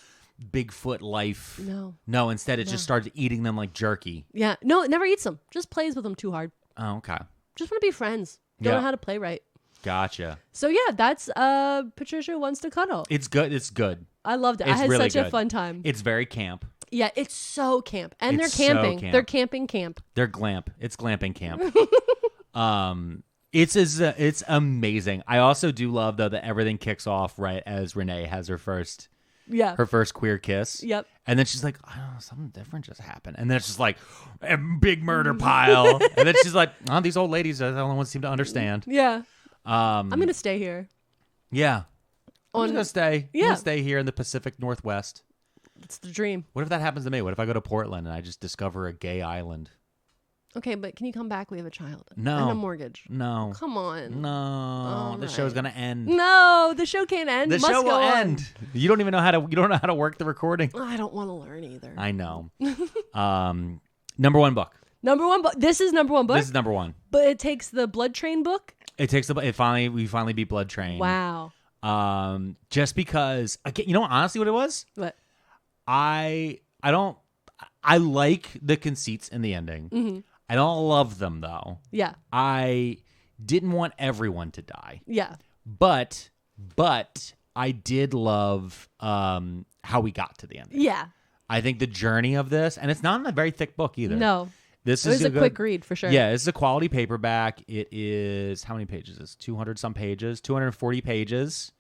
Bigfoot life. No, instead it just started eating them like jerky. Yeah. No, it never eats them. Just plays with them too hard. Oh, okay. Just want to be friends. Don't know how to play right. Gotcha. So yeah, that's Patricia Wants to Cuddle. It's good. It's good. I loved it. It's I had really such good. a fun time. It's very camp. Yeah, it's so camp. And It's they're camping. so camp. They're camping camp. They're glamp. It's glamping camp. It's amazing. I also do love though that everything kicks off right as Renee has her first queer kiss. Yep. And then she's like, I don't know, something different just happened. And then it's just like a big murder pile. And then she's like, oh, these old ladies are the only ones seem to understand. Yeah. I'm gonna stay here. Yeah. I'm just gonna stay. Yeah. I'm gonna stay here in the Pacific Northwest. It's the dream. What if that happens to me? What if I go to Portland and I just discover a gay island? Okay, but can you come back? We have a child. No. And a mortgage. No. Come on. No. All The right. show's gonna end. No, the show can't end. The It must show go will on. end. You don't even know how to work the recording. I don't want to learn either. I know. Number one book. Number one book. This is number one book. This is number one. But it takes the Blood Train book. We finally beat Blood Train. Wow. Just because again, you know honestly what it was? What? I like the conceits in the ending. I don't love them though. Yeah. I didn't want everyone to die. Yeah. But I did love how we got to the ending. Yeah. I think the journey of this, and it's not in a very thick book either. No. This It is was a quick read for sure. Yeah, it's a quality paperback. It is, how many pages is this? 200 some pages, 240 pages.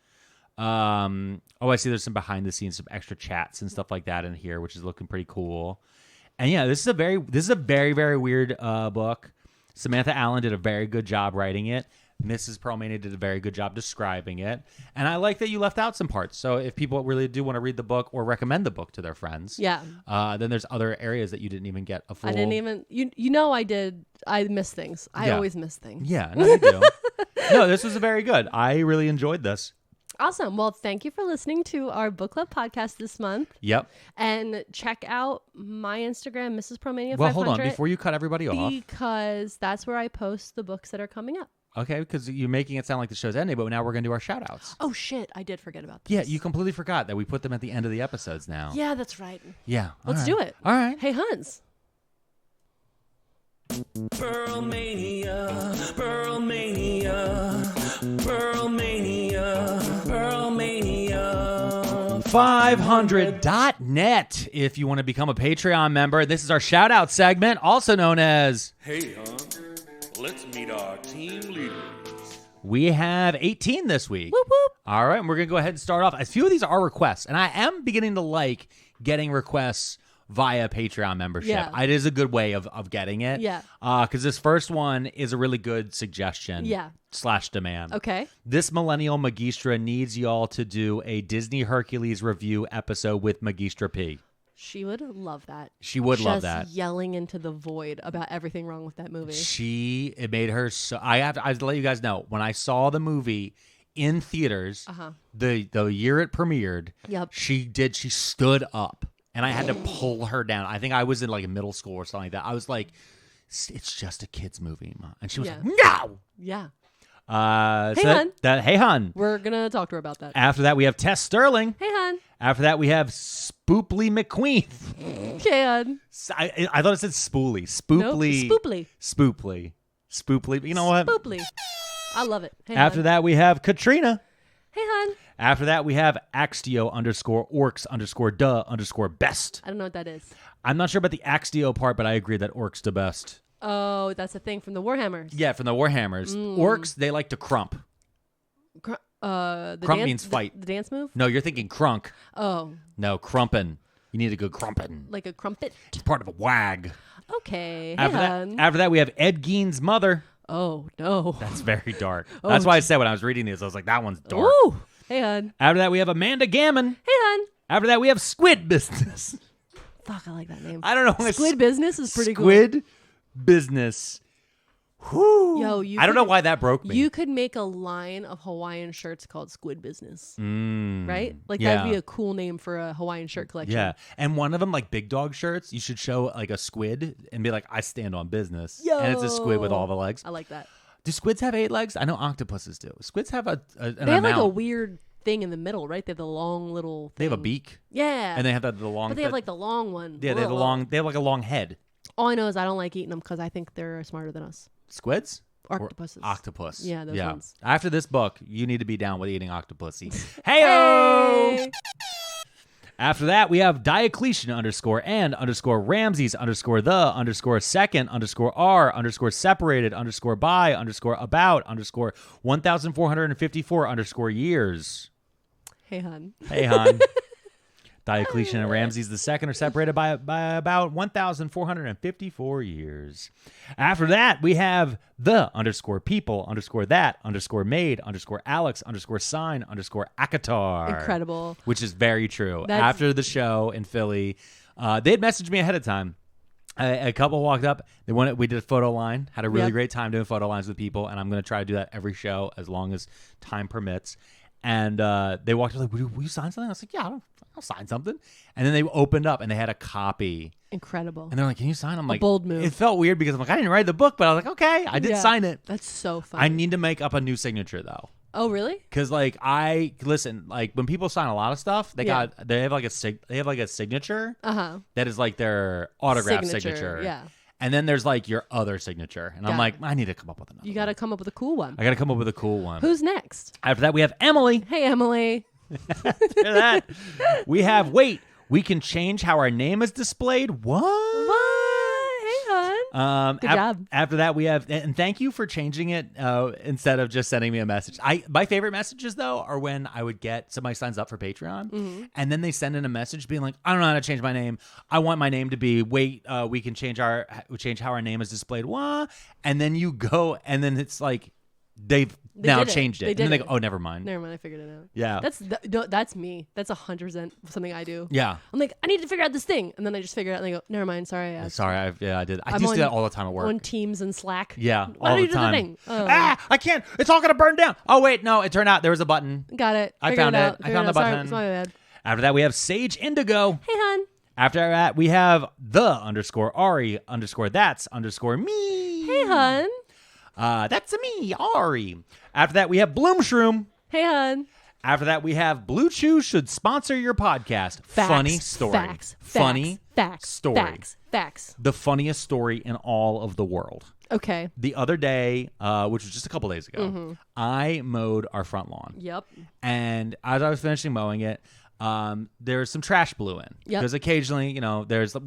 I see there's some behind the scenes, some extra chats and stuff like that in here, which is looking pretty cool. And yeah, this is a very, very weird book. Samantha Allen did a very good job writing it. Mrs. Pearlmania did a very good job describing it. And I like that you left out some parts. So if people really do want to read the book or recommend the book to their friends, then there's other areas that you didn't even get a full... I didn't even... I did. I miss things. I always miss things. Yeah, no, you do. No, this was very good. I really enjoyed this. Awesome. Well, thank you for listening to our book club podcast this month. Yep. And check out my Instagram, Mrs. Pearlmania 500. Well, hold on. Before you cut everybody off. Because that's where I post the books that are coming up. Okay, because you're making it sound like the show's ending, but now we're going to do our shout-outs. Oh, shit. I did forget about this. Yeah, you completely forgot that we put them at the end of the episodes now. Yeah, that's right. Yeah. Let's do it. All right. Hey, Hans. Pearlmania, Pearlmania, Pearlmania, Pearlmania. 500.net if you want to become a Patreon member. This is our shout-out segment, also known as... Hey, let's meet our team leaders. We have 18 this week. Whoop, whoop. All right, and we're going to go ahead and start off. A few of these are requests, and I am beginning to like getting requests via Patreon membership. Yeah. It is a good way of getting it. Yeah. Because this first one is a really good suggestion. Yeah. / demand. Okay. This millennial Magistra needs y'all to do a Disney Hercules review episode with Magistra P. She would love that. She would love that. Just yelling into the void about everything wrong with that movie. It made her so... I have to let you guys know, when I saw the movie in theaters, the year it premiered, Yep. she stood up. And I had to pull her down. I think I was in like middle school or something like that. I was like It's just a kid's movie, Mom. And she was Yeah. like, no. Yeah. Hey, hon. Hey, hon. We're going to talk to her about that. After that, we have Tess Sterling. Hey, hon. After that, we have Spooply McQueen. Hey, hon. I thought it said Spoolie. Spooply. Nope. Spooply. Spooply. Spooply. You know what? Spooply. I love it. Hey, After hon. that, we have Katrina. Hey, hon. After that, we have Axtio_orcs_best. I don't know what that is. I'm not sure about the Axtio part, but I agree that orcs the best. Oh, that's a thing from the Warhammers. Yeah, from the Warhammers. Orcs, they like to crump. The Crump dance, means fight. The dance move? No, you're thinking crunk. Oh, No, crumpin'. You need a good crumpin'. like a crumpet? It's part of a wag. Okay. After Hey, that, hon. after that, we have Ed Gein's mother. Oh, no. That's very dark. That's why I said when I was reading these, I was like, that one's dark. Ooh. Hey, hon. After that, we have Amanda Gammon. Hey, hon. After that, we have Squid Business. Fuck, I like that name. I don't know. Squid Business is pretty cool. Squid Business. Whew. Yo, I don't know why that broke me. You could make a line of Hawaiian shirts called Squid Business, right? Like yeah. that'd be a cool name for a Hawaiian shirt collection. Yeah, and one of them, like big dog shirts, you should show like a squid and be like, I stand on business. And it's a squid with all the legs. I like that. Do squids have 8 legs? I know octopuses do. Squids have an They have amount. like a weird thing in the middle, right? They have the long little thing. They have a beak. Yeah. And they have the long. But they have like the long one. Yeah, they have the long. They have like a long head. All I know is I don't like eating them because I think they're smarter than us. Squids? Octopuses. Or octopus. Yeah, those ones. After this book, you need to be down with eating octopusy. Hey! After that, we have Diocletian_and_Ramses_the_second_R_about_1454_years. Hey, hon. Hey, hon. Diocletian and Ramses II are separated by about 1,454 years. After that, we have the_people_that_maid_Alex_sign_Akatar. Incredible. Which is very true. That's- After the show in Philly, they had messaged me ahead of time. A couple walked up. We did a photo line. Had a really great time doing photo lines with people, and I'm going to try to do that every show as long as time permits. And they walked up like, will you sign something? I was like, yeah, I'll sign something. And then they opened up and they had a copy. Incredible. And they're like, can you sign? I'm like, bold move. It felt weird because I'm like, I didn't write the book, but I was like, okay, I did sign it. That's so fun. I need to make up a new signature though. Oh, really? Because like when people sign a lot of stuff, they have like a signature that is like their autograph signature. Yeah. And then there's like your other signature, and I'm like, I need to come up with another. You got to come up with a cool one. I got to come up with a cool one. Who's next? After that, we have Emily. Hey, Emily. After that, we have we can change how our name is displayed. What? Hey, hon. Good job. After that, we have, and thank you for changing it instead of just sending me a message. My favorite messages though are when I would get somebody signs up for Patreon, and then they send in a message being like, I don't know how to change my name. I want my name to be we can change how our name is displayed. What? And then you go, and then it's like they've now changed it. And then they go, oh, never mind. Never mind, I figured it out. Yeah. That's me. That's 100% something I do. Yeah. I'm like, I need to figure out this thing. And then I just figure it out and I go, never mind, sorry. I did. I just do that all the time at work. On Teams and Slack. Yeah, Why all don't the you time. do the thing? Oh. I can't. It's all going to burn down. Oh, wait, no. It turned out there was a button. Got it. I Figured found it. out. I found the Sorry, button. it's my bad. After that, we have Sage Indigo. Hey, hon. After that, we have the_Ari_that's_me. Hey, hon. That's me, Ari. After that, we have Bloom Shroom. Hey, hon. After that, we have Blue Chew should sponsor your podcast. Facts, Funny story. Funny story. Facts. The funniest story in all of the world. Okay. The other day, which was just a couple days ago, I mowed our front lawn. Yep. And as I was finishing mowing it, there's some trash blew in. Yep. Because occasionally,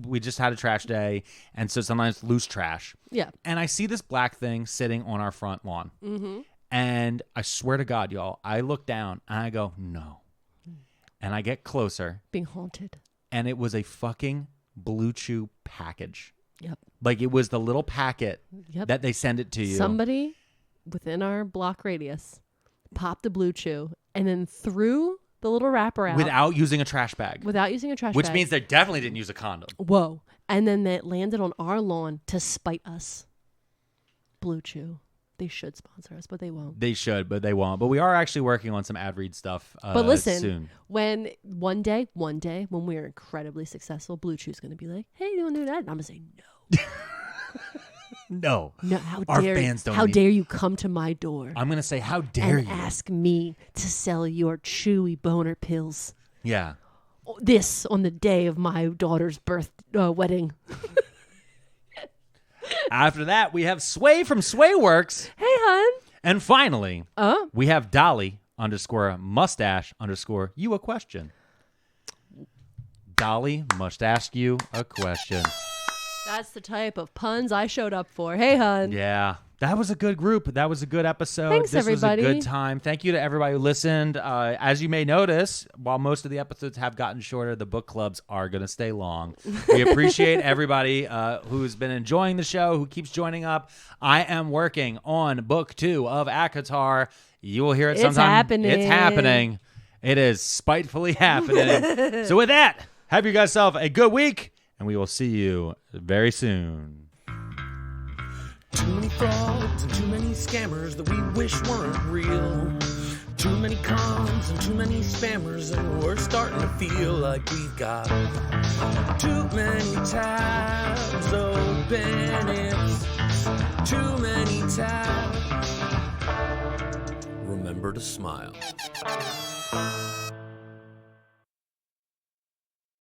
we just had a trash day, and so sometimes loose trash. Yeah. And I see this black thing sitting on our front lawn. Mm-hmm. And I swear to God, y'all, I look down and I go, no. And I get closer. Being haunted. And it was a fucking Blue Chew package. Yep. Like it was the little packet that they send it to you. Somebody within our block radius popped a Blue Chew and then threw the little wrapper out. Without using a trash bag. Which means they definitely didn't use a condom. Whoa. And then that landed on our lawn to spite us. Blue Chew. They should sponsor us, but they won't. They should, but they won't. But we are actually working on some ad read stuff but listen, soon. When one day, when we're incredibly successful, Blue Chew's going to be like, hey, you want to do that? And I'm going to say no. No. No, how Our dare fans don't How need- dare you come to my door I'm going to say, how dare and you? ask me to sell your chewy boner pills? Yeah. This on the day of my daughter's wedding. After that, we have Sway from Swayworks. Hey, hon. And finally, we have Dolly _mustache_ you a question. Dolly must ask you a question. That's the type of puns I showed up for. Hey, hon. Yeah. That was a good group. That was a good episode. Thanks, everybody. Was a good time. Thank you to everybody who listened. As you may notice, while most of the episodes have gotten shorter, the book clubs are going to stay long. We appreciate everybody who's been enjoying the show, who keeps joining up. I am working on book 2 of ACOTAR. You will hear it sometime. It's happening. It is spitefully happening. So with that, have you guys yourself a good week, and we will see you very soon. Too many frauds and too many scammers that we wish weren't real. Too many cons and too many spammers, and we're starting to feel like we've got too many tabs open. It's too many tabs. Remember to smile.